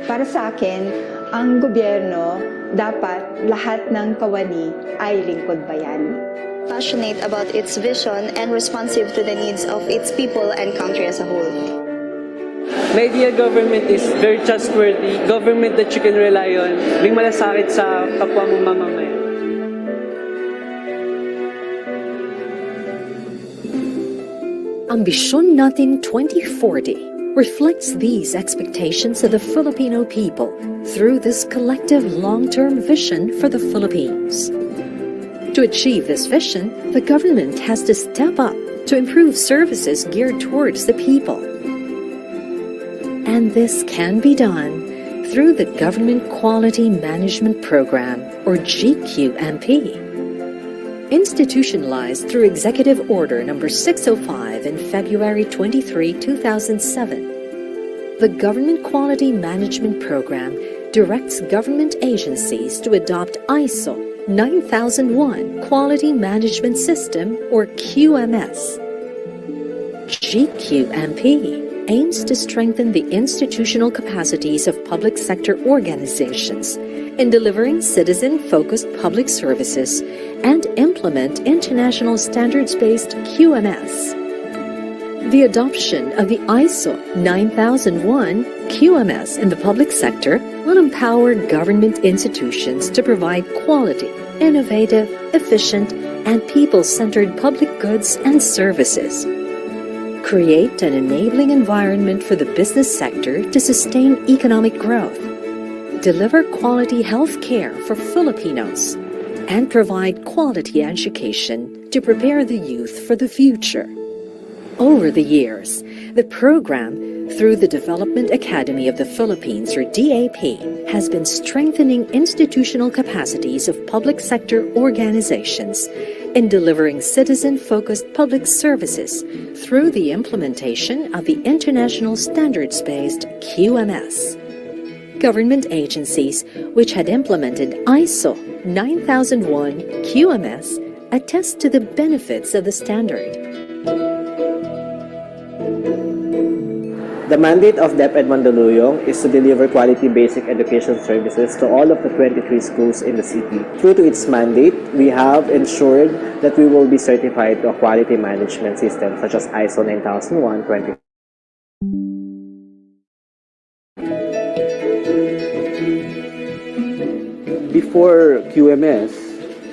Para sa akin, ang gobyerno dapat lahat ng kawani ay lingkod bayan. Passionate about its vision and responsive to the needs of its people and country as a whole. My ideal government is very trustworthy, government that you can rely on, may malasakit sa kapwa mong mamamayan. Ambisyon Natin 2040 reflects these expectations of the Filipino people through this collective long-term vision for the Philippines. To achieve this vision, the government has to step up to improve services geared towards the people. And this can be done through the Government Quality Management Program, or GQMP. Institutionalized through Executive Order Number 605 in February 23, 2007, the Government Quality Management Program directs government agencies to adopt ISO 9001 Quality Management System, or QMS. GQMP aims to strengthen the institutional capacities of public sector organizations in delivering citizen-focused public services and implement international standards-based QMS. The adoption of the ISO 9001 QMS in the public sector will empower government institutions to provide quality, innovative, efficient, and people-centered public goods and services. Create an enabling environment for the business sector to sustain economic growth, deliver quality health care for Filipinos, and provide quality education to prepare the youth for the future. Over the years, the program, through the Development Academy of the Philippines, or DAP, has been strengthening institutional capacities of public sector organizations in delivering citizen-focused public services through the implementation of the international standards-based QMS. Government agencies which had implemented ISO 9001 QMS attest to the benefits of the standard. The mandate of DepEd Mandaluyong is to deliver quality basic education services to all of the 23 schools in the city. True to its mandate, we have ensured that we will be certified to a quality management system such as ISO 9001 20. Before QMS,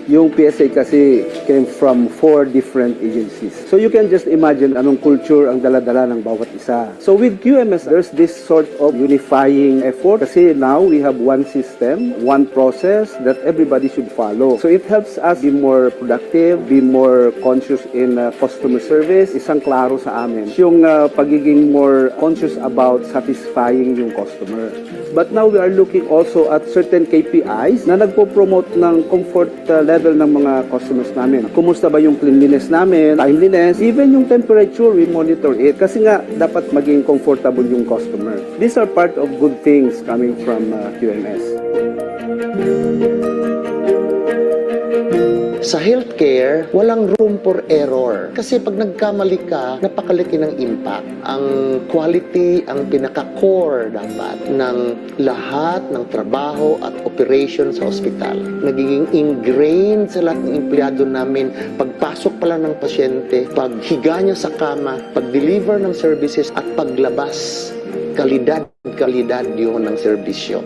yung PSA kasi came from 4 different agencies. So you can just imagine anong culture ang dala-dala ng bawat isa. So with QMS, there's this sort of unifying effort kasi now we have one system, one process that everybody should follow. So it helps us be more productive, be more conscious in customer service. Isang klaro sa amin. Yung pagiging more conscious about satisfying yung customer. But now we are looking also at certain KPIs na nagpo-promote ng comfort level ng mga customers namin. Kumusta ba yung cleanliness namin, timeliness, even yung temperature, we monitor it. Kasi nga, dapat maging comfortable yung customer. These are part of good things coming from QMS. Sa healthcare, walang room for error. Kasi pag nagkamali ka, napakalaki ng impact. Ang quality, ang pinaka-core dapat ng lahat ng trabaho at operation sa ospital. Nagiging ingrained sa lahat ng empleyado namin. Pagpasok pala ng pasyente, paghiga niya sa kama, pag-deliver ng services at paglabas. Kalidad yun ng serbisyo.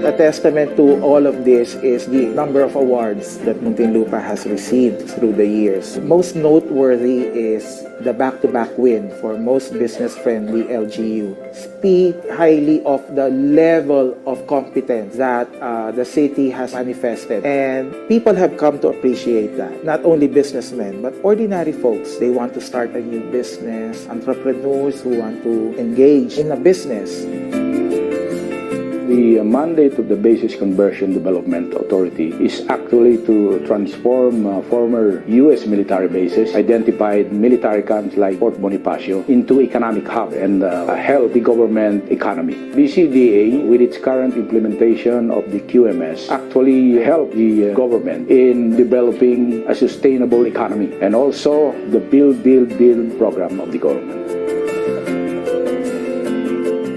A testament to all of this is the number of awards that Muntinlupa has received through the years. Most noteworthy is the back-to-back win for most business-friendly LGU. Speak highly of the level of competence that the city has manifested. And people have come to appreciate that. Not only businessmen, but ordinary folks. They want to start a new business, entrepreneurs who want to engage in a business. The mandate of the Basis Conversion Development Authority is actually to transform former U.S. military bases, identified military camps like Fort Bonifacio, into economic hub and help the government economy. BCDA, with its current implementation of the QMS, actually help the government in developing a sustainable economy and also the Build program of the government.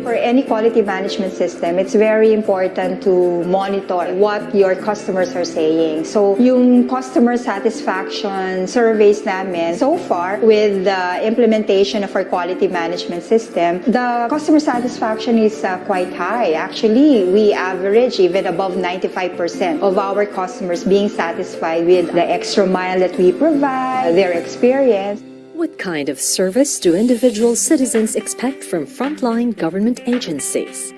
For any quality management system, it's very important to monitor what your customers are saying. So, yung customer satisfaction surveys namin, so far, with the implementation of our quality management system, the customer satisfaction is quite high. Actually, we average even above 95% of our customers being satisfied with the extra mile that we provide, their experience. What kind of service do individual citizens expect from frontline government agencies?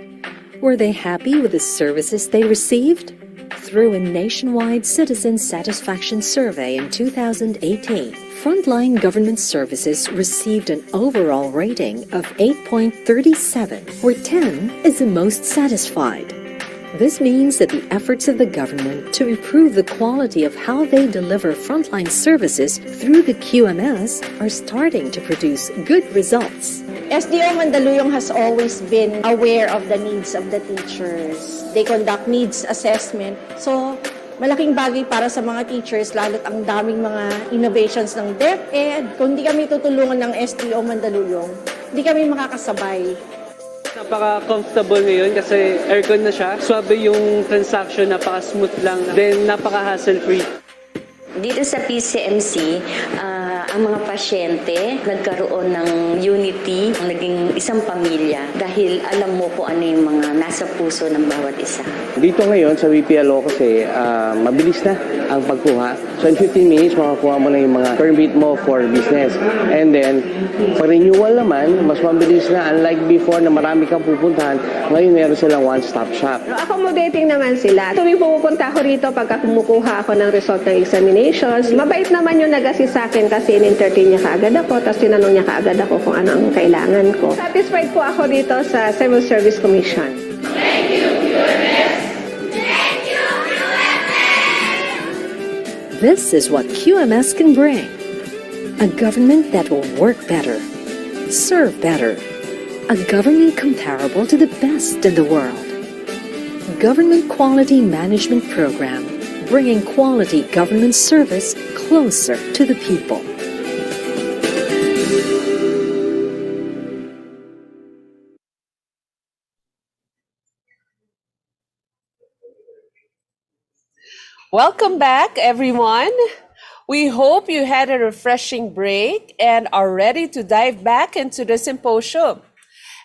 Were they happy with the services they received? Through a nationwide citizen satisfaction survey in 2018, frontline government services received an overall rating of 8.37, where 10 is the most satisfied. This means that the efforts of the government to improve the quality of how they deliver frontline services through the QMS are starting to produce good results. SDO Mandaluyong has always been aware of the needs of the teachers. They conduct needs assessment. So, malaking bagay para sa mga teachers, lalo't ang daming mga innovations ng DepEd. Kung di kami tutulungan ng SDO Mandaluyong, di kami makakasabay. Napaka-comfortable ngayon kasi aircon na siya. Swabe yung transaction, napaka-smooth lang. Then, napaka-hassle-free. Dito sa PCMC, ang mga pasyente nagkaroon ng unity, naging isang pamilya dahil alam mo kung ano yung mga nasa puso ng bawat isa. Dito ngayon sa WPLO kasi mabilis na ang pagkuha. So in 15 minutes, makakuha mo na yung mga permit mo for business. And then, pa-renewal naman, mas mabilis na. Unlike before na marami kang pupuntahan, ngayon meron silang one-stop shop. Accommodating naman sila. Tuwing pupunta ako rito pagka kumukuha ako ng result ng examinations, mabait naman yung nag-assist sa akin kasi in-entertain niya kaagad ako, tapos tinanong niya kaagad ako kung ano ang kailangan ko. Satisfied po ako dito sa Civil Service Commission. Thank you, QMS! Thank you, This is what QMS can bring. A government that will work better, serve better, a government comparable to the best in the world. Government Quality Management Program, bringing quality government service closer to the people. Welcome back, everyone. We hope you had a refreshing break and are ready to dive back into the symposium.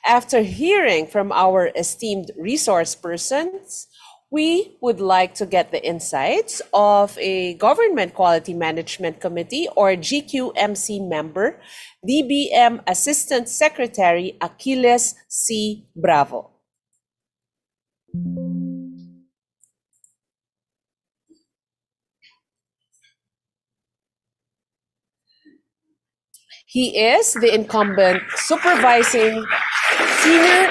After hearing from our esteemed resource persons, we would like to get the insights of a Government Quality Management Committee or GQMC member, DBM Assistant Secretary Achilles C. Bravo. He is the incumbent supervising senior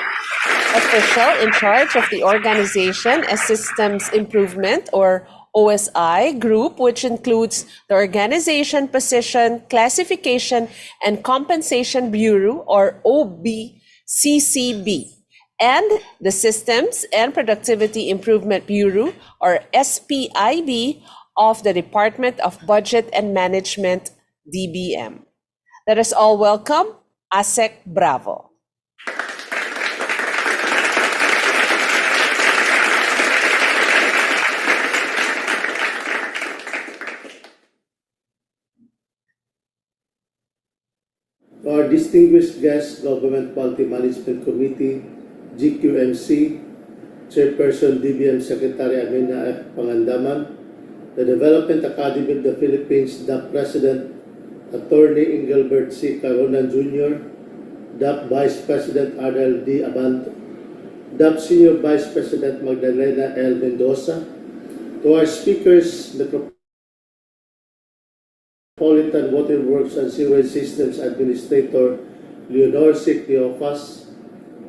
official in charge of the Organization as Systems Improvement or OSI group, which includes the Organization Position Classification and Compensation Bureau or OBCCB, and the Systems and Productivity Improvement Bureau or SPIB of the Department of Budget and Management, DBM. Let us all welcome ASEC Bravo. Our distinguished guest, Government Quality Management Committee, GQMC, Chairperson DBM Secretary Amenah F. Pangandaman, the Development Academy of the Philippines, DAP President, Attorney Engelbert C. Caronan Jr., DAP Vice President Arnel D. Abanto, DAP Senior Vice President Magdalena L. Mendoza, to our speakers, Metropolitan Water Works and Sewage Systems Administrator Leonor C. Cleofas,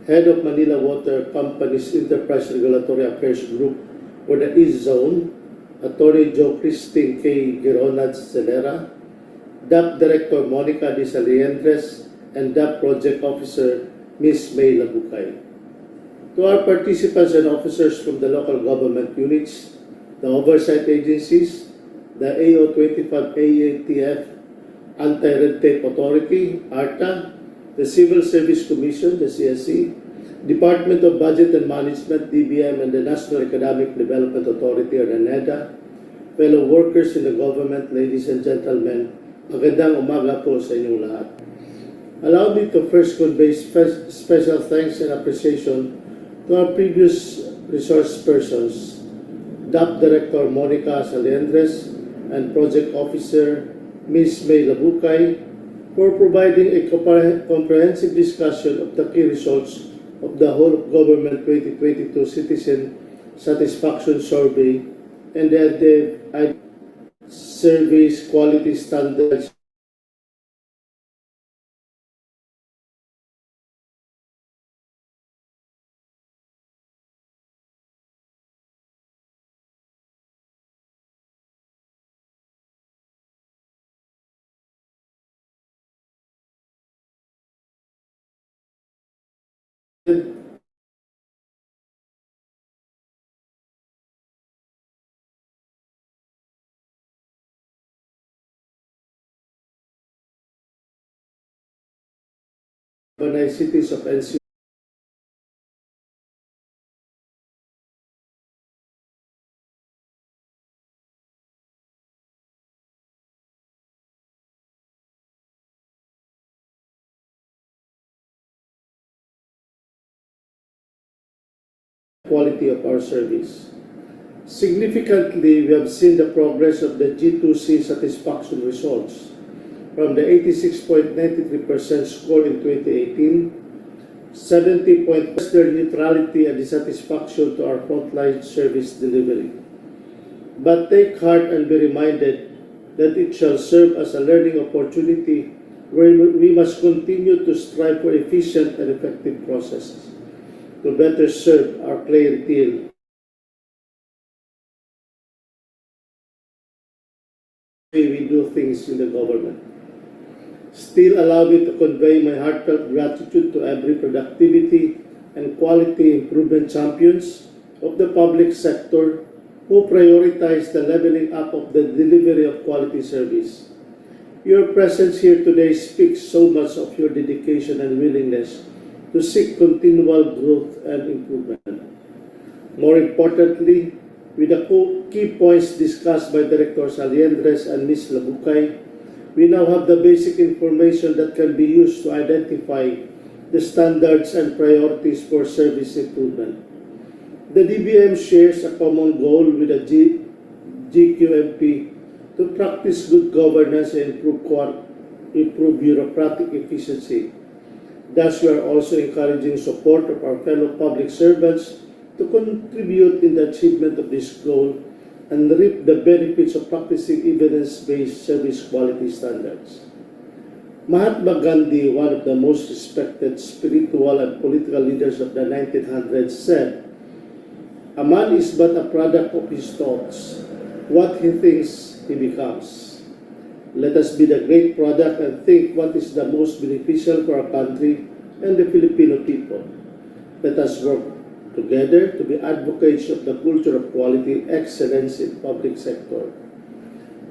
Head of Manila Water Company's Enterprise Regulatory Affairs Group for the East Zone, Attorney Jo Christine K. Gironad Celera, DAP Director Monica De Salientres, and DAP Project Officer Ms. May Labukay. To our participants and officers from the local government units, the oversight agencies, the AO25 AATF Anti-Red Tape Authority, ARTA, the Civil Service Commission, the CSC, Department of Budget and Management, DBM, and the National Economic Development Authority, or NEDA, fellow workers in the government, ladies and gentlemen, magandang umaga po sa inyong lahat. Allow me to first convey special thanks and appreciation to our previous resource persons, DAP Director Monica Salendres and Project Officer Ms. May Labukay, for providing a comprehensive discussion of the key results of the whole of government 2022 Citizen Satisfaction Survey and the service quality standards urbanized cities of NCR. Quality of our service. Significantly, we have seen the progress of the G2C satisfaction results from the 86.93% score in 2018, 70.0% their neutrality and dissatisfaction to our frontline service delivery. But take heart and be reminded that it shall serve as a learning opportunity where we must continue to strive for efficient and effective processes to better serve our clientele. We do things in the government. Still, allow me to convey my heartfelt gratitude to every productivity and quality improvement champions of the public sector who prioritize the leveling up of the delivery of quality service. Your presence here today speaks so much of your dedication and willingness to seek continual growth and improvement. More importantly, with the key points discussed by Director Salendres and Ms. Labukay, we now have the basic information that can be used to identify the standards and priorities for service improvement. The DBM shares a common goal with the GQMP to practice good governance and improve bureaucratic efficiency. Thus, we are also encouraging support of our fellow public servants to contribute in the achievement of this goal and reap the benefits of practicing evidence-based service quality standards. Mahatma Gandhi, one of the most respected spiritual and political leaders of the 1900s, said, "A man is but a product of his thoughts. What he thinks, he becomes." Let us be the great product and think what is the most beneficial for our country and the Filipino people. Let us work together to be advocates of the culture of quality excellence in public sector.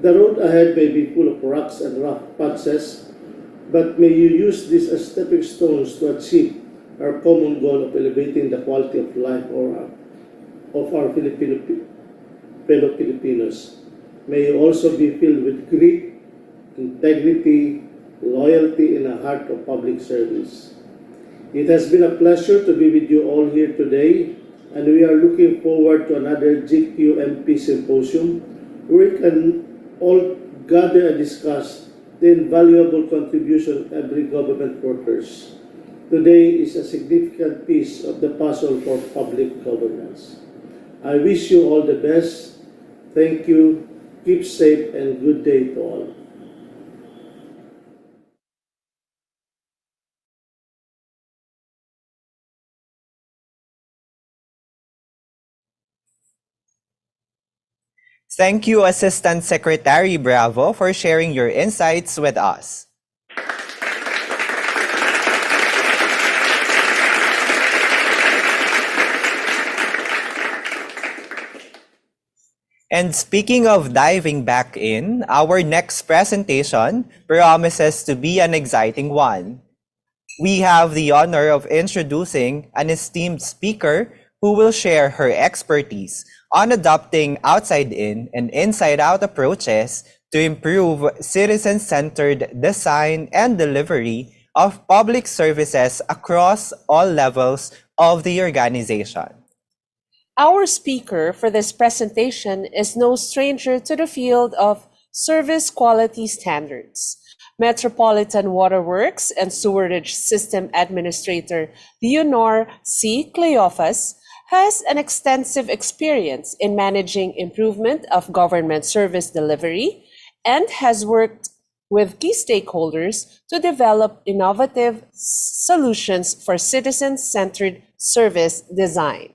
The road ahead may be full of rocks and rough patches, but may you use this as stepping stones to achieve our common goal of elevating the quality of life of our fellow Filipinos. May you also be filled with grit, integrity, loyalty, and a heart of public service. It has been a pleasure to be with you all here today, and we are looking forward to another GQMP Symposium where we can all gather and discuss the invaluable contribution of every government workers. Today is a significant piece of the puzzle for public governance. I wish you all the best. Thank you. Keep safe and good day to all. Thank you, Assistant Secretary Bravo, for sharing your insights with us. And speaking of diving back in, our next presentation promises to be an exciting one. We have the honor of introducing an esteemed speaker who will share her expertise on adopting outside-in and inside-out approaches to improve citizen-centered design and delivery of public services across all levels of the organization. Our speaker for this presentation is no stranger to the field of service quality standards. Metropolitan Waterworks and Sewerage System Administrator Leonor C. Cleophas has an extensive experience in managing improvement of government service delivery and has worked with key stakeholders to develop innovative solutions for citizen-centered service design.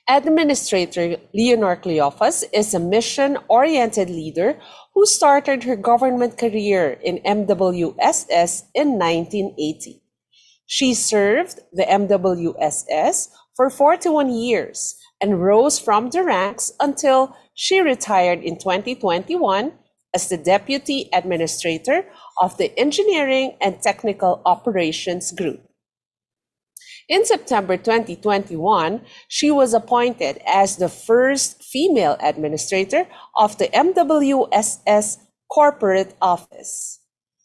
Administrator Leonor Cleophas is a mission-oriented leader who started her government career in MWSS in 1980. She served the MWSS for 41 years and rose from the ranks until she retired in 2021 as the Deputy Administrator of the Engineering and Technical Operations Group. In September 2021, she was appointed as the first female administrator of the MWSS Corporate Office.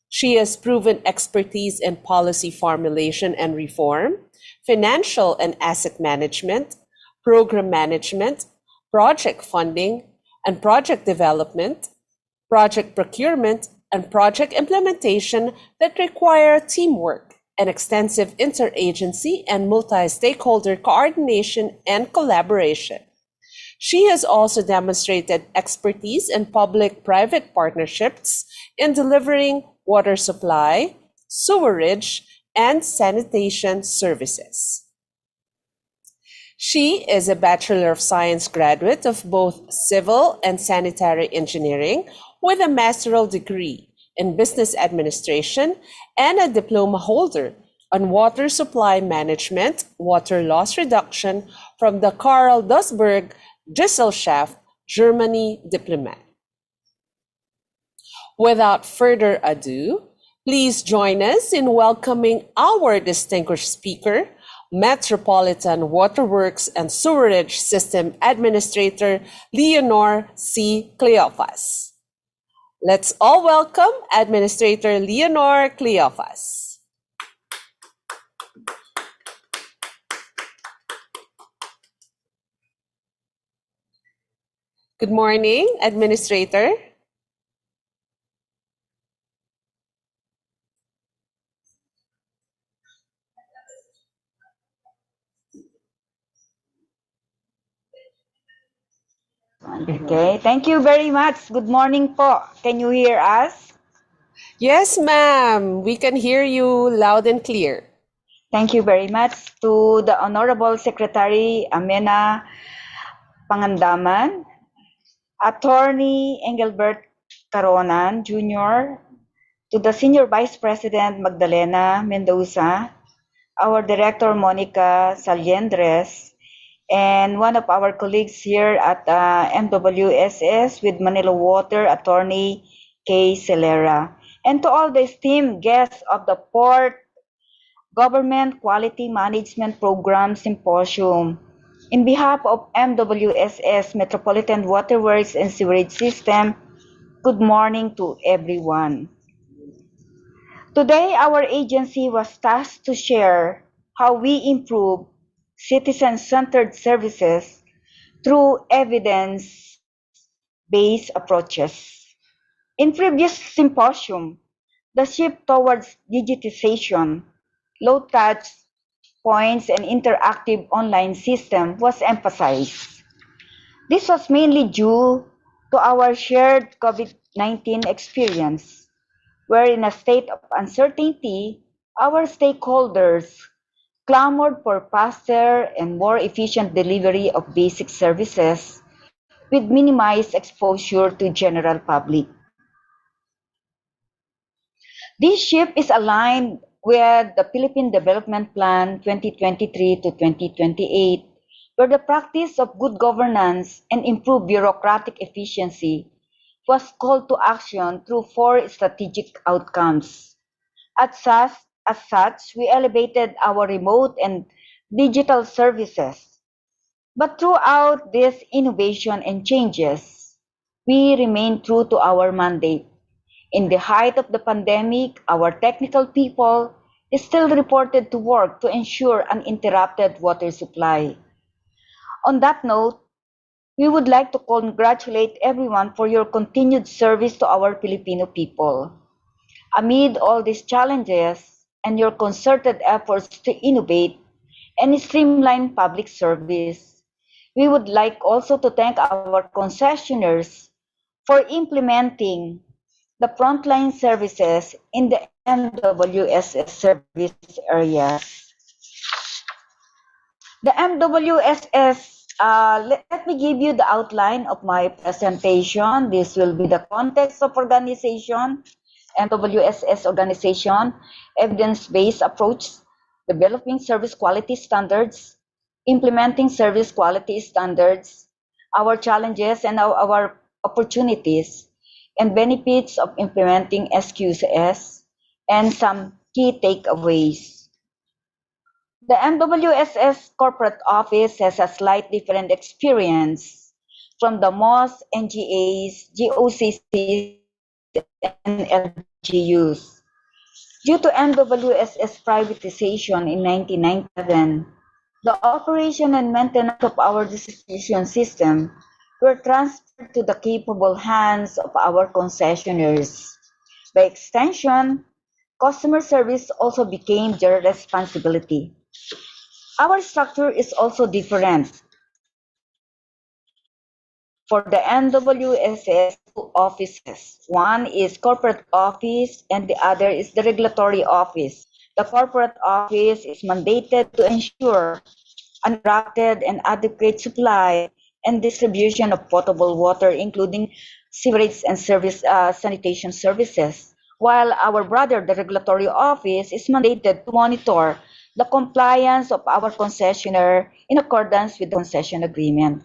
She has proven expertise in policy formulation and reform, financial and asset management, program management, project funding and project development, project procurement, and project implementation that require teamwork and extensive interagency and multi-stakeholder coordination and collaboration. She has also demonstrated expertise in public-private partnerships in delivering water supply, sewerage, and sanitation services. She is a Bachelor of Science graduate of both Civil and Sanitary Engineering with a master's degree in Business Administration and a diploma holder on Water Supply Management, Water Loss Reduction from the Karl Duisberg Gesellschaft, Germany Diplomat. Without further ado, please join us in welcoming our distinguished speaker, Metropolitan Waterworks and Sewerage System Administrator Leonor C. Cleophas. Let's all welcome Administrator Leonor Cleophas. Good morning, Administrator. Okay, thank you very much. Good morning po. Can you hear us? Yes, ma'am. We can hear you loud and clear. Thank you very much to the Honorable Secretary Amenah Pangandaman, Attorney Engelbert Caronan Jr., to the Senior Vice President Magdalena Mendoza, our Director Monica Saliendres, and one of our colleagues here at MWSS with Manila Water, Attorney Kay Celera, and to all the esteemed guests of the Port Government Quality Management Program Symposium. In behalf of MWSS Metropolitan Waterworks and Sewerage System, good morning to everyone. Today, our agency was tasked to share how we improve citizen-centered services through evidence-based approaches. In previous symposium, the shift towards digitization, low-touch points, and interactive online system was emphasized. This was mainly due to our shared COVID-19 experience, where in a state of uncertainty, our stakeholders clamored for faster and more efficient delivery of basic services with minimized exposure to general public. This shift is aligned with the Philippine Development Plan 2023 to 2028, where the practice of good governance and improved bureaucratic efficiency was called to action through 4 strategic outcomes. As As such, we elevated our remote and digital services. But throughout this innovation and changes, we remain true to our mandate. In the height of the pandemic, our technical people is still reported to work to ensure uninterrupted water supply. On that note, we would like to congratulate everyone for your continued service to our Filipino people. Amid all these challenges and your concerted efforts to innovate and streamline public service, we would like also to thank our concessionaires for implementing the frontline services in the MWSS service areas. The MWSS, let me give you the outline of my presentation. This will be the context of organization, MWSS organization, evidence-based approach, developing service quality standards, implementing service quality standards, our challenges and our opportunities, and benefits of implementing SQS, and some key takeaways. The MWSS corporate office has a slight different experience from the most NGAs, GOCCs, and LGUs. Due to MWSS privatization in 1997, the operation and maintenance of our distribution system were transferred to the capable hands of our concessionaires. By extension, customer service also became their responsibility. Our structure is also different. For the MWSS, two offices. One is corporate office and the other is the regulatory office. The corporate office is mandated to ensure uninterrupted and adequate supply and distribution of potable water, including sewerage and sanitation services, while our brother, the regulatory office, is mandated to monitor the compliance of our concessionaire in accordance with the concession agreement.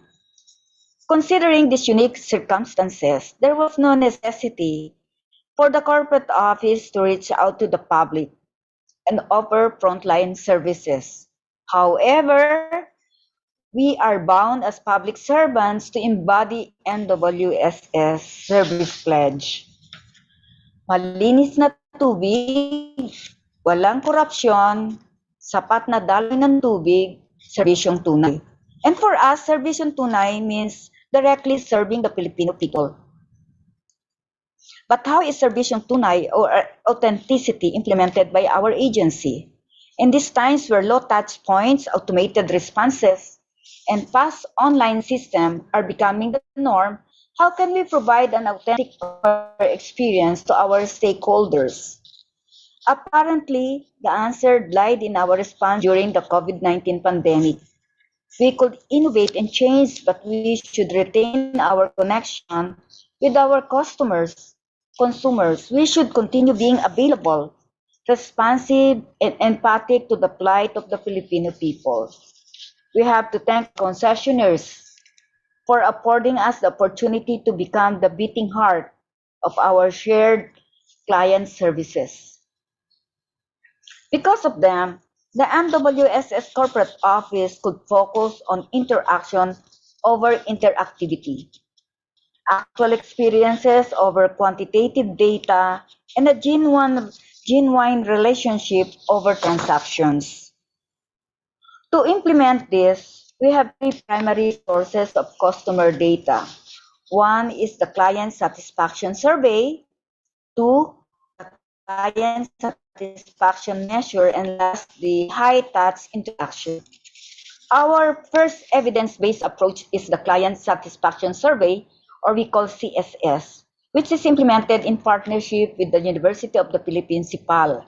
Considering these unique circumstances, there was no necessity for the corporate office to reach out to the public and offer frontline services. However, we are bound as public servants to embody NWSS Service Pledge. Malinis na tubig, walang korupsyon, sapat na daloy ng tubig, serbisyong tunay. And for us, serbisyong tunay means directly serving the Filipino people. But how is serbisyong tunay or authenticity implemented by our agency? In these times where low touch points, automated responses, and fast online system are becoming the norm, how can we provide an authentic experience to our stakeholders? Apparently, the answer lied in our response during the COVID-19 pandemic. We could innovate and change, but we should retain our connection with our consumers. We should continue being available, responsive, and empathic to the plight of the Filipino people. We have to thank concessionaires for affording us the opportunity to become the beating heart of our shared client services. Because of them, the MWSS corporate office could focus on interaction over interactivity, actual experiences over quantitative data, and a genuine relationship over transactions. To implement this, we have three primary sources of customer data. One is the client satisfaction survey, two, the client satisfaction measure, and last, the high-touch interaction. Our first evidence-based approach is the client satisfaction survey, or we call CSS, which is implemented in partnership with the University of the Philippines, CIPAL.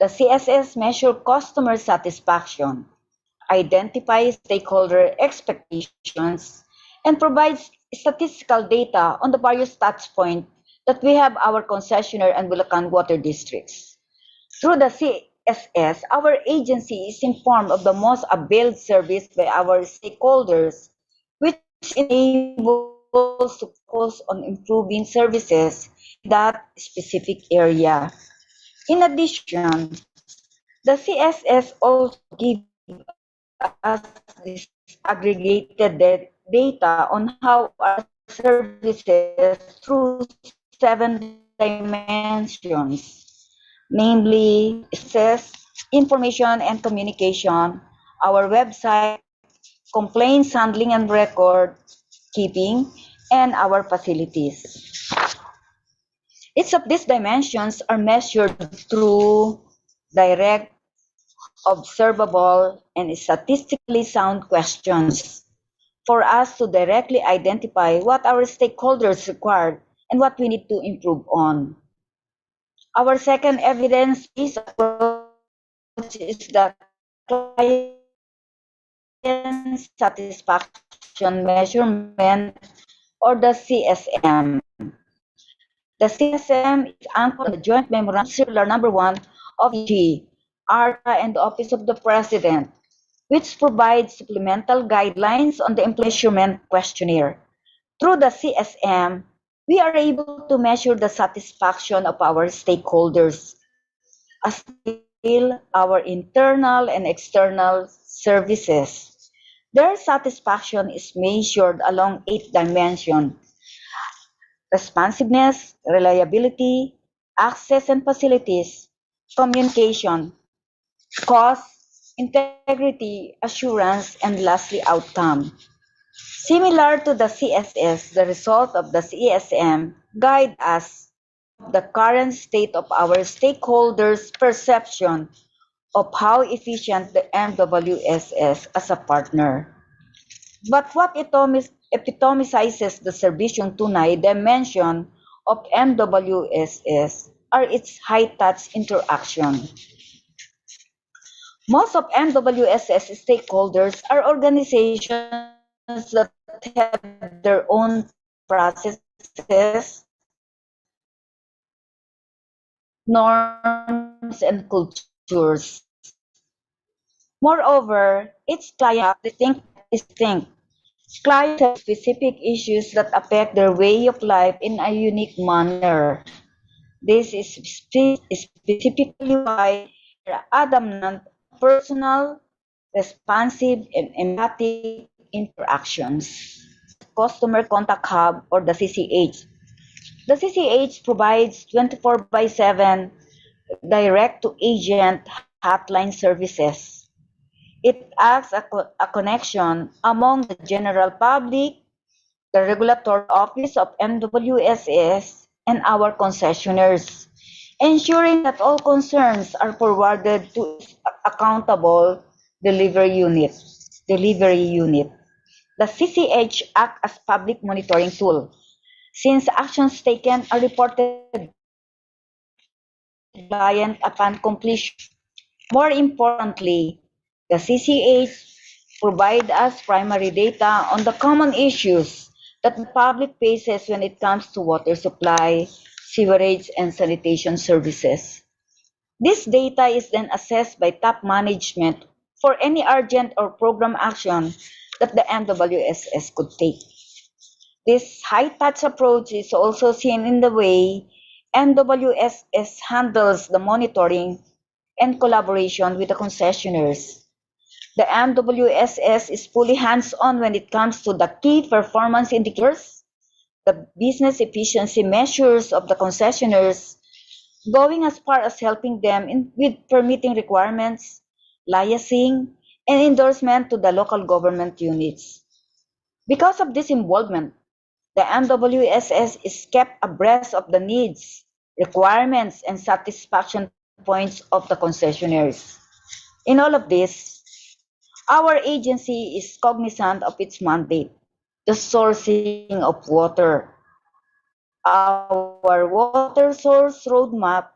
The CSS measures customer satisfaction, identifies stakeholder expectations, and provides statistical data on the various touch points that we have our concessionaire and Bulacan water districts. Through the CSS, our agency is informed of the most availed service by our stakeholders, which enables to focus on improving services in that specific area. In addition, The CSS also gives us disaggregated data on how our services through 7 dimensions, namely access, information and communication, our website, complaints handling and record keeping, and our facilities. Each of these dimensions are measured through direct, observable, and statistically sound questions for us to directly identify what our stakeholders require and what we need to improve on. Our second evidence-based approach is the client satisfaction measurement, or the CSM. The CSM is anchored on the Joint Memorandum Circular Number 1 of EG, ARTA, and the Office of the President, which provides supplemental guidelines on the measurement questionnaire. Through the CSM, we are able to measure the satisfaction of our stakeholders as well our internal and external services. Their satisfaction is measured along 8 dimensions: responsiveness, reliability, access and facilities, communication, cost, integrity, assurance, and lastly, outcome. Similar to the CSS, the result of the CSM guide us the current state of our stakeholders' perception of how efficient the MWSS as a partner. But what epitomizes the Servisyong Tunay dimension of MWSS are its high-touch interaction. Most of MWSS stakeholders are organizations that have their own processes, norms, and cultures. Moreover, its clients distinct. Clients have specific issues that affect their way of life in a unique manner. This is specifically why they're adamant personal, responsive, and empathic interactions. Customer Contact Hub, or the CCH. The CCH provides 24/7 direct-to-agent hotline services. It acts as a connection among the general public, the regulatory office of MWSS, and our concessionaires, ensuring that all concerns are forwarded to its accountable delivery unit. The CCH acts as public monitoring tool, since actions taken are reported client upon completion. More importantly, the CCH provide us primary data on the common issues that the public faces when it comes to water supply, sewerage, and sanitation services. This data is then assessed by top management for any urgent or program action that the MWSS could take. This high-touch approach is also seen in the way MWSS handles the monitoring and collaboration with the concessionaires. The MWSS is fully hands-on when it comes to the key performance indicators, the business efficiency measures of the concessionaires, going as far as helping them with permitting requirements, liaising, and endorsement to the local government units. Because of this involvement, the MWSS is kept abreast of the needs, requirements, and satisfaction points of the concessionaires. In all of this, our agency is cognizant of its mandate, the sourcing of water. Our water source roadmap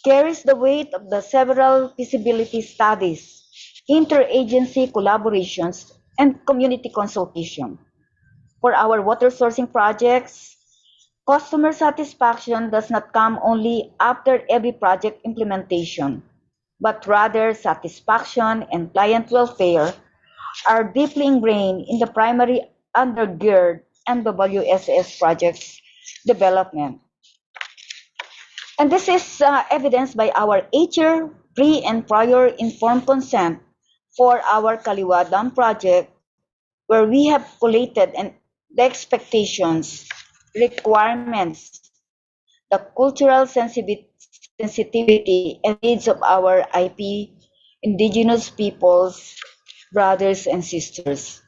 carries the weight of the several feasibility studies, interagency collaborations, and community consultation. For our water sourcing projects, customer satisfaction does not come only after every project implementation, but rather satisfaction and client welfare are deeply ingrained in the primary undergird MWSS projects development. And this is evidenced by our 8-year pre and prior informed consent for our Kaliwa Dam project, where we have collated the expectations, requirements, the cultural sensitivity, and needs of our IP indigenous peoples, brothers and sisters.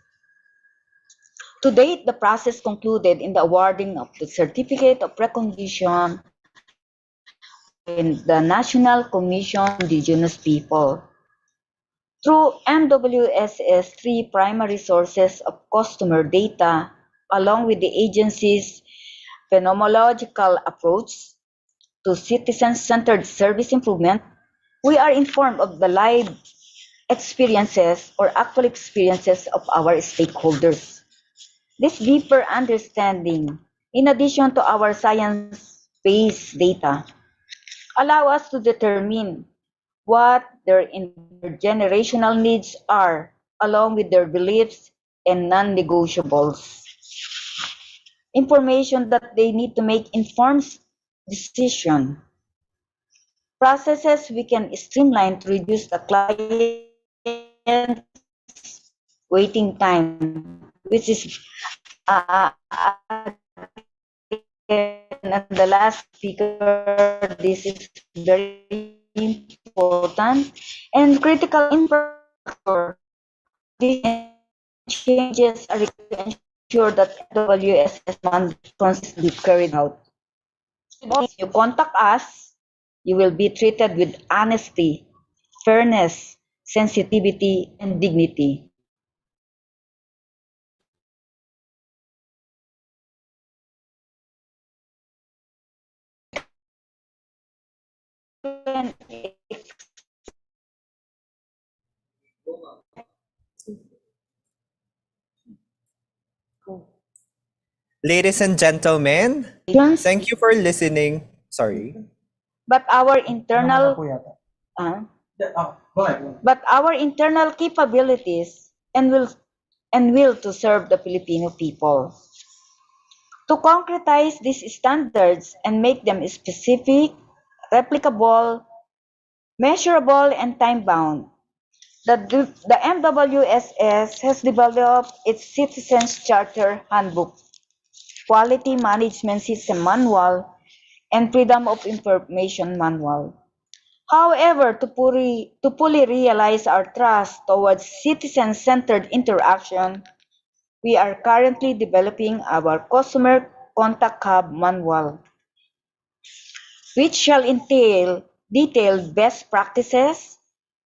To date, the process concluded in the awarding of the Certificate of Recognition by the National Commission on Indigenous People. Through NWSS 3 primary sources of customer data, along with the agency's phenomenological approach to citizen-centered service improvement, we are informed of the live experiences or actual experiences of our stakeholders. This deeper understanding, in addition to our science-based data, allow us to determine what their intergenerational needs are, along with their beliefs and non-negotiables. Information that they need to make informed decision. Processes we can streamline to reduce the client's waiting time, which is and the last speaker, this is very important and critical infrastructure. These changes are required to ensure that WSS mandates be carried out. If you contact us, you will be treated with honesty, fairness, sensitivity, and dignity. Ladies and gentlemen, thank you for listening. Sorry. But our internal capabilities and will to serve the Filipino people. To concretize these standards and make them specific, replicable, measurable, and time-bound, the MWSS has developed its Citizens Charter Handbook, Quality Management System Manual, and Freedom of Information Manual. However, to fully realize our trust towards citizen-centered interaction, we are currently developing our Customer Contact Hub Manual, which shall entail detailed best practices,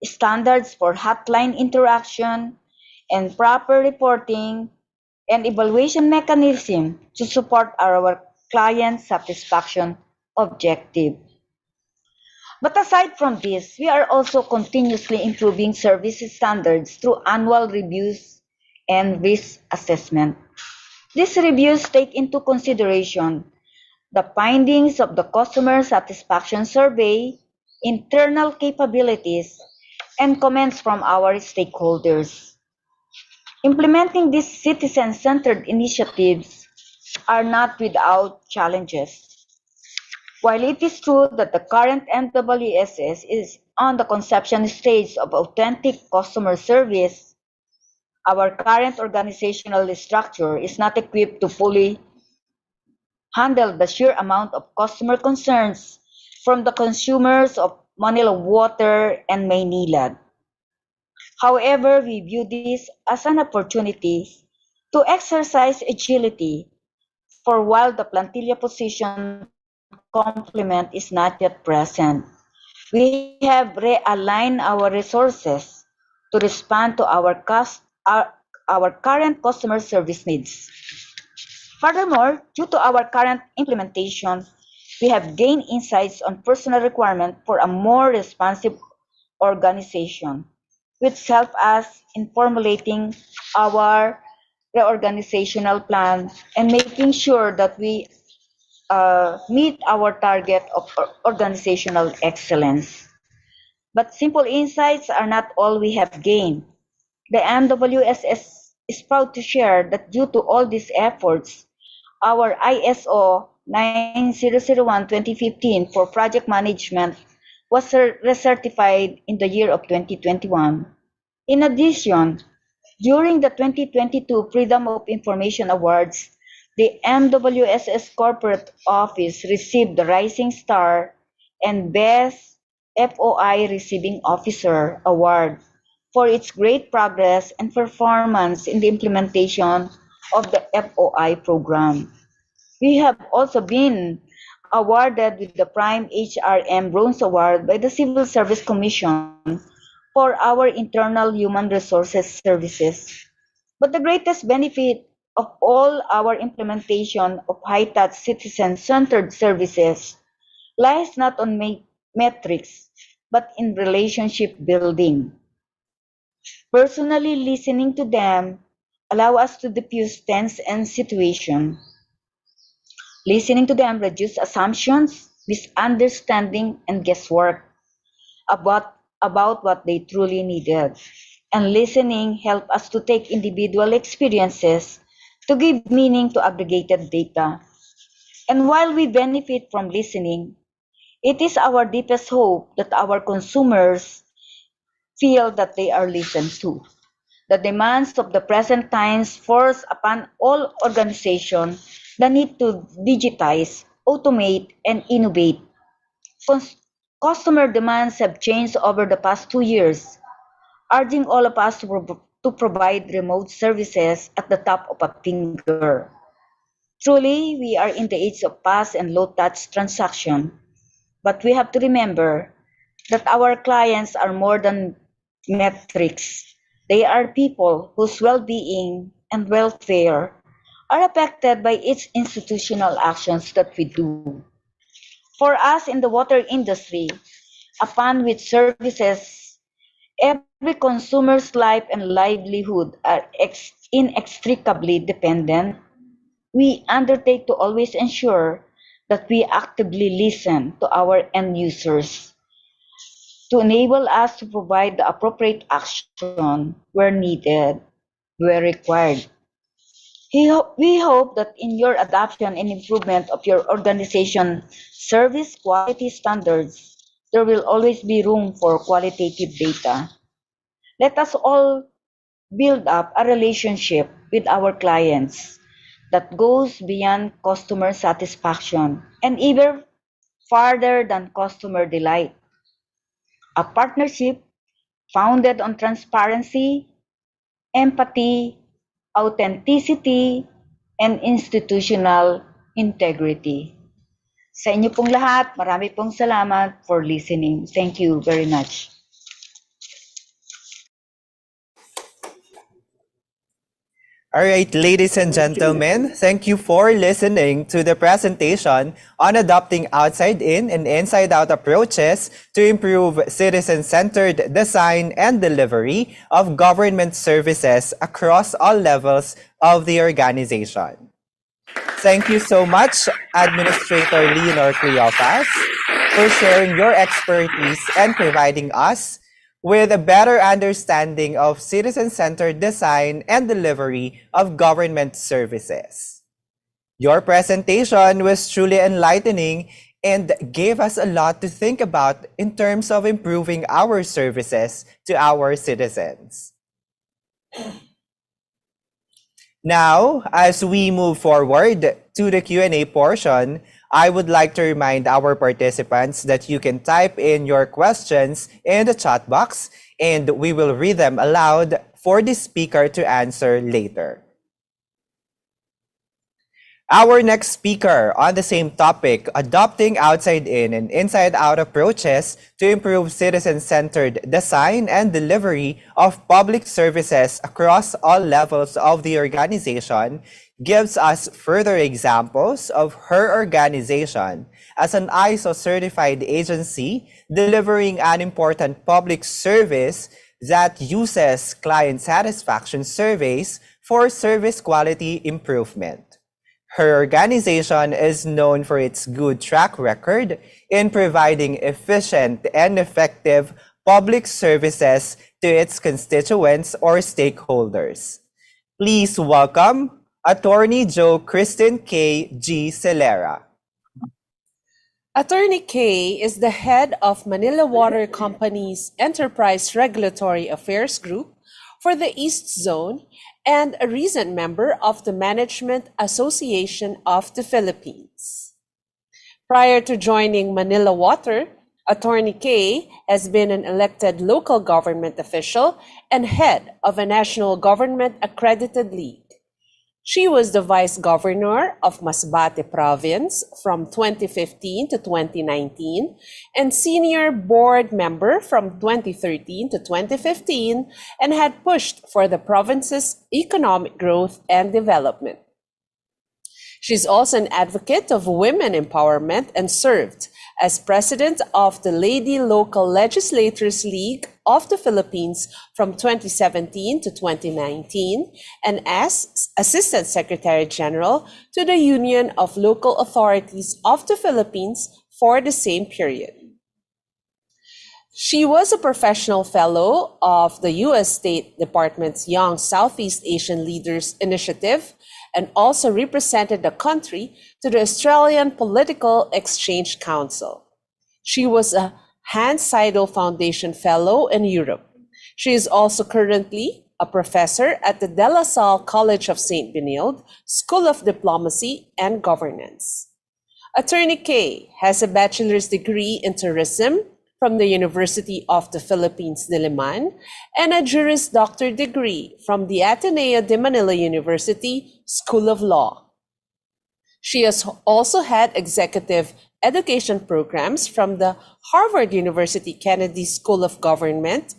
standards for hotline interaction, and proper reporting and evaluation mechanism to support our client satisfaction objective. But aside from this, we are also continuously improving service standards through annual reviews and risk assessment. These reviews take into consideration the findings of the customer satisfaction survey, internal capabilities, and comments from our stakeholders. Implementing these citizen-centered initiatives are not without challenges. While it is true that the current MWSS is on the conception stage of authentic customer service, our current organizational structure is not equipped to fully handle the sheer amount of customer concerns from the consumers of Manila Water and Maynilad. However, we view this as an opportunity to exercise agility, for while the plantilla position complement is not yet present, we have realigned our resources to respond to our current customer service needs. Furthermore, due to our current implementation, we have gained insights on personal requirement for a more responsive organization, which help us in formulating our reorganizational plan and making sure that we meet our target of organizational excellence. But simple insights are not all we have gained. The MWSS is proud to share that due to all these efforts, our ISO 9001-2015 for project management was recertified in the year of 2021. In addition, during the 2022 Freedom of Information Awards, the MWSS Corporate Office received the Rising Star and Best FOI Receiving Officer Award for its great progress and performance in the implementation of the FOI program. We have also been awarded with the Prime HRM Bronze Award by the Civil Service Commission for our internal human resources services. But the greatest benefit of all our implementation of high-touch citizen-centered services lies not on metrics, but in relationship building. Personally listening to them allow us to diffuse tense and situation. Listening to them reduce assumptions, misunderstanding, and guesswork about what they truly needed. And listening help us to take individual experiences to give meaning to aggregated data. And while we benefit from listening, it is our deepest hope that our consumers feel that they are listened to. The demands of the present times force upon all organizations the need to digitize, automate, and innovate. Customer demands have changed over the past 2 years, urging all of us to provide remote services at the top of a finger. Truly, we are in the age of fast and low-touch transaction, but we have to remember that our clients are more than metrics. They are people whose well-being and welfare are affected by its institutional actions that we do. For us in the water industry, upon which services every consumer's life and livelihood are inextricably dependent, we undertake to always ensure that we actively listen to our end users to enable us to provide the appropriate action where needed, where required. We hope that in your adoption and improvement of your organization service quality standards, there will always be room for qualitative data. Let us all build up a relationship with our clients that goes beyond customer satisfaction and even farther than customer delight. A partnership founded on transparency, empathy, authenticity, and institutional integrity. Sa inyo pong lahat, marami pong salamat for listening. Thank you very much. All right, ladies and gentlemen, thank you for listening to the presentation on adopting outside-in and inside-out approaches to improve citizen-centered design and delivery of government services across all levels of the organization. Thank you so much, Administrator Leonor Cleophas, for sharing your expertise and providing us with a better understanding of citizen-centered design and delivery of government services. Your presentation was truly enlightening and gave us a lot to think about in terms of improving our services to our citizens. Now, as we move forward to the Q&A portion, I would like to remind our participants that you can type in your questions in the chat box and we will read them aloud for the speaker to answer later. Our next speaker on the same topic, adopting outside-in and inside-out approaches to improve citizen-centered design and delivery of public services across all levels of the organization, gives us further examples of her organization as an ISO-certified agency delivering an important public service that uses client satisfaction surveys for service quality improvement. Her organization is known for its good track record in providing efficient and effective public services to its constituents or stakeholders. Please welcome Attorney Jo Kristen K. G. Celera. Attorney Kay is the head of Manila Water Company's Enterprise Regulatory Affairs Group for the East Zone and a recent member of the Management Association of the Philippines. Prior to joining Manila Water, Attorney Kay has been an elected local government official and head of a national government accredited league. She was the vice governor of Masbate province from 2015 to 2019 and senior board member from 2013 to 2015 and had pushed for the province's economic growth and development. She's also an advocate of women empowerment and served as president of the Lady Local Legislators League of the Philippines from 2017 to 2019 and as Assistant Secretary General to the Union of Local Authorities of the Philippines for the same period. She was a professional fellow of the U.S. State Department's Young Southeast Asian Leaders Initiative and also represented the country to the Australian Political Exchange Council. She was a Hans Seidel Foundation Fellow in Europe. She is also currently a professor at the De La Salle College of St. Benilde School of Diplomacy and Governance. Attorney Kay has a bachelor's degree in tourism from the University of the Philippines, Diliman, and a Juris Doctor degree from the Ateneo de Manila University School of Law. She has also had executive education programs from the Harvard University Kennedy School of Government,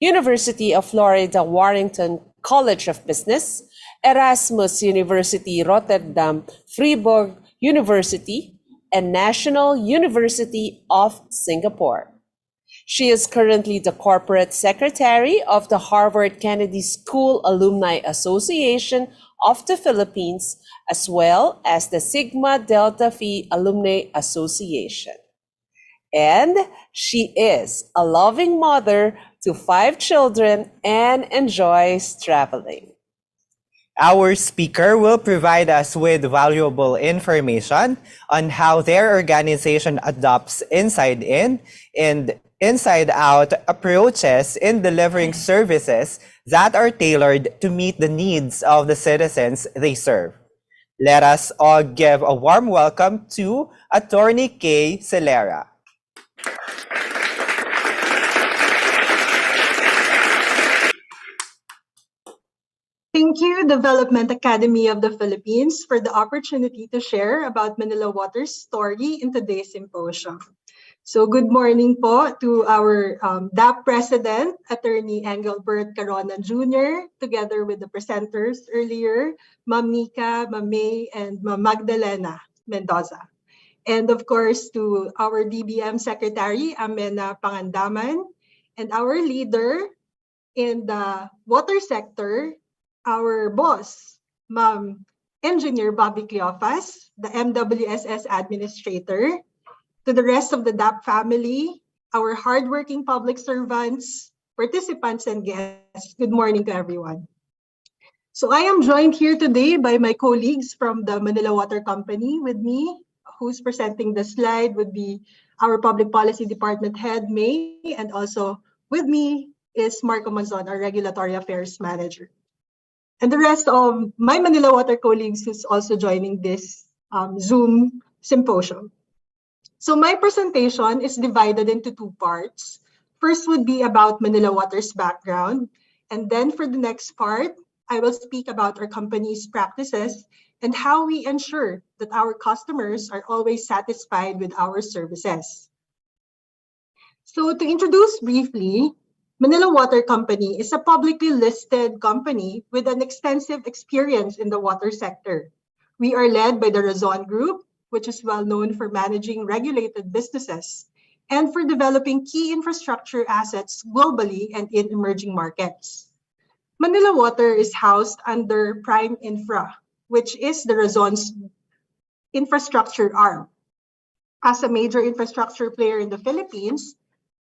University of Florida Warrington College of Business, Erasmus University Rotterdam Freiburg University, and National University of Singapore. She is currently the corporate secretary of the Harvard Kennedy School Alumni Association of the Philippines, as well as the Sigma Delta Phi Alumni Association. And she is a loving mother to 5 children and enjoys traveling. Our speaker will provide us with valuable information on how their organization adopts inside-in and inside-out approaches in delivering services that are tailored to meet the needs of the citizens they serve. Let us all give a warm welcome to Attorney Kay Celera. Thank you, Development Academy of the Philippines, for the opportunity to share about Manila Water's story in today's symposium. So good morning po to our DAP President, Attorney Engelbert Caronan Jr., together with the presenters earlier, Ma'am Nika, Ma'am May, and Ma'am Magdalena Mendoza. And of course, to our DBM Secretary, Amenah Pangandaman, and our leader in the water sector, our boss, Ma'am Engineer Bobby Cleofas, the MWSS Administrator, to the rest of the DAP family, our hardworking public servants, participants, and guests, good morning to everyone. So I am joined here today by my colleagues from the Manila Water Company. With me, who's presenting the slide, would be our Public Policy Department Head, May, and also with me is Marco Manzon, our Regulatory Affairs Manager. And the rest of my Manila Water colleagues who's also joining this Zoom symposium. So my presentation is divided into 2 parts. First would be about Manila Water's background. And then for the next part, I will speak about our company's practices and how we ensure that our customers are always satisfied with our services. So to introduce briefly, Manila Water Company is a publicly listed company with an extensive experience in the water sector. We are led by the Razon Group, which is well known for managing regulated businesses and for developing key infrastructure assets globally and in emerging markets. Manila Water is housed under Prime Infra, which is the Razon's infrastructure arm. As a major infrastructure player in the Philippines,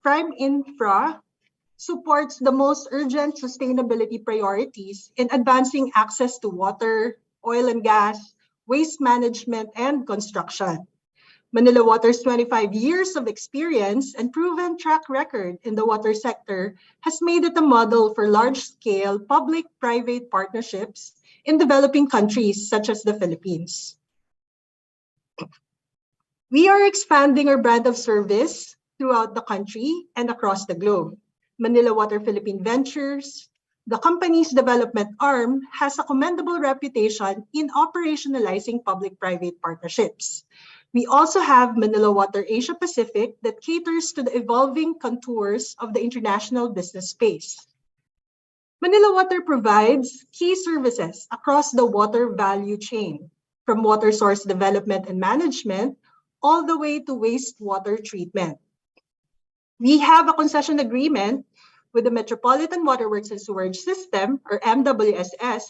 Prime Infra supports the most urgent sustainability priorities in advancing access to water, oil and gas, waste management, and construction. Manila Water's 25 years of experience and proven track record in the water sector has made it a model for large-scale public-private partnerships in developing countries such as the Philippines. We are expanding our brand of service throughout the country and across the globe. Manila Water Philippine Ventures, the company's development arm, has a commendable reputation in operationalizing public-private partnerships. We also have Manila Water Asia Pacific that caters to the evolving contours of the international business space. Manila Water provides key services across the water value chain, from water source development and management all the way to wastewater treatment. We have a concession agreement with the Metropolitan Waterworks and Sewerage System, or MWSS,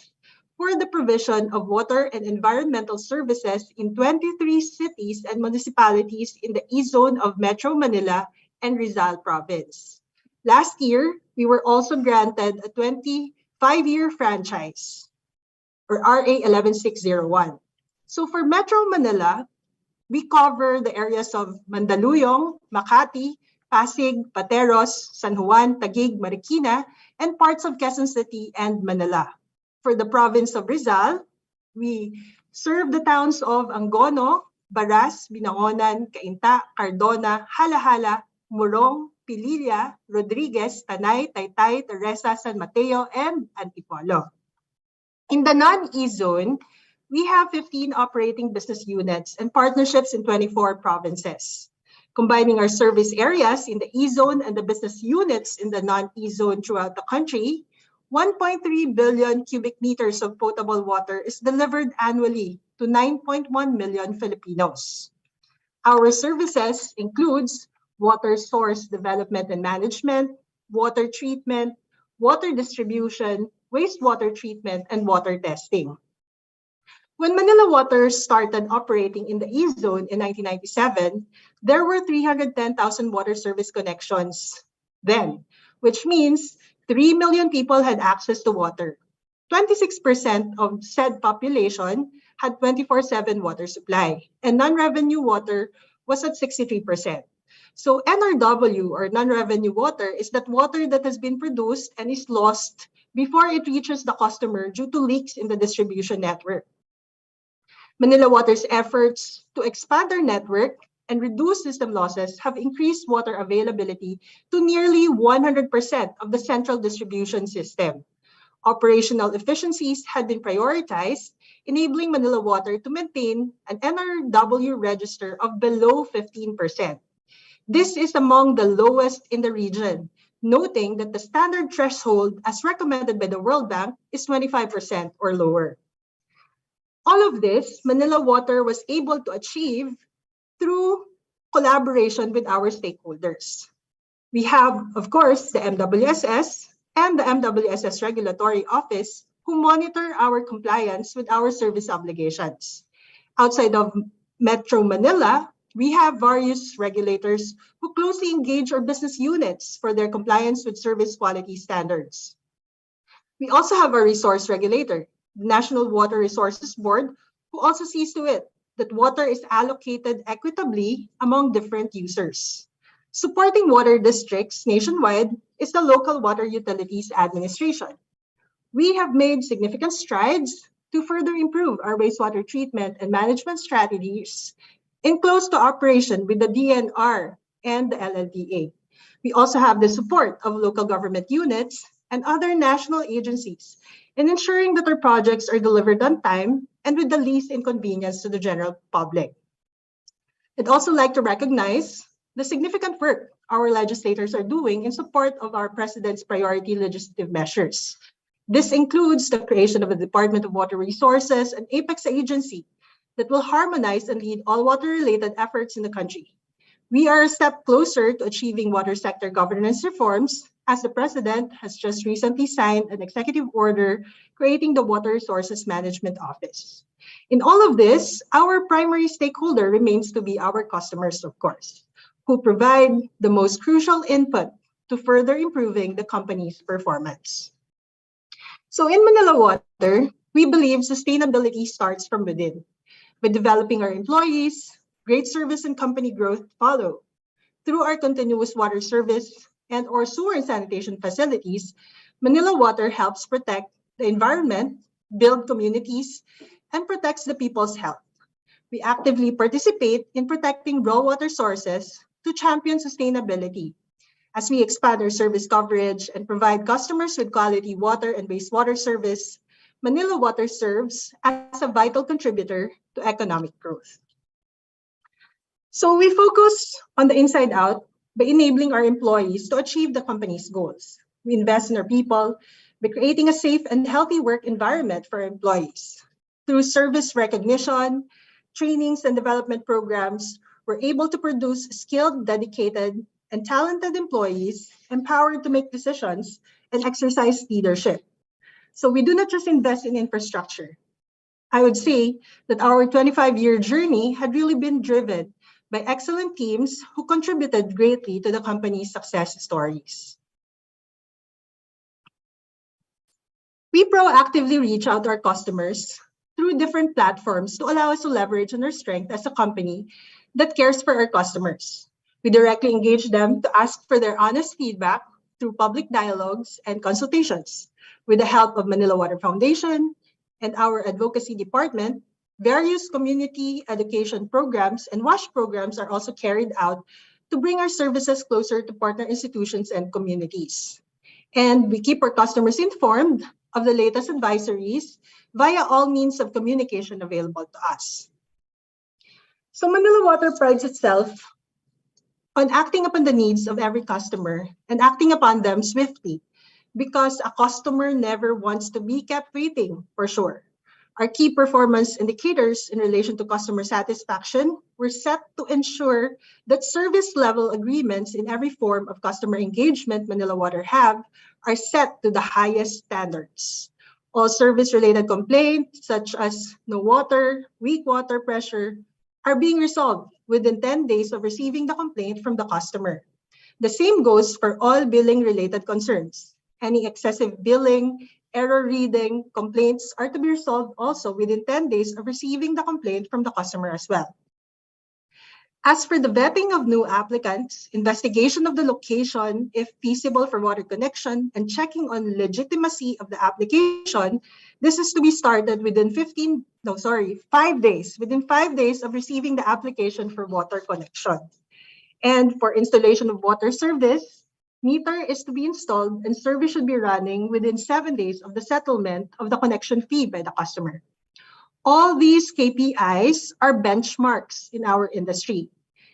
for the provision of water and environmental services in 23 cities and municipalities in the E-Zone of Metro Manila and Rizal Province. Last year, we were also granted a 25-year franchise, or RA 11601. So for Metro Manila, we cover the areas of Mandaluyong, Makati, Pasig, Pateros, San Juan, Taguig, Marikina, and parts of Quezon City and Manila. For the province of Rizal, we serve the towns of Angono, Baras, Binangonan, Cainta, Cardona, Halahala, Morong, Pililla, Rodriguez, Tanay, Taytay, Teresa, San Mateo, and Antipolo. In the non-E zone, we have 15 operating business units and partnerships in 24 provinces. Combining our service areas in the E-Zone and the business units in the non-E zone throughout the country, 1.3 billion cubic meters of potable water is delivered annually to 9.1 million Filipinos. Our services includes water source development and management, water treatment, water distribution, wastewater treatment, and water testing. When Manila Water started operating in the E-Zone in 1997, there were 310,000 water service connections then, which means 3 million people had access to water. 26% of said population had 24/7 water supply, and non-revenue water was at 63%. So NRW, or non-revenue water, is that water that has been produced and is lost before it reaches the customer due to leaks in the distribution network. Manila Water's efforts to expand their network and reduce system losses have increased water availability to nearly 100% of the central distribution system. Operational efficiencies had been prioritized, enabling Manila Water to maintain an NRW register of below 15%. This is among the lowest in the region, noting that the standard threshold as recommended by the World Bank is 25% or lower. All of this, Manila Water was able to achieve through collaboration with our stakeholders. We have, of course, the MWSS and the MWSS Regulatory Office who monitor our compliance with our service obligations. Outside of Metro Manila, we have various regulators who closely engage our business units for their compliance with service quality standards. We also have a resource regulator, the National Water Resources Board, who also sees to it that water is allocated equitably among different users. Supporting water districts nationwide is the Local Water Utilities Administration. We have made significant strides to further improve our wastewater treatment and management strategies in close cooperation with the DNR and the LLDA. We also have the support of local government units and other national agencies in ensuring that our projects are delivered on time and with the least inconvenience to the general public. I'd also like to recognize the significant work our legislators are doing in support of our President's priority legislative measures. This includes the creation of a Department of Water Resources, an apex agency that will harmonize and lead all water-related efforts in the country. We are a step closer to achieving water sector governance reforms, as the President has just recently signed an executive order creating the Water Resources Management Office. In all of this, our primary stakeholder remains to be our customers, of course, who provide the most crucial input to further improving the company's performance. So in Manila Water, we believe sustainability starts from within, by developing our employees, great service and company growth follow. Through our continuous water service and or sewer and sanitation facilities, Manila Water helps protect the environment, build communities, and protects the people's health. We actively participate in protecting raw water sources to champion sustainability. As we expand our service coverage and provide customers with quality water and wastewater service, Manila Water serves as a vital contributor to economic growth. So we focus on the inside out by enabling our employees to achieve the company's goals. We invest in our people by creating a safe and healthy work environment for our employees. Through service recognition, trainings, and development programs, we're able to produce skilled, dedicated, and talented employees empowered to make decisions and exercise leadership. So we do not just invest in infrastructure. I would say that our 25-year journey had really been driven by excellent teams who contributed greatly to the company's success stories. We proactively reach out to our customers through different platforms to allow us to leverage on our strength as a company that cares for our customers. We directly engage them to ask for their honest feedback through public dialogues and consultations. With the help of Manila Water Foundation and our advocacy department, various community education programs and WASH programs are also carried out to bring our services closer to partner institutions and communities. And we keep our customers informed of the latest advisories via all means of communication available to us. So Manila Water prides itself on acting upon the needs of every customer and acting upon them swiftly, because a customer never wants to be kept waiting, for sure. Our key performance indicators in relation to customer satisfaction were set to ensure that service level agreements in every form of customer engagement Manila Water have are set to the highest standards. All service-related complaints, such as no water, weak water pressure, are being resolved within 10 days of receiving the complaint from the customer. The same goes for all billing-related concerns. Any excessive billing, error reading, complaints are to be resolved also within 10 days of receiving the complaint from the customer as well. As for the vetting of new applicants, investigation of the location, if feasible for water connection, and checking on legitimacy of the application, this is to be started within 5 days, within 5 days of receiving the application for water connection. And for installation of water service, meter is to be installed and service should be running within 7 days of the settlement of the connection fee by the customer. All these KPIs are benchmarks in our industry.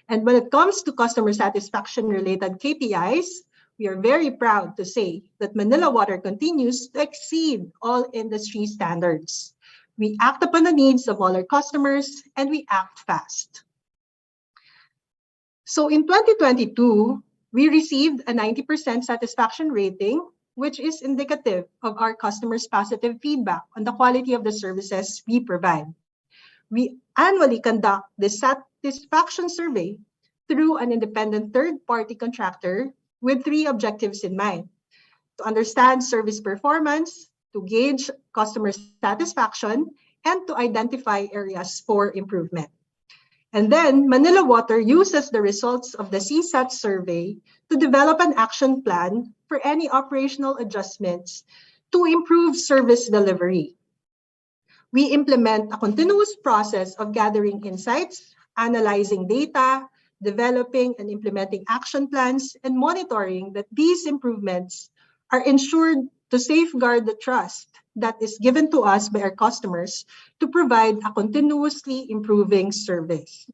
And when it comes to customer satisfaction related KPIs, we are very proud to say that Manila Water continues to exceed all industry standards. We act upon the needs of all our customers and we act fast. So in 2022, we received a 90% satisfaction rating, which is indicative of our customers' positive feedback on the quality of the services we provide. We annually conduct the satisfaction survey through an independent third-party contractor with 3 objectives in mind: to understand service performance, to gauge customer satisfaction, and to identify areas for improvement. And then Manila Water uses the results of the CSAT survey to develop an action plan for any operational adjustments to improve service delivery. We implement a continuous process of gathering insights, analyzing data, developing and implementing action plans, and monitoring that these improvements are ensured to safeguard the trust that is given to us by our customers to provide a continuously improving service.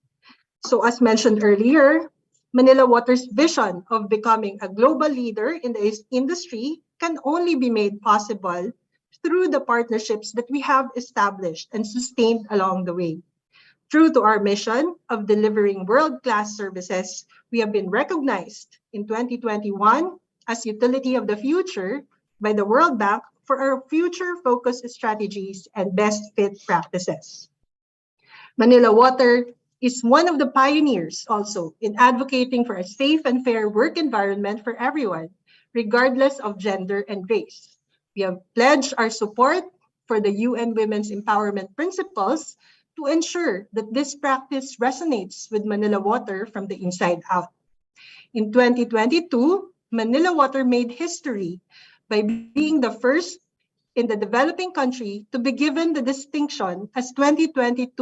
So as mentioned earlier, Manila Water's vision of becoming a global leader in the industry can only be made possible through the partnerships that we have established and sustained along the way. True to our mission of delivering world-class services, we have been recognized in 2021 as Utility of the Future by the World Bank for our future-focused strategies and best fit practices. Manila Water is one of the pioneers also in advocating for a safe and fair work environment for everyone, regardless of gender and race. We have pledged our support for the UN Women's Empowerment Principles to ensure that this practice resonates with Manila Water from the inside out. In 2022, Manila Water made history by being the first in the developing country to be given the distinction as 2022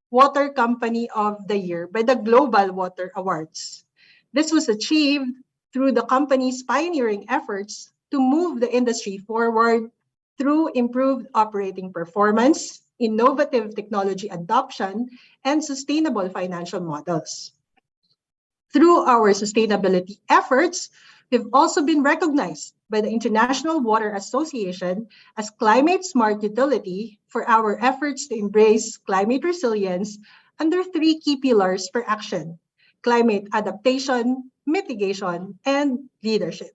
Water Company of the Year by the Global Water Awards. This was achieved through the company's pioneering efforts to move the industry forward through improved operating performance, innovative technology adoption, and sustainable financial models. Through our sustainability efforts, we've also been recognized by the International Water Association as climate smart utility for our efforts to embrace climate resilience under 3 key pillars for action: climate adaptation, mitigation, and leadership.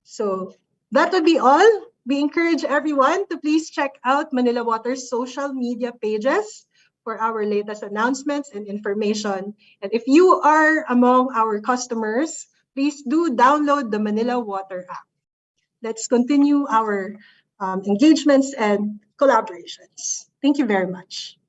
So that would be all. We encourage everyone to please check out Manila Water's social media pages for our latest announcements and information. And if you are among our customers, please do download the Manila Water app. Let's continue our engagements and collaborations. Thank you very much.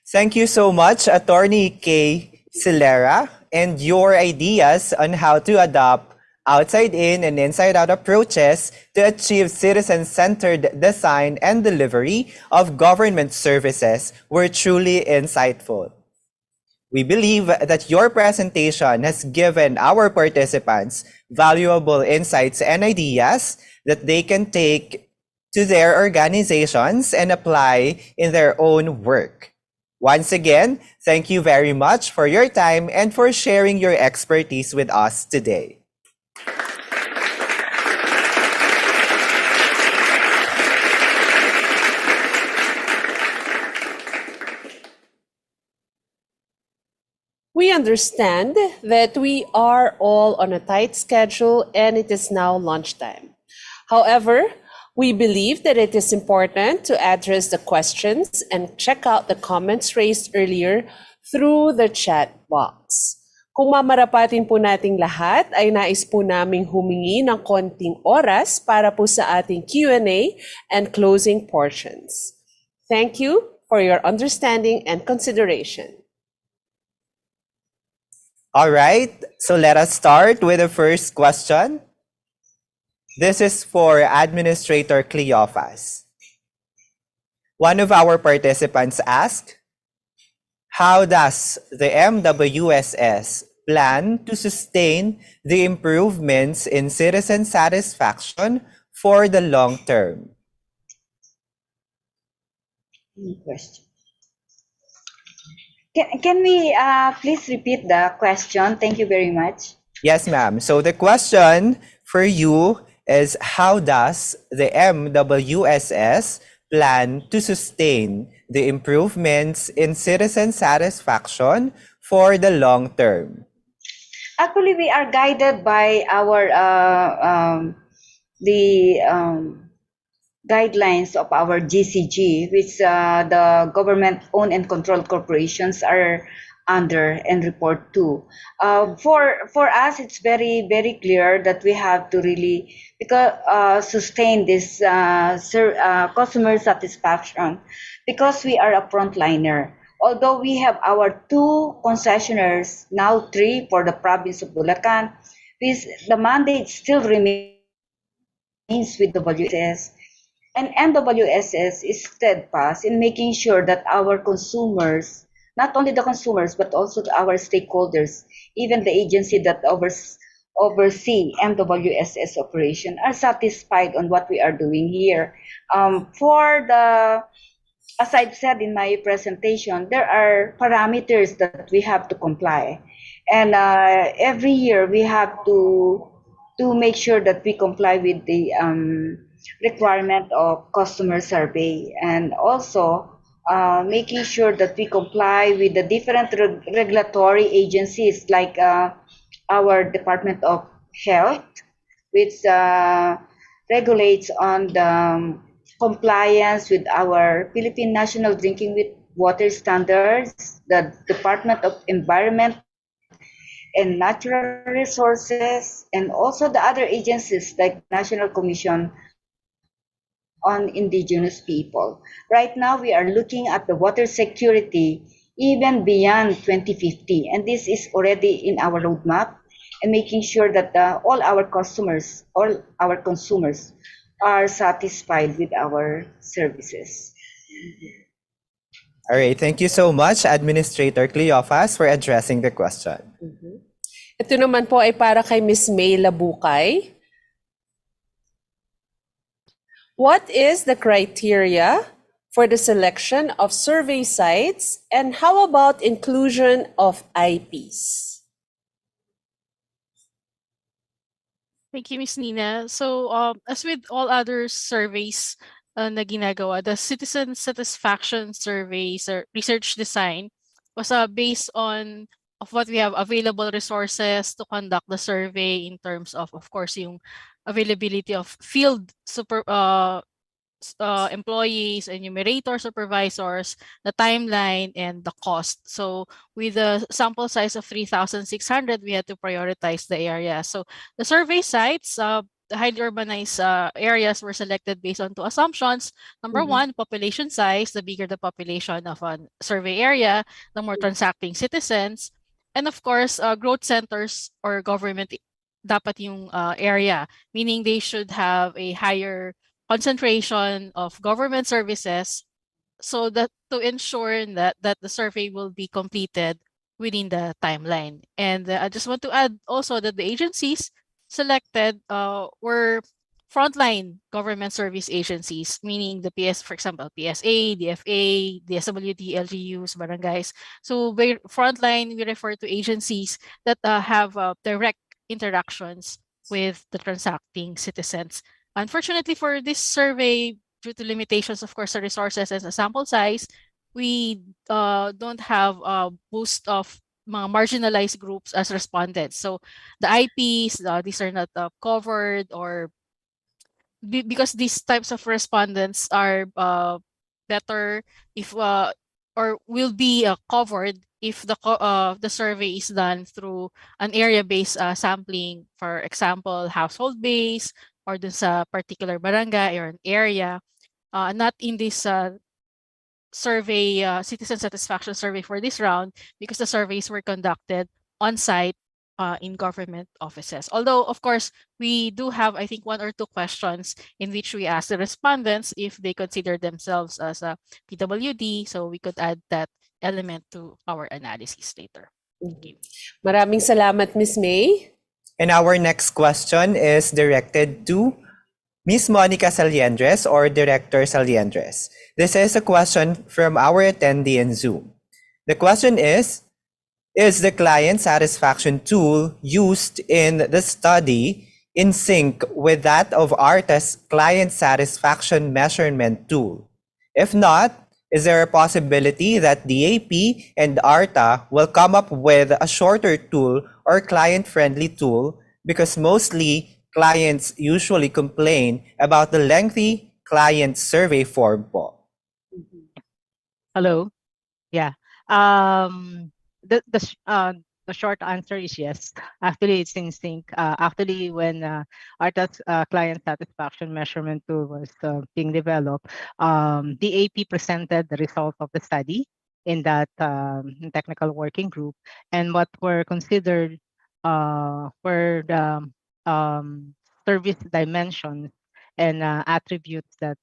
Thank you so much, Attorney Kay Silera, and your ideas on how to adopt outside-in and inside-out approaches to achieve citizen-centered design and delivery of government services were truly insightful. We believe that your presentation has given our participants valuable insights and ideas that they can take to their organizations and apply in their own work. Once again, thank you very much for your time and for sharing your expertise with us today. We understand that we are all on a tight schedule and it is now lunchtime. However, we believe that it is important to address the questions and check out the comments raised earlier through the chat box. Kung mamarapatin po nating lahat, ay nais po naming humingi ng konting oras para po sa ating Q&A and closing portions. Thank you for your understanding and consideration. All right, so let us start with the first question. This is for Administrator Cleophas. One of our participants asked, how does the MWSS plan to sustain the improvements in citizen satisfaction for the long term? Question. Can we please repeat the question? Thank you very much. Yes, ma'am. So the question for you is, how does the MWSS plan to sustain the improvements in citizen satisfaction for the long term? Actually, we are guided by our guidelines of our GCG, which the government-owned and controlled corporations are under and report to. For us, it's very, very clear that we have to really sustain this customer satisfaction, because we are a frontliner. Although we have our 2 concessionaires, now 3 for the province of Bulacan, the mandate still remains with the WSS. And MWSS is steadfast in making sure that our consumers, not only the consumers, but also our stakeholders, even the agency that oversee MWSS operation, are satisfied on what we are doing here. As I've said in my presentation, there are parameters that we have to comply. And every year we have to make sure that we comply with the requirement of customer survey, and also making sure that we comply with the different regulatory agencies, like our Department of Health, which regulates on the compliance with our Philippine National Drinking Water Standards, the Department of Environment and Natural Resources, and also the other agencies like National Commission on indigenous people. Right now, we are looking at the water security even beyond 2050, and this is already in our roadmap, and making sure that all our customers, all our consumers are satisfied with our services. All right, thank you so much, Administrator Cleophas, for addressing the question. Ito naman po ay para kay Ms. May Labukay. What is the criteria for the selection of survey sites, and how about inclusion of IPs? Thank you, Ms. Nina. So, as with all other surveys na ginagawa, the citizen satisfaction surveys or research design was based on what we have available resources to conduct the survey in terms of course, yung availability of field employees, enumerator supervisors, the timeline, and the cost. So with a sample size of 3,600, we had to prioritize the area. So the survey sites, the highly urbanized areas were selected based on two assumptions. Number one, population size. The bigger the population of a survey area, the more transacting citizens. And of course, growth centers or government dapat yung area, meaning they should have a higher concentration of government services so that to ensure that the survey will be completed within the timeline. And I just want to add also that the agencies selected were frontline government service agencies, meaning the for example, PSA, DFA, DSWD, LGUs, barangays. So by frontline, we refer to agencies that have direct interactions with the transacting citizens. Unfortunately for this survey, due to limitations, of course, the resources and the sample size, we don't have a boost of mga marginalized groups as respondents. So the IPs, these are not covered, or because these types of respondents are better if or will be covered if the survey is done through an area-based sampling, for example, household base, or dun sa particular barangay or an area, not in this survey, citizen satisfaction survey for this round, because the surveys were conducted on site in government offices. Although, of course, we do have, I think, one or two questions in which we ask the respondents if they consider themselves as a PWD, so we could add that element to our analysis later. Thank you. Maraming salamat, Ms. May. And our next question is directed to Ms. Monica Saliendres or Director Saliendres. This is a question from our attendee in Zoom. The question is the client satisfaction tool used in the study in sync with that of ARTA's client satisfaction measurement tool? If not, is there a possibility that DAP and ARTA will come up with a shorter tool or client-friendly tool, because mostly clients usually complain about the lengthy client survey form po? Hello. Yeah. The short answer is yes. Actually, it's in sync. Actually, when ARTA's client satisfaction measurement tool was being developed, DAP presented the results of the study in that technical working group, and what were considered were the service dimensions and attributes that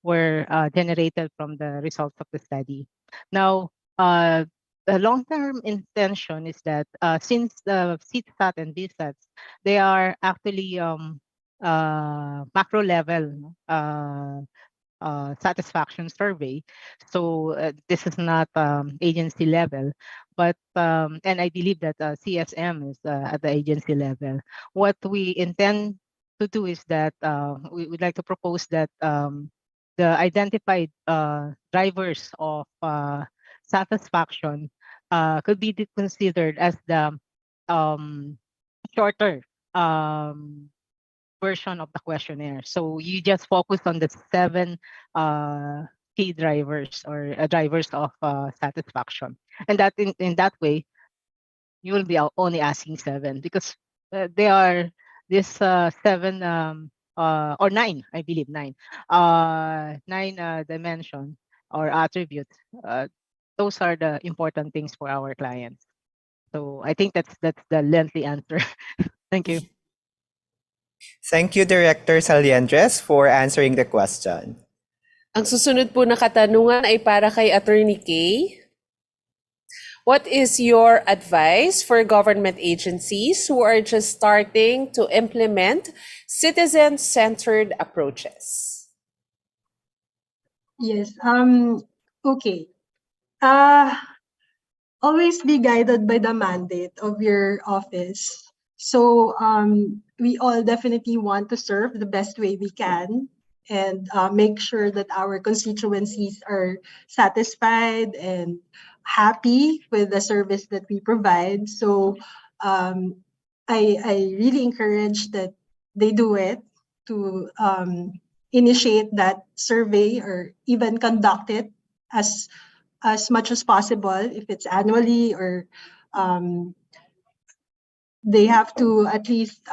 were generated from the results of the study. Now, the long-term intention is that since the CSAT and BSATs, they are actually macro level satisfaction survey. So this is not agency level, but and I believe that CSM is at the agency level. What we intend to do is that we would like to propose that the identified drivers of satisfaction could be considered as the shorter version of the questionnaire. So you just focus on the 7 key drivers or drivers of satisfaction, and that in that way you will be only asking 7, because they are these 7 or nine, I believe nine, dimension or attributes. Those are the important things for our clients. So I think that's the lengthy answer. Thank you. Thank you, Director Saliendres, for answering the question. Ang susunod po na katanungan ay para kay Attorney Kay. What is your advice for government agencies who are just starting to implement citizen-centered approaches? Yes. Okay. Always be guided by the mandate of your office. So we all definitely want to serve the best way we can and make sure that our constituencies are satisfied and happy with the service that we provide. So I really encourage that they do it to initiate that survey or even conduct it as much as possible, if it's annually or they have to at least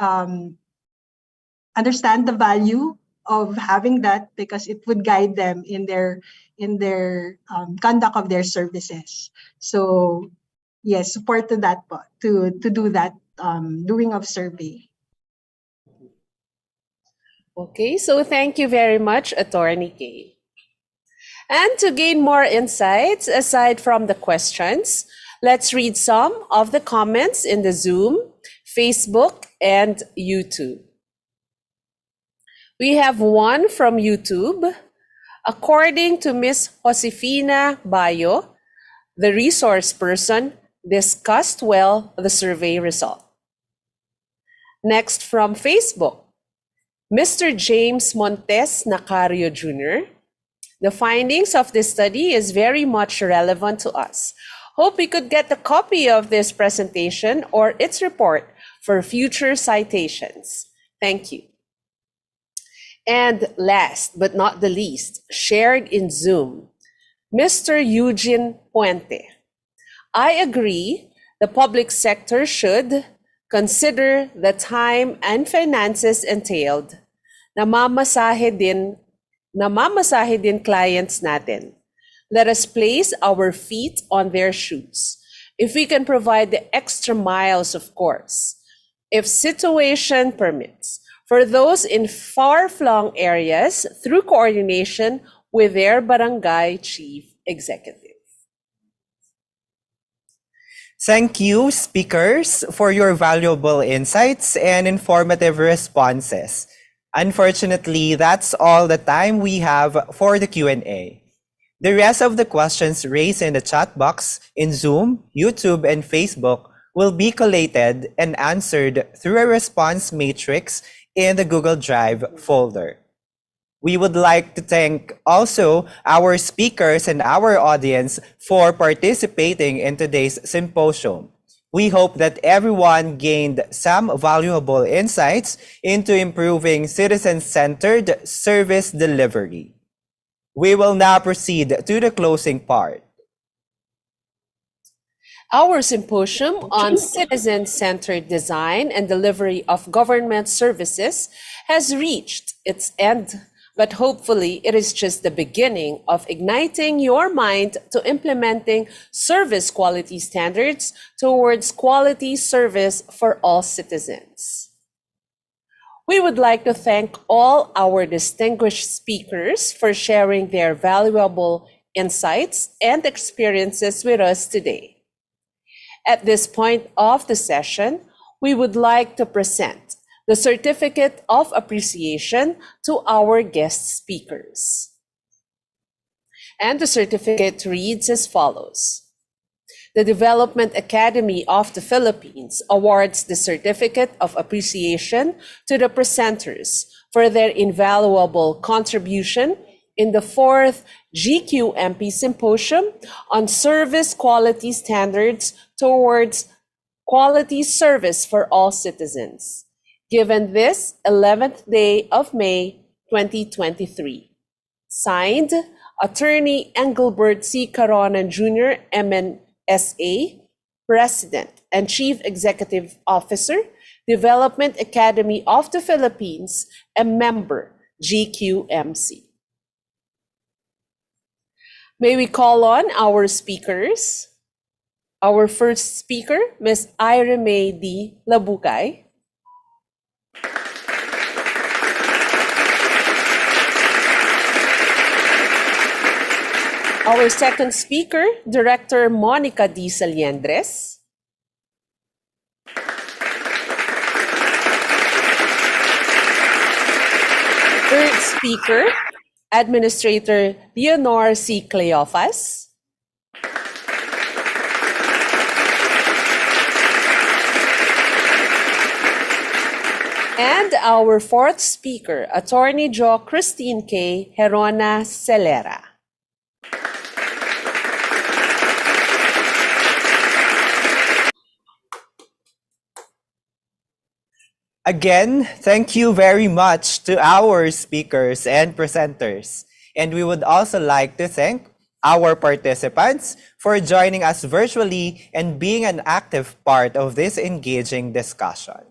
understand the value of having that because it would guide them in their conduct of their services. So yes, support to that to do that doing of survey. Okay, so thank you very much, Attorney Kay. And to gain more insights, aside from the questions, let's read some of the comments in the Zoom, Facebook, and YouTube. We have one from YouTube. According to Ms. Josefina Bayo, the resource person discussed well the survey result. Next from Facebook, Mr. James Montes Nacario Jr., the findings of this study is very much relevant to us. Hope we could get a copy of this presentation or its report for future citations. Thank you. And last but not the least, shared in Zoom, Mr. Eugene Puente. I agree the public sector should consider the time and finances entailed. Namamasahe din clients natin. Let us place our feet on their shoes. If we can provide the extra miles, of course, if situation permits, for those in far-flung areas through coordination with their barangay chief executive. Thank you, speakers, for your valuable insights and informative responses. Unfortunately, that's all the time we have for the Q&A. The rest of the questions raised in the chat box in Zoom, YouTube, and Facebook will be collated and answered through a response matrix in the Google Drive folder. We would like to thank also our speakers and our audience for participating in today's symposium. We hope that everyone gained some valuable insights into improving citizen-centered service delivery. We will now proceed to the closing part. Our symposium on citizen-centered design and delivery of government services has reached its end, but hopefully it is just the beginning of igniting your mind to implementing service quality standards towards quality service for all citizens. We would like to thank all our distinguished speakers for sharing their valuable insights and experiences with us today. At this point of the session, we would like to present the Certificate of Appreciation to our guest speakers. And the certificate reads as follows. The Development Academy of the Philippines awards the Certificate of Appreciation to the presenters for their invaluable contribution in the 4th GQMP Symposium on Service Quality Standards towards Quality Service for All Citizens, given this 11th day of May 2023. Signed, Attorney Engelbert C. Caronan Jr., MNSA, President and Chief Executive Officer, Development Academy of the Philippines, and member, GQMC. May we call on our speakers? Our first speaker, Ms. Amenah D. Labukay. Our second speaker, Director Monica D. Saliendres. Third speaker, Administrator Leonor C. Cleofas. And our fourth speaker, Attorney Jo Christine K. Herona Celera. Again, thank you very much to our speakers and presenters. And we would also like to thank our participants for joining us virtually and being an active part of this engaging discussion.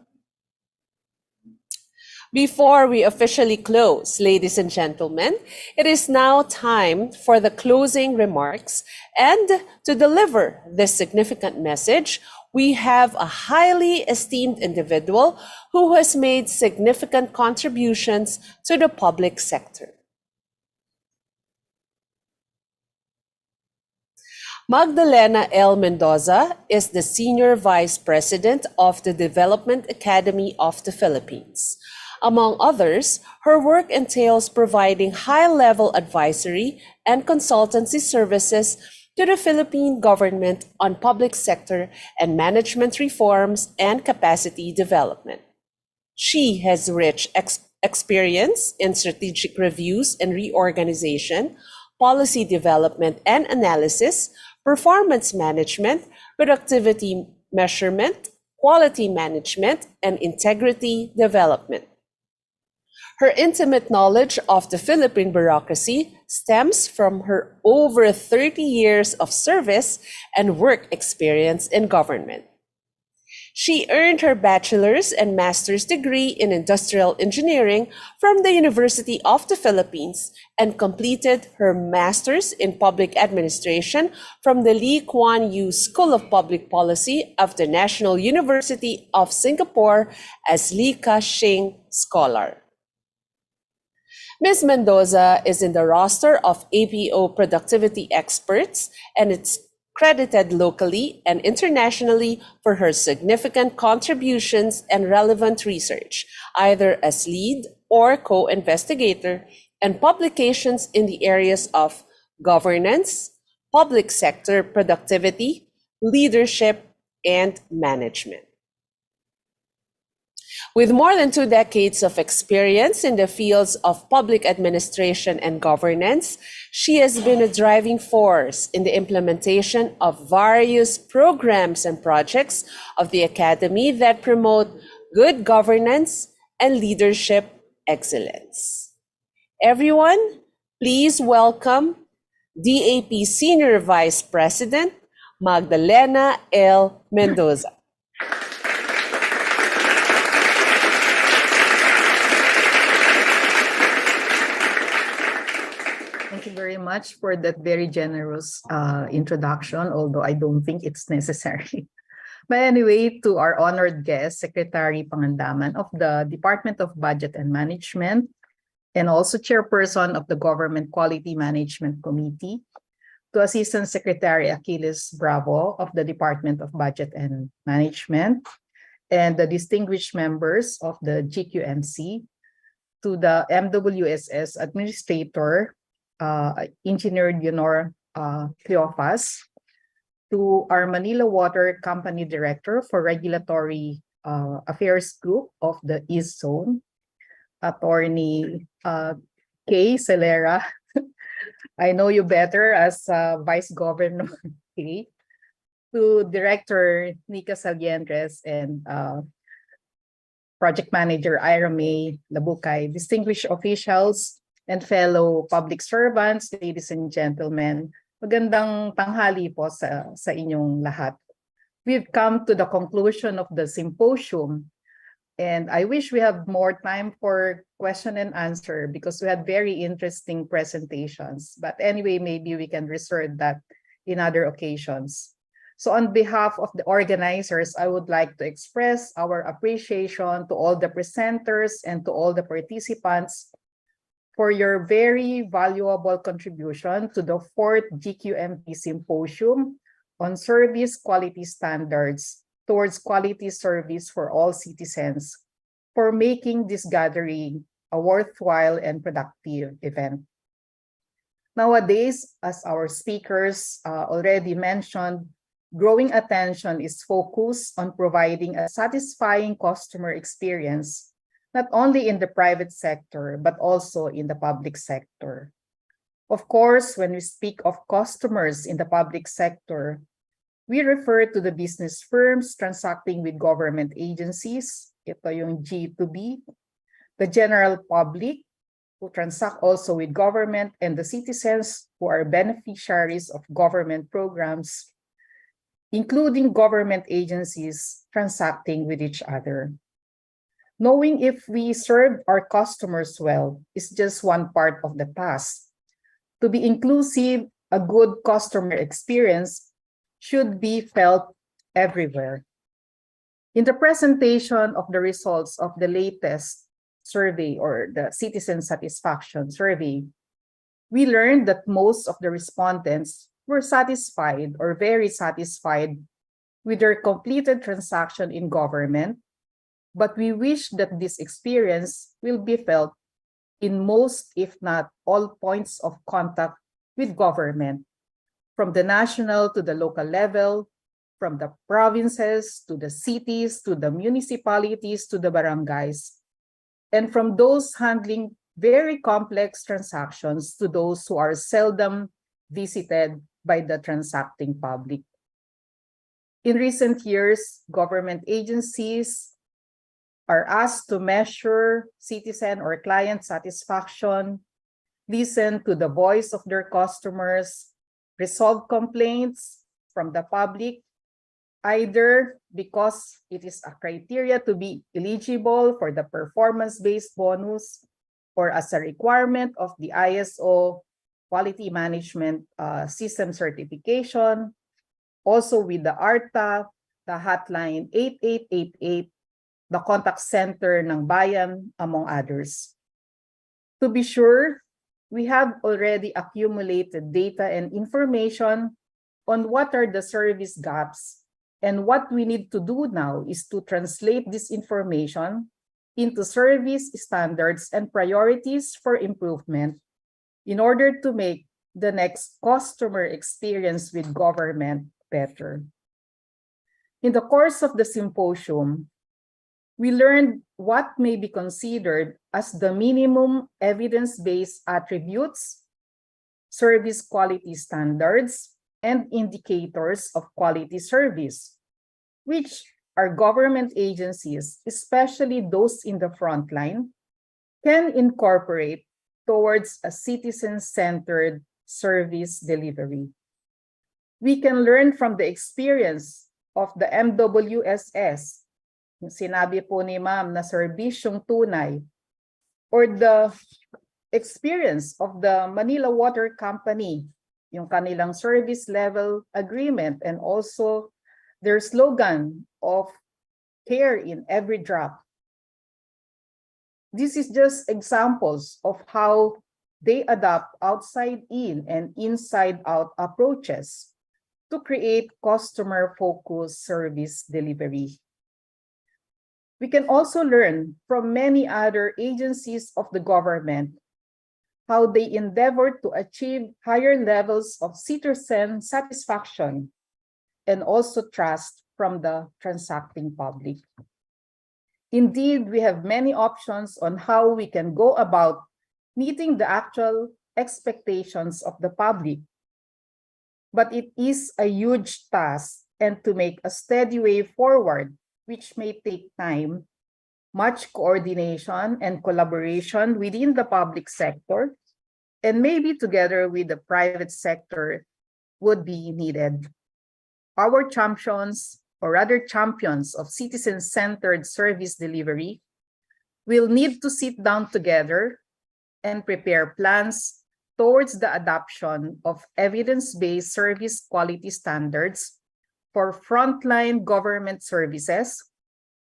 Before we officially close, ladies and gentlemen, it is now time for the closing remarks, and to deliver this significant message, we have a highly esteemed individual who has made significant contributions to the public sector. Magdalena L. Mendoza is the Senior Vice President of the Development Academy of the Philippines. Among others, her work entails providing high-level advisory and consultancy services to the Philippine government on public sector and management reforms and capacity development. She has rich experience in strategic reviews and reorganization, policy development and analysis, performance management, productivity measurement, quality management, and integrity development. Her intimate knowledge of the Philippine bureaucracy stems from her over 30 years of service and work experience in government. She earned her bachelor's and master's degree in industrial engineering from the University of the Philippines and completed her master's in public administration from the Lee Kuan Yew School of Public Policy of the National University of Singapore as Lee Ka-shing Scholar. Ms. Mendoza is in the roster of APO productivity experts, and it's credited locally and internationally for her significant contributions and relevant research, either as lead or co-investigator, and publications in the areas of governance, public sector productivity, leadership, and management. With more than 2 decades of experience in the fields of public administration and governance, she has been a driving force in the implementation of various programs and projects of the Academy that promote good governance and leadership excellence. Everyone, please welcome DAP Senior Vice President Magdalena L. Mendoza. Thank you very much for that very generous introduction, although I don't think it's necessary. But anyway, to our honored guest, Secretary Pangandaman of the Department of Budget and Management, and also Chairperson of the Government Quality Management Committee, to Assistant Secretary Achilles Bravo of the Department of Budget and Management, and the distinguished members of the GQMC, to the MWSS Administrator, Engineer Leonor Cleofas, to our Manila Water Company Director for Regulatory Affairs Group of the East Zone, Attorney K. Celera. I know you better as Vice Governor K. To Director Nika Saliendres and Project Manager Amenah Labukay, distinguished officials and fellow public servants, ladies and gentlemen, magandang tanghali po sa inyong lahat. we've come to the conclusion of the symposium. And I wish we have more time for question and answer because we had very interesting presentations. But anyway, maybe we can reserve that in other occasions. So on behalf of the organizers, I would like to express our appreciation to all the presenters and to all the participants for your very valuable contribution to the 4th GQMP Symposium on Service Quality Standards towards quality service for all citizens, for making this gathering a worthwhile and productive event. Nowadays, as our speakers already mentioned, growing attention is focused on providing a satisfying customer experience, not only in the private sector, but also in the public sector. Of course, when we speak of customers in the public sector, we refer to the business firms transacting with government agencies, ito yung G2B, the general public who transact also with government, and the citizens who are beneficiaries of government programs, including government agencies transacting with each other. Knowing if we serve our customers well is just one part of the task. To be inclusive, a good customer experience should be felt everywhere. In the presentation of the results of the latest survey or the citizen satisfaction survey, we learned that most of the respondents were satisfied or very satisfied with their completed transaction in government, but we wish that this experience will be felt in most, if not all, points of contact with government, from the national to the local level, from the provinces to the cities, to the municipalities, to the barangays, and from those handling very complex transactions to those who are seldom visited by the transacting public. In recent years, government agencies are asked to measure citizen or client satisfaction, listen to the voice of their customers, resolve complaints from the public, either because it is a criteria to be eligible for the performance-based bonus or as a requirement of the ISO quality management system certification, also with the ARTA, the hotline 8888, the contact center ng bayan, among others. To be sure, we have already accumulated data and information on what are the service gaps, and what we need to do now is to translate this information into service standards and priorities for improvement in order to make the next customer experience with government better. In the course of the symposium, we learned what may be considered as the minimum evidence-based attributes, service quality standards, and indicators of quality service, which our government agencies, especially those in the front line, can incorporate towards a citizen-centered service delivery. We can learn from the experience of the MWSS, yung sinabi po ni Ma'am na serbisyong tunay, or the experience of the Manila Water Company, yung kanilang service level agreement, and also their slogan of care in every drop. This is just examples of how they adopt outside in and inside out approaches to create customer-focused service delivery. We can also learn from many other agencies of the government how they endeavor to achieve higher levels of citizen satisfaction and also trust from the transacting public. Indeed, we have many options on how we can go about meeting the actual expectations of the public. But it is a huge task, and to make a steady way forward, which may take time, much coordination and collaboration within the public sector, and maybe together with the private sector would be needed. Our champions or rather champions of citizen-centered service delivery, will need to sit down together and prepare plans towards the adoption of evidence-based service quality standards for frontline government services,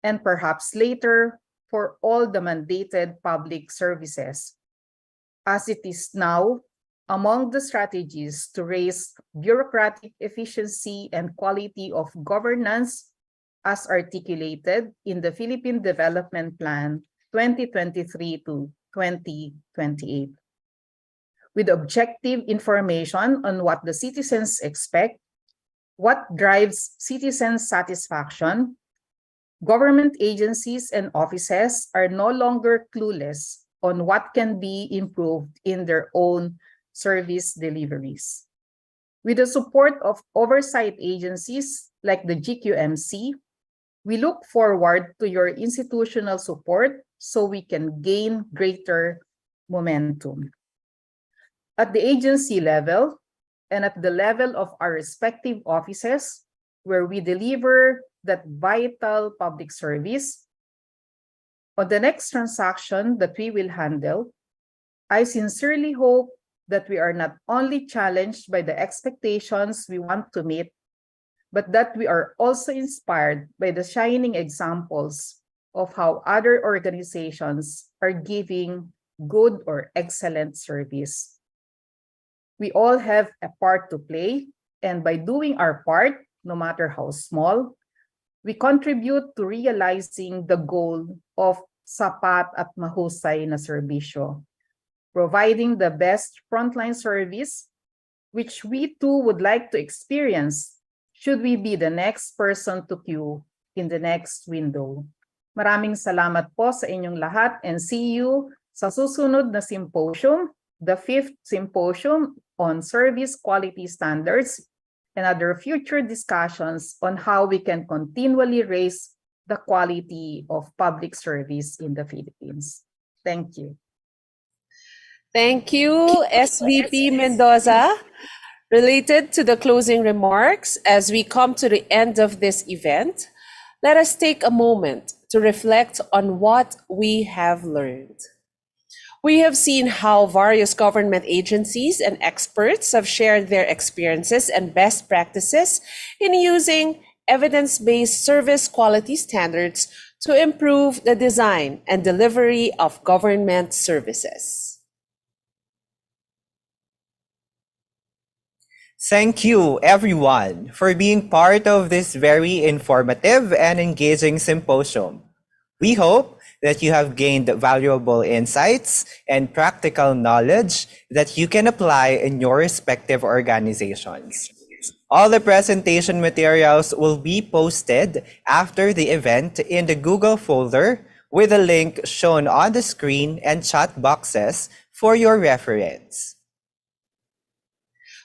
and perhaps later for all the mandated public services, as it is now among the strategies to raise bureaucratic efficiency and quality of governance as articulated in the Philippine Development Plan 2023 to 2028. With objective information on what the citizens expect, what drives citizen satisfaction, government agencies and offices are no longer clueless on what can be improved in their own service deliveries. With the support of oversight agencies like the GQMC, we look forward to your institutional support so we can gain greater momentum. At the agency level and at the level of our respective offices, where we deliver that vital public service, on the next transaction that we will handle, I sincerely hope that we are not only challenged by the expectations we want to meet, but that we are also inspired by the shining examples of how other organizations are giving good or excellent service. We all have a part to play, and by doing our part, no matter how small, we contribute to realizing the goal of sapat at mahusay na serbisyo, providing the best frontline service, which we too would like to experience should we be the next person to queue in the next window. Maraming salamat po sa inyong lahat and see you sa susunod na symposium, the 5th Symposium on Service Quality Standards, and other future discussions on how we can continually raise the quality of public service in the Philippines. Thank you. Thank you, SVP Mendoza. Related to the closing remarks, as we come to the end of this event, let us take a moment to reflect on what we have learned. We have seen how various government agencies and experts have shared their experiences and best practices in using evidence-based service quality standards to improve the design and delivery of government services. Thank you, everyone, for being part of this very informative and engaging symposium. We hope that you have gained valuable insights and practical knowledge that you can apply in your respective organizations. All the presentation materials will be posted after the event in the Google folder with a link shown on the screen and chat boxes for your reference.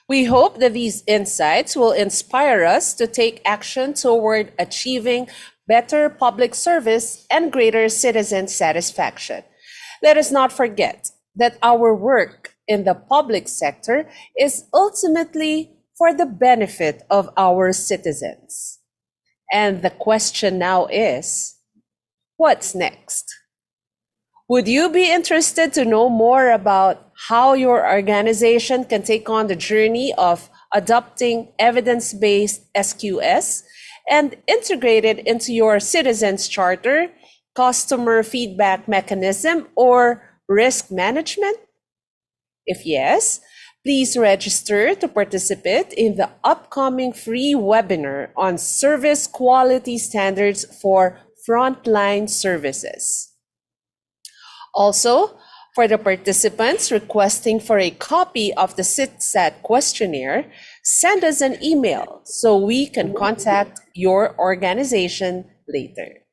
We hope that these insights will inspire us to take action toward achieving better public service and greater citizen satisfaction. Let us not forget that our work in the public sector is ultimately for the benefit of our citizens. And the question now is, what's next? Would you be interested to know more about how your organization can take on the journey of adopting evidence-based SQS and integrate it into your citizens charter, customer feedback mechanism, or risk management? If yes, please register to participate in the upcoming free webinar on service quality standards for frontline services. Also, for the participants requesting for a copy of the CITSAT questionnaire, send us an email so we can contact your organization later.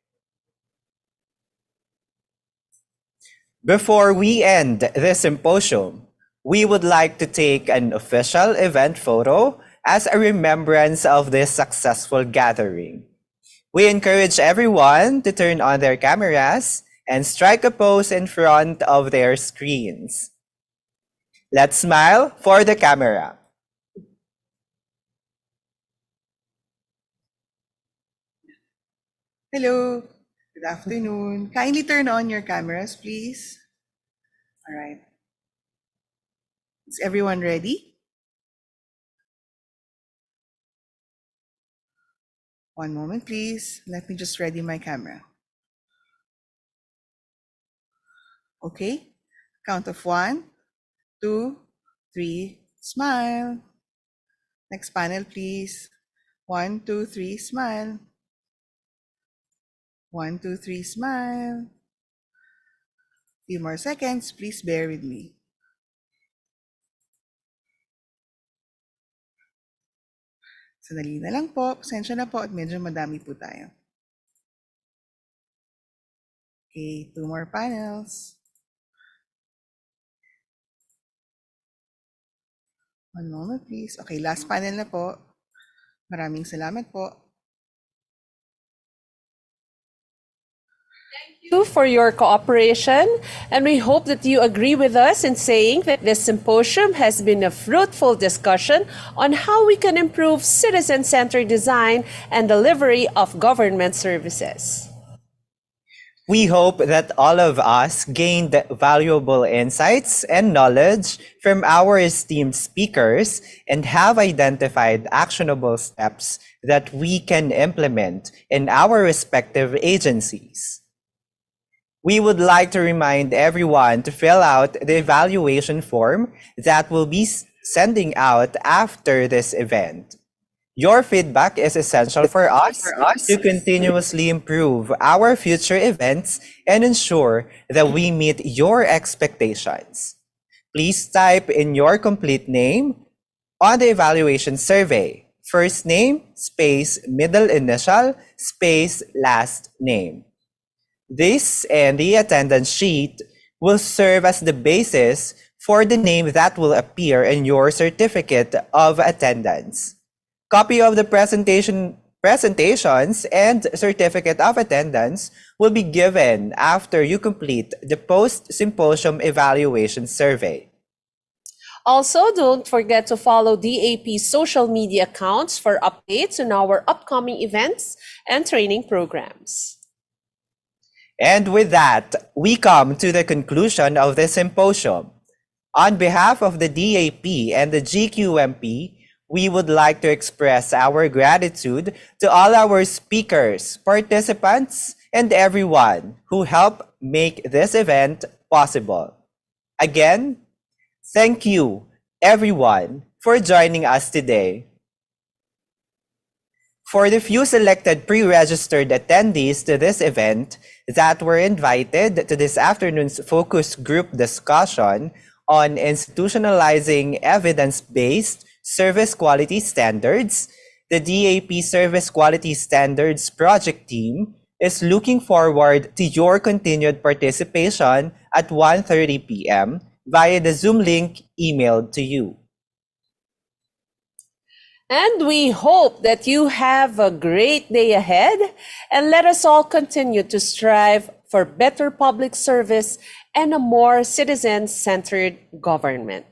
Before we end this symposium, we would like to take an official event photo as a remembrance of this successful gathering. We encourage everyone to turn on their cameras and strike a pose in front of their screens. Let's smile for the camera. Hello, good afternoon. Kindly turn on your cameras, please. All right. Is everyone ready? One moment, please. Let me just ready my camera. Okay. Count of 1, 2, 3, smile. Next panel, please. 1, 2, 3, smile. 1, 2, 3, smile. Few more seconds, please bear with me. Sandali na lang po. Pasensya na po at medyo madami po tayo. Okay, 2 more panels. One moment, please. Okay, last panel na po. Maraming salamat po. You for your cooperation, and we hope that you agree with us in saying that this symposium has been a fruitful discussion on how we can improve citizen-centered design and delivery of government services. We hope that all of us gained valuable insights and knowledge from our esteemed speakers and have identified actionable steps that we can implement in our respective agencies. We would like to remind everyone to fill out the evaluation form that we'll be sending out after this event. Your feedback is essential for us to continuously improve our future events and ensure that we meet your expectations. Please type in your complete name on the evaluation survey. First name, space, middle initial, space, last name. This and the attendance sheet will serve as the basis for the name that will appear in your certificate of attendance. Copy of the presentations and certificate of attendance will be given after you complete the post-symposium evaluation survey. Also, don't forget to follow DAP's social media accounts for updates on our upcoming events and training programs. And with that, we come to the conclusion of the symposium. On behalf of the DAP and the GQMP, we would like to express our gratitude to all our speakers, participants, and everyone who helped make this event possible. Again, thank you, everyone, for joining us today. For the few selected pre-registered attendees to this event that were invited to this afternoon's focus group discussion on institutionalizing evidence-based service quality standards, the DAP Service Quality Standards Project Team is looking forward to your continued participation at 1:30 p.m. via the Zoom link emailed to you. And we hope that you have a great day ahead, and let us all continue to strive for better public service and a more citizen-centered government.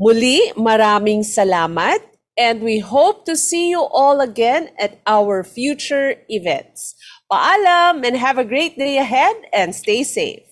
Muli, maraming salamat, and we hope to see you all again at our future events. Paalam and have a great day ahead and stay safe.